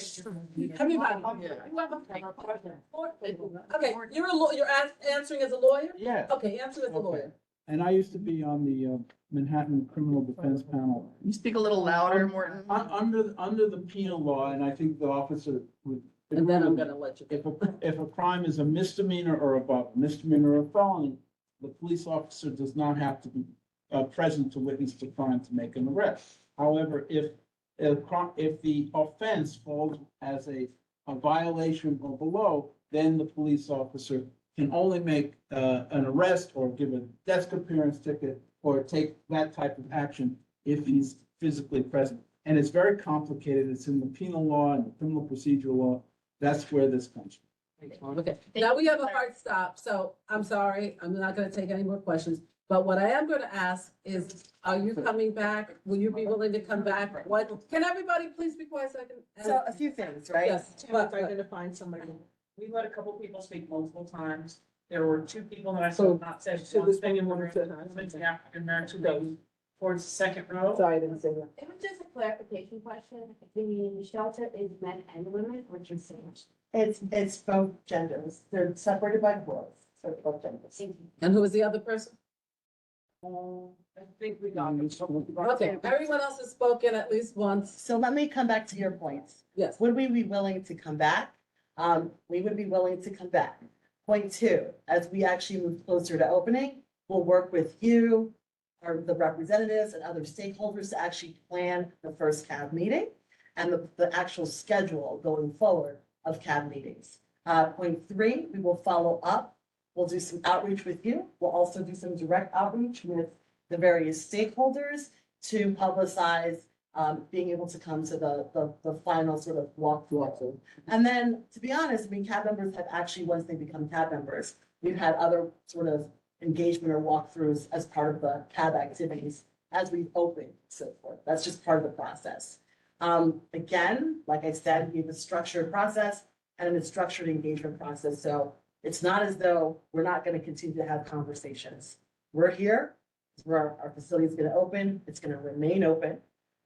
everybody. Okay, you're a lawyer, you're answering as a lawyer? Yeah. Okay, answer as a lawyer. And I used to be on the Manhattan Criminal Defense Panel. You speak a little louder, Morton. Under the penal law, and I think the officer would. And then I'm gonna let you. If a crime is a misdemeanor or above, misdemeanor or felony, the police officer does not have to be present to witness the crime to make an arrest. However, if the offense falls as a violation or below, then the police officer can only make an arrest or give a desk appearance ticket or take that type of action if he's physically present. And it's very complicated. It's in the penal law and the criminal procedural law. That's where this comes from. Okay, now we have a hard stop, so I'm sorry, I'm not gonna take any more questions. But what I am gonna ask is, are you coming back? Will you be willing to come back? What, can everybody please be quiet so I can? So a few things, right? Yes, Tim, if I can find somebody, we've let a couple people speak multiple times. There were two people that I saw not said So one this thing in one one wanted to- room, the African American lady towards the second row. Sorry, I didn't say that. It was just a clarification question. The shelter is men and women, what you're saying. It's both genders. They're separated by clothes, so it's both genders. And who is the other person? I think we got it. Okay, everyone else has spoken at least once. So let me come back to your points. Yes. Would we be willing to come back? We would be willing to come back. Point two, as we actually move closer to opening, we'll work with you, or the representatives and other stakeholders to actually plan the first CAB meeting and the actual schedule going forward of CAB meetings. Point three, we will follow up. We'll do some outreach with you. We'll also do some direct outreach with the various stakeholders to publicize being able to come to the final sort of walkthrough. And then, to be honest, I mean, CAB members have actually, once they become CAB members, we've had other sort of engagement or walkthroughs as part of the CAB activities as we've opened, so forth. That's just part of the process. Again, like I said, we have a structured process and a structured engagement process. So it's not as though we're not going to continue to have conversations. We're here, our facility is going to open, it's going to remain open.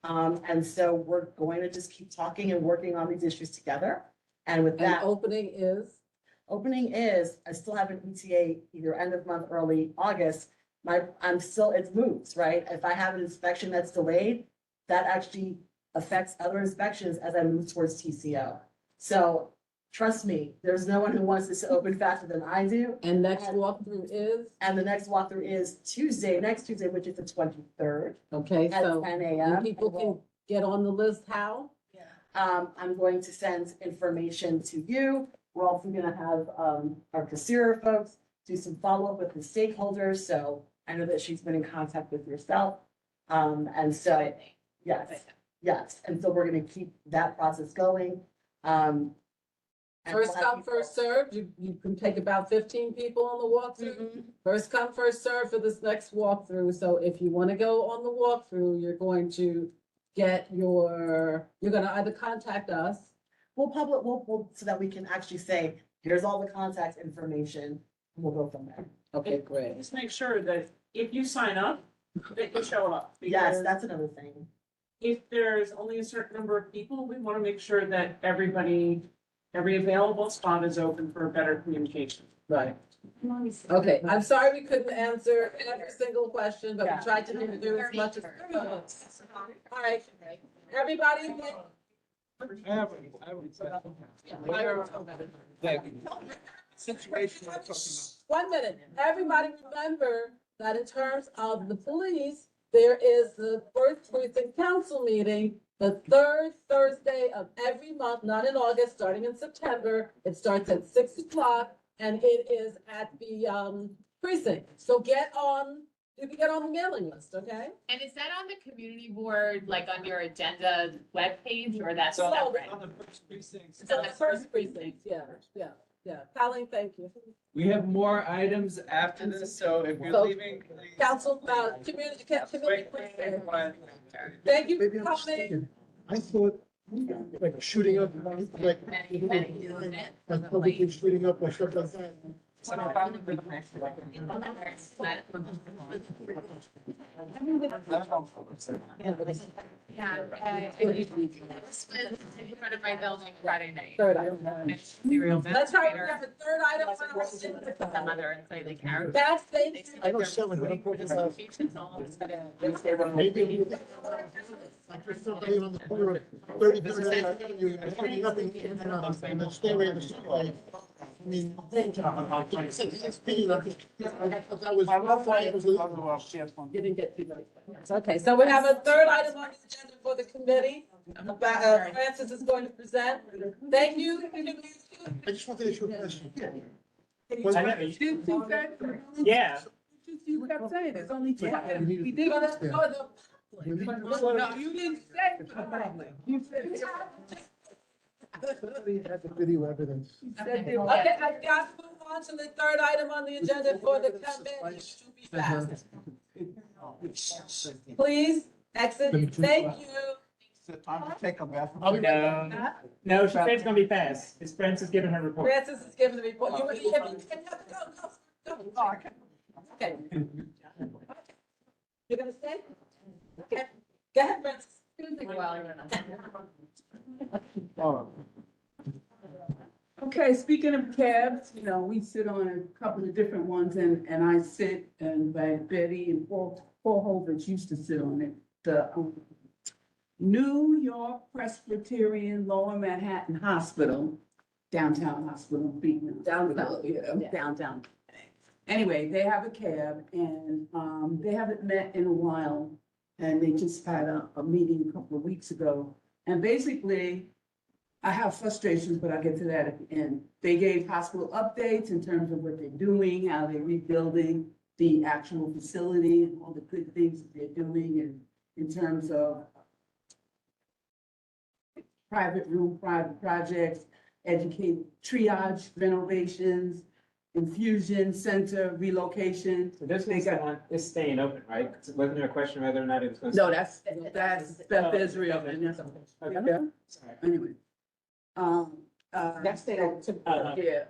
And so we're going to just keep talking and working on these issues together. And with that. Opening is? Opening is, I still have an ETA either end of month, early August. It moves, right? If I have an inspection that's delayed, that actually affects other inspections as I move towards TCO. So trust me, there's no one who wants this to open faster than I do. And next walkthrough is? And the next walkthrough is next Tuesday, which is the 23rd. Okay, At so 10 a.m. people can get on the list, how? I'm going to send information to you. We're also gonna have, our Casira folks do some follow-up with the stakeholders, so I know that she's been in contact with yourself. And so, yes, Yes, and so we're gonna keep that process going. And First we'll have come, first served. You can take about 15 people on the walkthrough. First come, first served for this next walkthrough. So if you want to go on the walkthrough, you're going to you're gonna either contact us. we'll, so that we can actually say, here's all the contact information, and we'll go from there. Okay, great. Just make sure that if you sign up, that you show up. Yes, because that's another thing. If there's only a certain number of people, we want to make sure that every available spot is open for better communication. Right. Okay, I'm sorry we couldn't answer every single question, but we tried to do as much as. All right, everybody. One minute, everybody remember that in terms of the police, there is the first precinct council meeting, the third Thursday of every month, not in August, starting in September. It starts at 6 o'clock and it is at the precinct. So you can get on the mailing list, okay? And is that on the community board, like on your agenda webpage, or that's So, separate? On the first precinct. It's the first precinct, yeah. Colleen, thank you. We have more items after this, so if you're So- leaving, please. Council, community precinct. Thank you for coming. I thought, like shooting up, like, public shooting up, or stuff like that. Yeah, in front of my building Friday night. Third item. That's right, we have a third item on our agenda. Some other and say like Arab. That's State I know seven, but I'm talking about. Maybe. Like there's somebody on the corner of 33rd Avenue, and putting up in the stairway of the subway. I mean. It's pity that You didn't get to those. Okay, so we have a third item on the agenda for the committee. Francis is going to present. Thank you. I just wanted to ask you a question. Yeah. You kept saying there's only two. We did. No, you didn't say. You said. We had the video evidence. Okay, I've got to move on to the third item on the agenda for the committee. To be fast. Please exit. Thank you. Time to take a bath. No, she said it's gonna be fast. Ms. Francis giving her report. Francis is giving the report. You go. Okay. You're gonna stay? Okay. Go ahead, Francis. Okay, speaking of cabs, we sit on a couple of different ones and I sit and Betty and Paul Hovich used to sit on it. The New York Presbyterian Lower Manhattan Hospital, downtown hospital, downtown. Anyway, they have a cab and they haven't met in a while. And they just had a meeting a couple of weeks ago. And basically, I have frustrations, but I'll get to that at the end. They gave hospital updates in terms of what they're doing, how they're rebuilding the actual facility and all the good things that they're doing and in terms of private projects, educate, triage renovations, infusion center relocation. So this is staying open, right? Wasn't there a question whether or not it was going to? No, that's Beth Israel. Okay. Anyway. That's Yeah.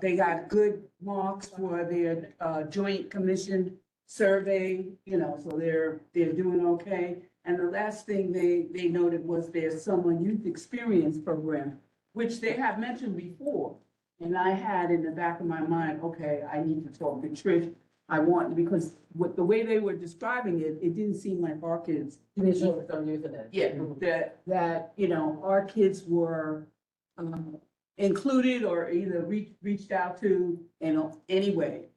They got good marks for their joint commission survey, so they're doing okay. And the last thing they noted was their summer youth experience program, which they have mentioned before. And I had in the back of my mind, okay, I need to talk to Trish. Because with the way they were describing it, it didn't seem like our kids. Yeah, that, our kids were included or either reached out to, anyway.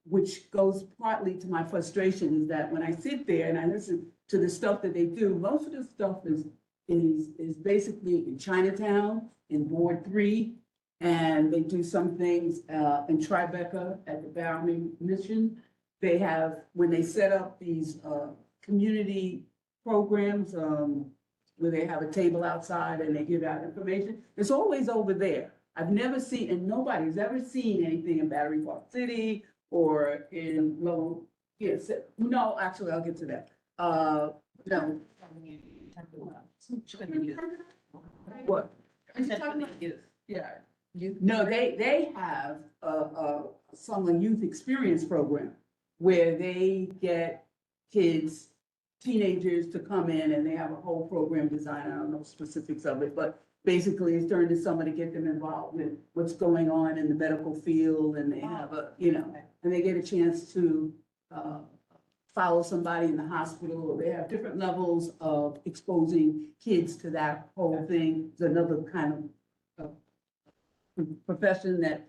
Which goes partly to my frustration is that when I sit there and I listen to the stuff that they do, most of the stuff is basically in Chinatown, in Ward 3. And they do some things in Tribeca at the Bowery Mission. They have, when they set up these community programs, where they have a table outside and they give out information. It's always over there. I've never seen, and nobody's ever seen anything in Battery Park City or in Lowell. Yes, no, actually, I'll get to that. No. What? Yeah. No, they have a summer youth experience program where they get kids, teenagers to come in and they have a whole program design. I don't know specifics of it, but basically it's during the summer to get them involved with what's going on in the medical field, and they have and they get a chance to follow somebody in the hospital, or they have different levels of exposing kids to that whole thing. It's another kind of profession that,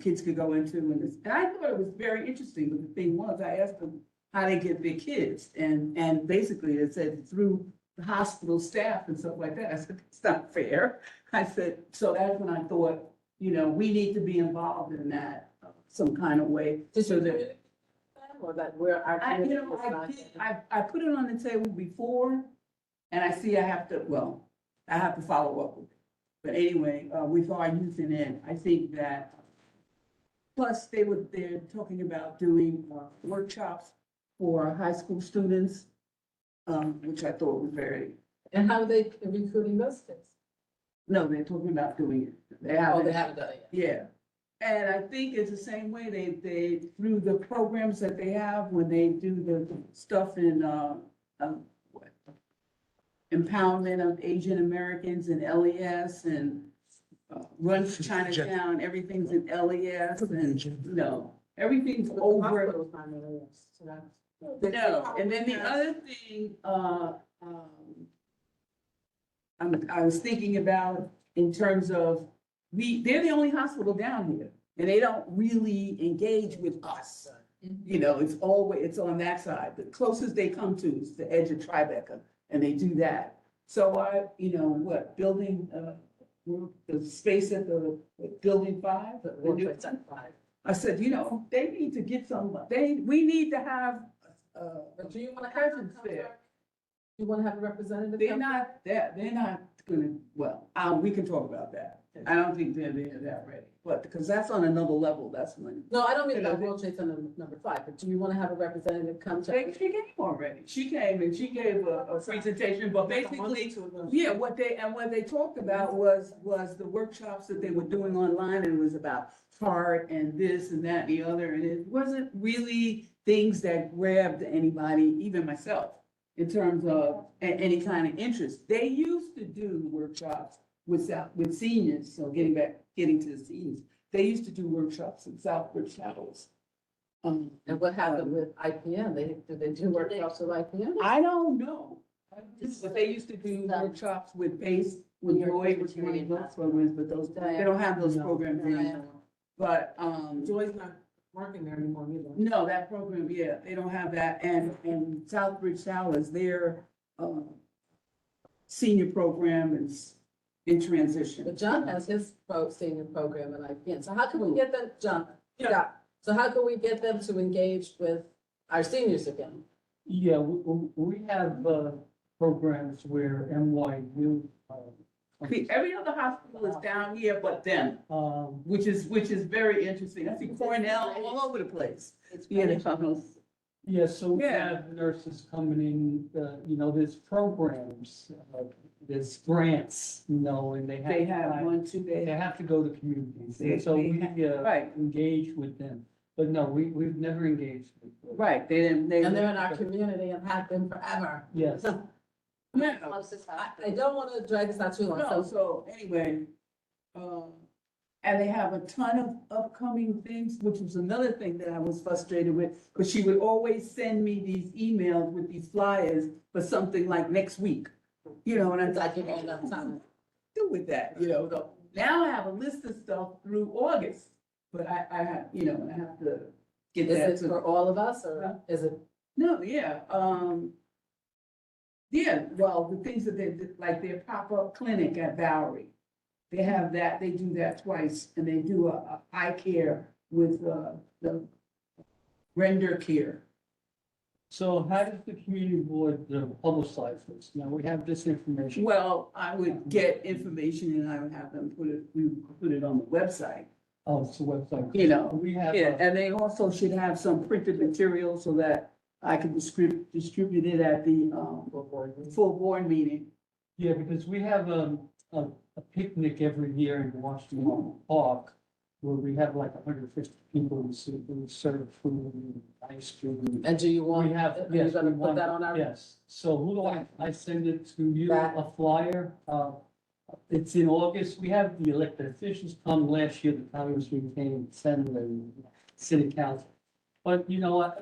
kids could go into. And I thought it was very interesting, but the thing was, I asked them how they get their kids, and basically it said through the hospital staff and stuff like that. I said, it's not fair. I said, so that's when I thought, we need to be involved in that some kind of way. So that, or that we're, I put it on the table before, and I see I have to follow up with it. But anyway, with our youth and ed, I think that, plus they're talking about doing workshops for high school students, which I thought was very. And how are they recruiting those kids? No, they're talking about doing it. They haven't done it yet. Yeah. And I think it's the same way they through the programs that they have when they do the stuff in empowerment of Asian Americans in LES and Run for Chinatown, everything's in LES and everything's over. No, and then the other thing, I was thinking about in terms of, they're the only hospital down here, and they don't really engage with us. It's on that side. The closest they come to is the edge of Tribeca, and they do that. So building, the space at the building 5, the new 5. I said, they need to get we need to have, But do you want to have them there? You want to have a representative? they're not gonna, we can talk about that. I don't think they're there that ready, but because that's on another level, that's when. No, I don't mean about World Trade Center number 5, but do you want to have a representative come to? She came already. She came and she gave a presentation, but basically, what they talked about was the workshops that they were doing online, and it was about heart and this and that and the other, and it wasn't really things that grabbed anybody, even myself, in terms of any kind of interest. They used to do workshops with seniors, so getting to the seniors. They used to do workshops in Southbridge Towers. And what happened with IPM? Did they do workshops with IPM? I don't know. But they used to do workshops with PACE, with Joy, with doing those programs, but they don't have those programs anymore. But, Joy's not working there anymore either. no, that program, they don't have that. And Southbridge Towers, their, senior program is in transition. But John has his senior program at IPM. So how can we get them, John? Yeah. So how can we get them to engage with our seniors again? Yeah, we have programs where NYU. See, every other hospital is down here but them, which is very interesting. I see Cornell all over the place. Yeah, so we have nurses coming in, there's programs, there's grants, and they have to go to communities. And so we engage with them. But no, we've never engaged with them. Right, and they're in our community and have been forever. Yes. I don't want to drag this out too long. No, so anyway, and they have a ton of upcoming things, which was another thing that I was frustrated with, because she would always send me these emails with these flyers for something like next week. And I'm like, you ain't enough time to do with that, So now I have a list of stuff through August, but I have, I have to get that. Is it for all of us, or is it? No, well, the things that they did, like their pop-up clinic at Bowery, they have that, they do that twice, and they do a eye care with the Render Care. So how does the community board publicize this? Now, we have this information. Well, I would get information and I would have them we would put it on the website, Oh, it's a website. you know. We have, Yeah, and they also should have some printed material so that I can distribute it at the, full board meeting. yeah, because we have a picnic every year in Washington Park where we have like 150 people who serve food and ice cream. And do you want, We have, are you yes, gonna we put want, that on our? yes. So who do I send it to you, That- a flyer? It's in August. We have the elected officials come last year, the congressman came, senator, and city council. But, you know,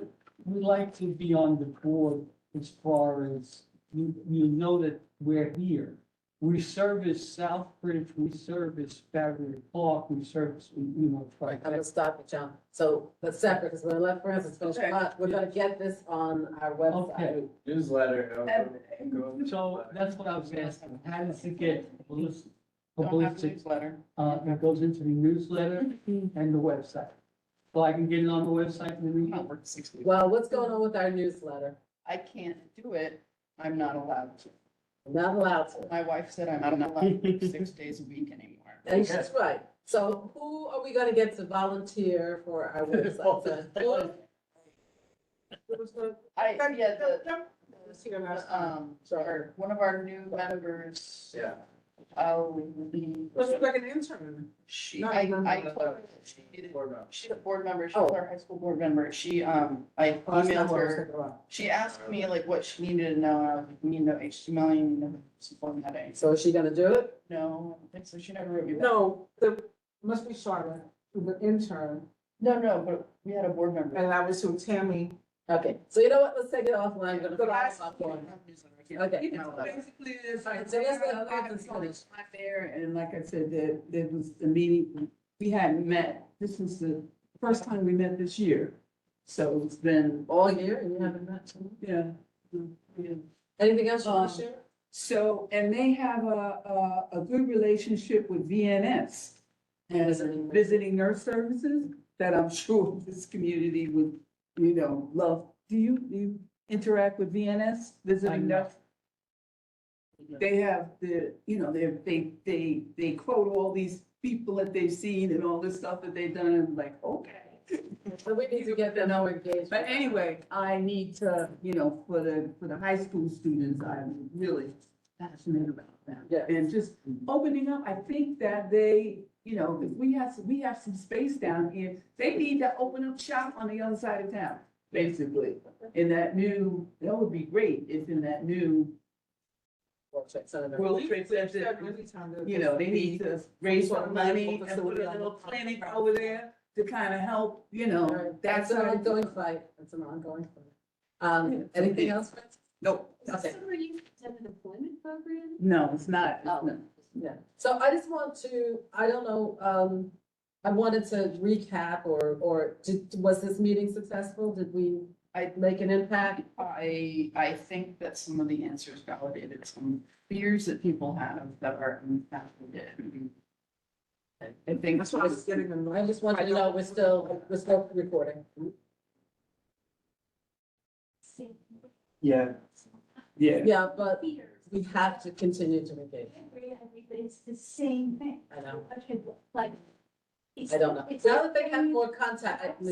we like to be on the board as far as, you know that we're here. We service Southbridge, we service Farragut Park, we service, you know, I'm gonna stop you, John. So that's separate, because we're gonna let Francis finish, but we're gonna get this on our website. Okay. Newsletter. So that's what I was asking. How does it get publicity? newsletter. It goes into the newsletter and the website. So I can get it on the website and then we. Well, what's going on with our newsletter? I can't do it. I'm not allowed to. Not allowed to. My wife said I'm not allowed to work 6 days a week anymore. And she's right. So who are we gonna get to volunteer for our website? One of our new members. Yeah. Let's look like an intern. I told her she's a board member, she's our high school board member, I emailed her, she asked me like what she needed to know, and I was like, you need to know HTML, you need to know some formatting. So is she gonna do it? No, I don't think so, she never wrote me back. No, must be Charlotte, the intern, No, but we had a board member. and that was who Tammy. Okay, so you know what? Let's take it offline. I'm gonna. But I- follow up on it. Okay. Basically, it's All right, like, so let's let I Francis was not finish. there, and like I said, there was the meeting, we hadn't met, this was the first time we met this year. So it's been, All year and you haven't met someone? yeah. Anything else you want to share? So, and they have a good relationship with VNS and visiting nurse services that I'm sure this community would, you know, love. Do you interact with VNS, visiting nurse? They have you know, they quote all these people that they've seen and all this stuff that they've done, and I'm like, okay. So we need to get them more engaged. But anyway, I need to, you know, for the high school students, I'm really passionate about them. Yeah. And just opening up, I think that they, you know, if we have some space down here, they need to open up shop on the other side of town, basically. In that would be great if in that new World Trade Center, you know, they need to raise some money and put a little clinic over there to kind of help, you know, That's that's an how. ongoing fight. That's an ongoing fight. Anything else, Francis? Nope. Okay. Are you an employment program? No, it's not. Oh. Yeah, so I just want to, I don't know, I wanted to recap was this meeting successful? Did we make an impact? I think that some of the answers validated some fears that people have that are impacted. I think. That's what I was getting them. I just want you to know, we're still recording. Yeah. Yeah. Yeah, but we have to continue to engage. Everybody's the same thing. I know. Like. I don't know. Now that they have more contact,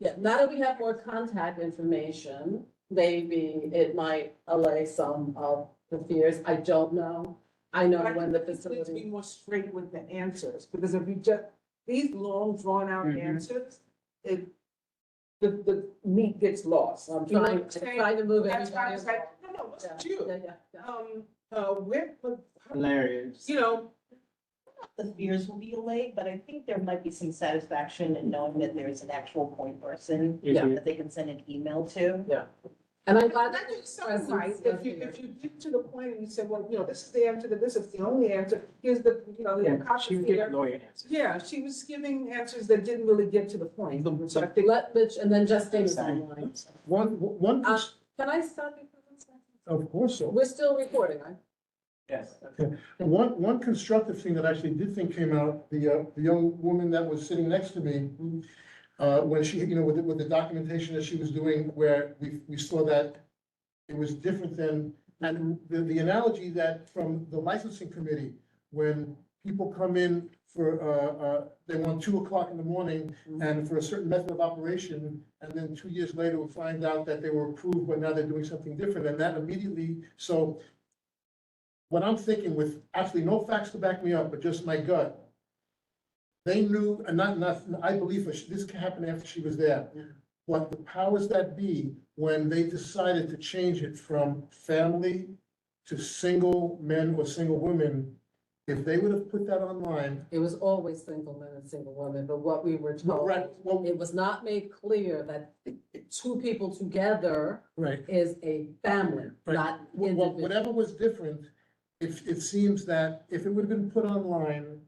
yeah, now that we have more contact information, maybe it might allay some of the fears. I don't know. I know when the Need to be facility. more straight with the answers, because if you just, these long drawn out answers, the meat gets lost. I'm You know trying, what I'm saying? trying to move That's why I everybody. was like, no, what's Yeah, you? yeah. Hilarious. You know, The fears will be allayed, but I think there might be some satisfaction in knowing that there's an actual point person Yeah. that they can send an email to. Yeah. And I'm glad that that you is something right, if you get to the point and you say, well, you know, this is the answer, this is the only answer, here's the, you know, the Akasha here. Yeah, she was giving answers that didn't really get to the point. So I think Let Mitch and then Justine is online. One, Can I stop you for one second? of course, so. We're still recording, right? Yes. One constructive thing that I actually did think came out, the young woman that was sitting next to me, when she, with the documentation that she was doing, where we saw that it was different than, and the analogy that from the licensing committee, when people come in for, they want 2 o'clock in the morning and for a certain method of operation, and then 2 years later we'll find out that they were approved, but now they're doing something different, and that immediately, so what I'm thinking with actually no facts to back me up, but just my gut, they knew, and I believe this happened after she was there, but the powers that be, when they decided to change it from family to single men or single women, if they would have put that online. It was always single men and single women, but what we were told, Right, well, it was not made clear that two people together right. is a family, Right. not Well, individual. whatever was different, it seems that if it would have been put online,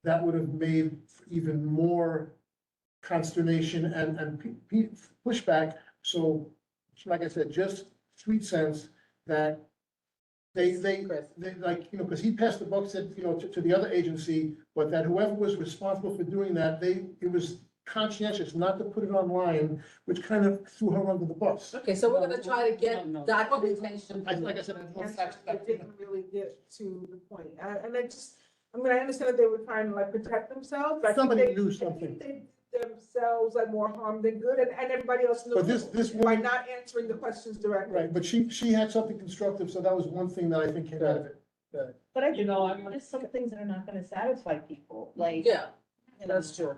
that would have made even more consternation and pushback. So, like I said, just sweet sense that they like, because he passed the buck, said, to the other agency, but that whoever was responsible for doing that, it was conscientious not to put it online, which kind of threw her under the bus. Okay, so we're gonna try to get documentation. Like I said, I didn't really get to the point. I understand that they were trying to like protect themselves. But I think Somebody they- knew I think something. they did themselves like more harm than good, and everybody else knew. But this By woman, not answering the questions directly. right, but she had something constructive, so that was one thing that I think came out of it. But I think there's some things that are not gonna satisfy people, like. Yeah, that's true.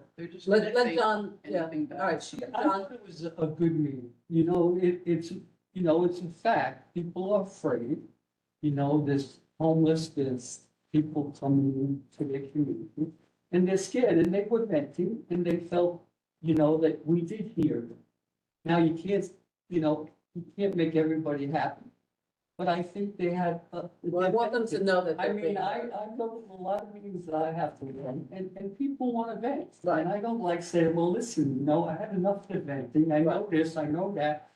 Let John, yeah, all right, I John, thought it was a good meeting, it's a fact, people are afraid. There's homeless, there's people coming to their community, and they're scared, and they were venting, and they felt, that we did hear them. Now, you can't make everybody happy, but I think they had. well, I want them to know that I they're mean, being I heard. go to a lot of meetings that I have to run, and people want to vent. And I don't like saying, well, listen, I had enough of venting, I know this, I know that.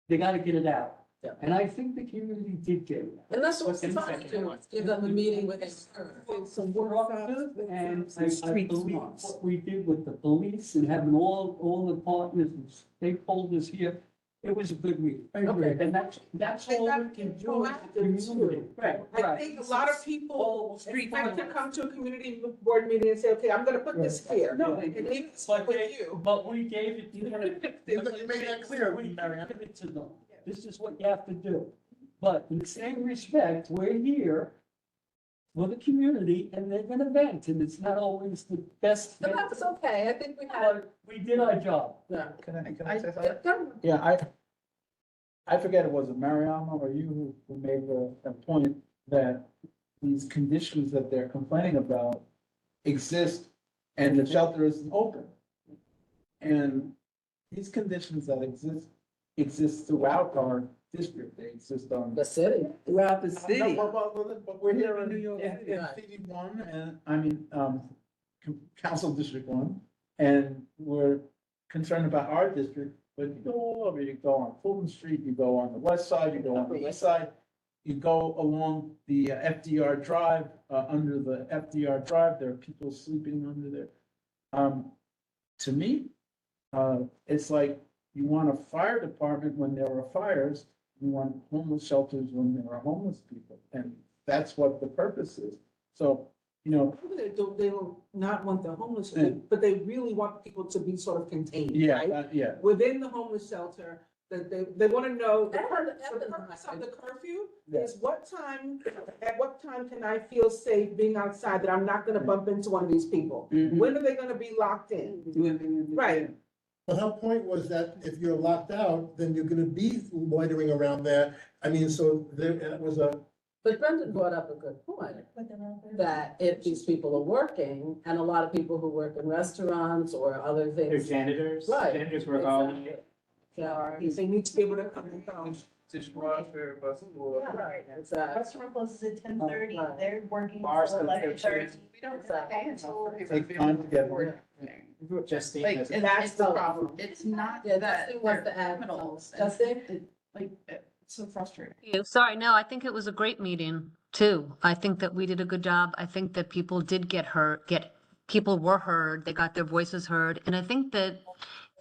They gotta get it out. Yeah. And I think the community did get it out. And that's what we're trying to do, give them a meeting with Some work and I believe what we did with the police and having all the partners and stakeholders here, it was a good meeting. Okay. And that's all we can do as a community. Right, I think a lot of people expect to come to a community board meeting and say, okay, I'm gonna put this here. No, And leave it but with you. But we gave it to them. You made that clear, We Marianne. gave it to them. This is what you have to do. But in the same respect, we're here for the community and they're gonna vent and it's not always the best. But that's okay, I think we had. But we did our job. Yeah. Can I say something? Yeah, I forget it was Mariama or you who made the point that these conditions that they're complaining about exist and the shelter isn't open. And these conditions that exist throughout our district, they exist on. The city. Throughout the city. But we're here in New York, in CD one, and Council District One, and we're concerned about our district, but you go all over, you go on Fulton Street, you go on the west side, you go on the east side, you go along the FDR Drive, under the FDR Drive, there are people sleeping under there. To me, it's like you want a fire department when there are fires, you want homeless shelters when there are homeless people, and that's what the purpose is. So, They don't not want the homeless, but they really want people to be sort of contained, right? Yeah. Within the homeless shelter, that they want to know, the That has- purpose of the curfew is at what time can I feel safe being outside, that I'm not gonna bump into one of these people? When are they gonna be locked in? Right. But her point was that if you're locked out, then you're gonna be loitering around there. I mean, so it was a. But Brendan brought up a good point, that if these people are working, and a lot of people who work in restaurants or other They're things. janitors. Right. Janitors work all. Exactly. Yeah. They need to be able to come and go. Dishwasher, busboy. Right, exactly. Restaurant closes at 10:30. They're working Bars until don't have 11:30. We don't Exactly. take time to get work. Justine Like, has- and That's the problem. It's not Yeah, that Justine wants they're to add criminals. Justine? It's so frustrating. Sorry, no, I think it was a great meeting too. I think that we did a good job. I think that people did get hurt, people were heard, they got their voices heard, and I think that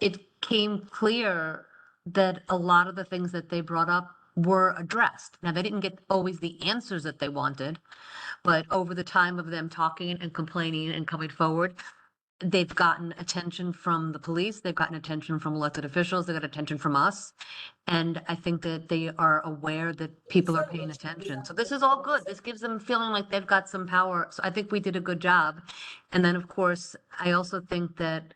it came clear that a lot of the things that they brought up were addressed. Now, they didn't get always the answers that they wanted, but over the time of them talking and complaining and coming forward, they've gotten attention from the police, they've gotten attention from elected officials, they got attention from us. And I think that they are aware that people are paying attention. So this is all good. This gives them feeling like they've got some power. So I think we did a good job. And then, of course, I also think that,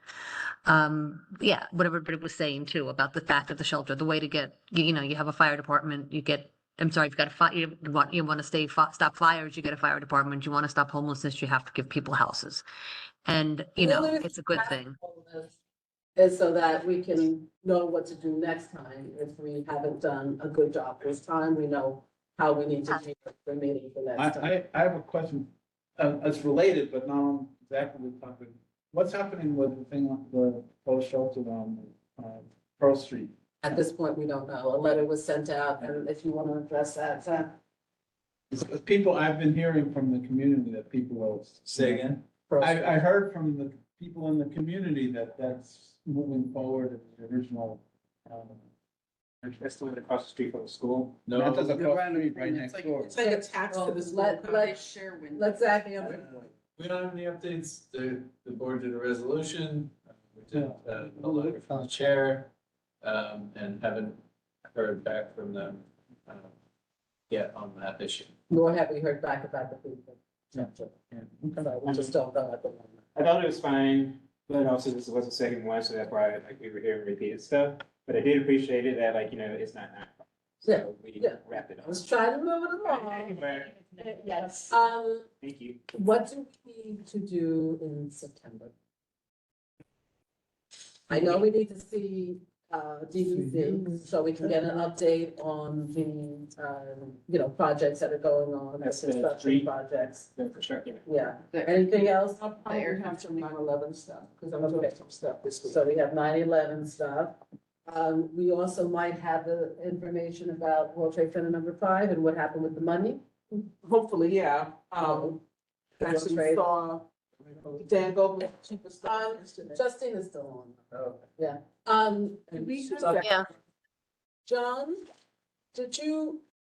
yeah, what everybody was saying too, about the fact of the shelter, the way to get, you know, you have a fire department, you get, I'm sorry, you've got a fire, you want to stop fires, you get a fire department, you want to stop homelessness, you have to give people houses. And, you know, it's a good thing. Is so that we can know what to do next time. If we haven't done a good job this time, we know how we need to take the meeting for next time. I have a question, it's related, but not on exactly the topic. What's happening with the thing on the post shelter on, Pearl Street? At this point, we don't know. A letter was sent out, and if you want to address that, People, I've been hearing from the community that people are. Say again? I heard from the people in the community that that's moving forward as the original, That's the one across the street from the school? That does No. across the street right next door. It's like attached to the school. Let's act. We don't have any updates. The board did a resolution. We did a letter from the chair, and haven't heard back from them yet on that issue. Nor have we heard back about the people. So we just don't know at the moment. I thought it was fine, but also this was the second one, so that's why we were hearing repeated stuff. But I did appreciate it that, like, you know, it's not. So we wrapped it up. Let's try to move it along. Yes. Thank you. What do we need to do in September? I know we need to see, DVC, so we can get an update on the, you know, projects that are going on, the That's the construction street. projects. The infrastructure. Yeah, anything else? I'll probably have some 9/11 stuff, because I'm gonna get some stuff this week. So we have 9/11 stuff. We also might have the information about World Trade Center #5 and what happened with the money. Hopefully, yeah. World Actually Trade. saw Dan Goble, chief of staff yesterday. Justine is still on. Yeah. Did we- so- Yeah. John, did you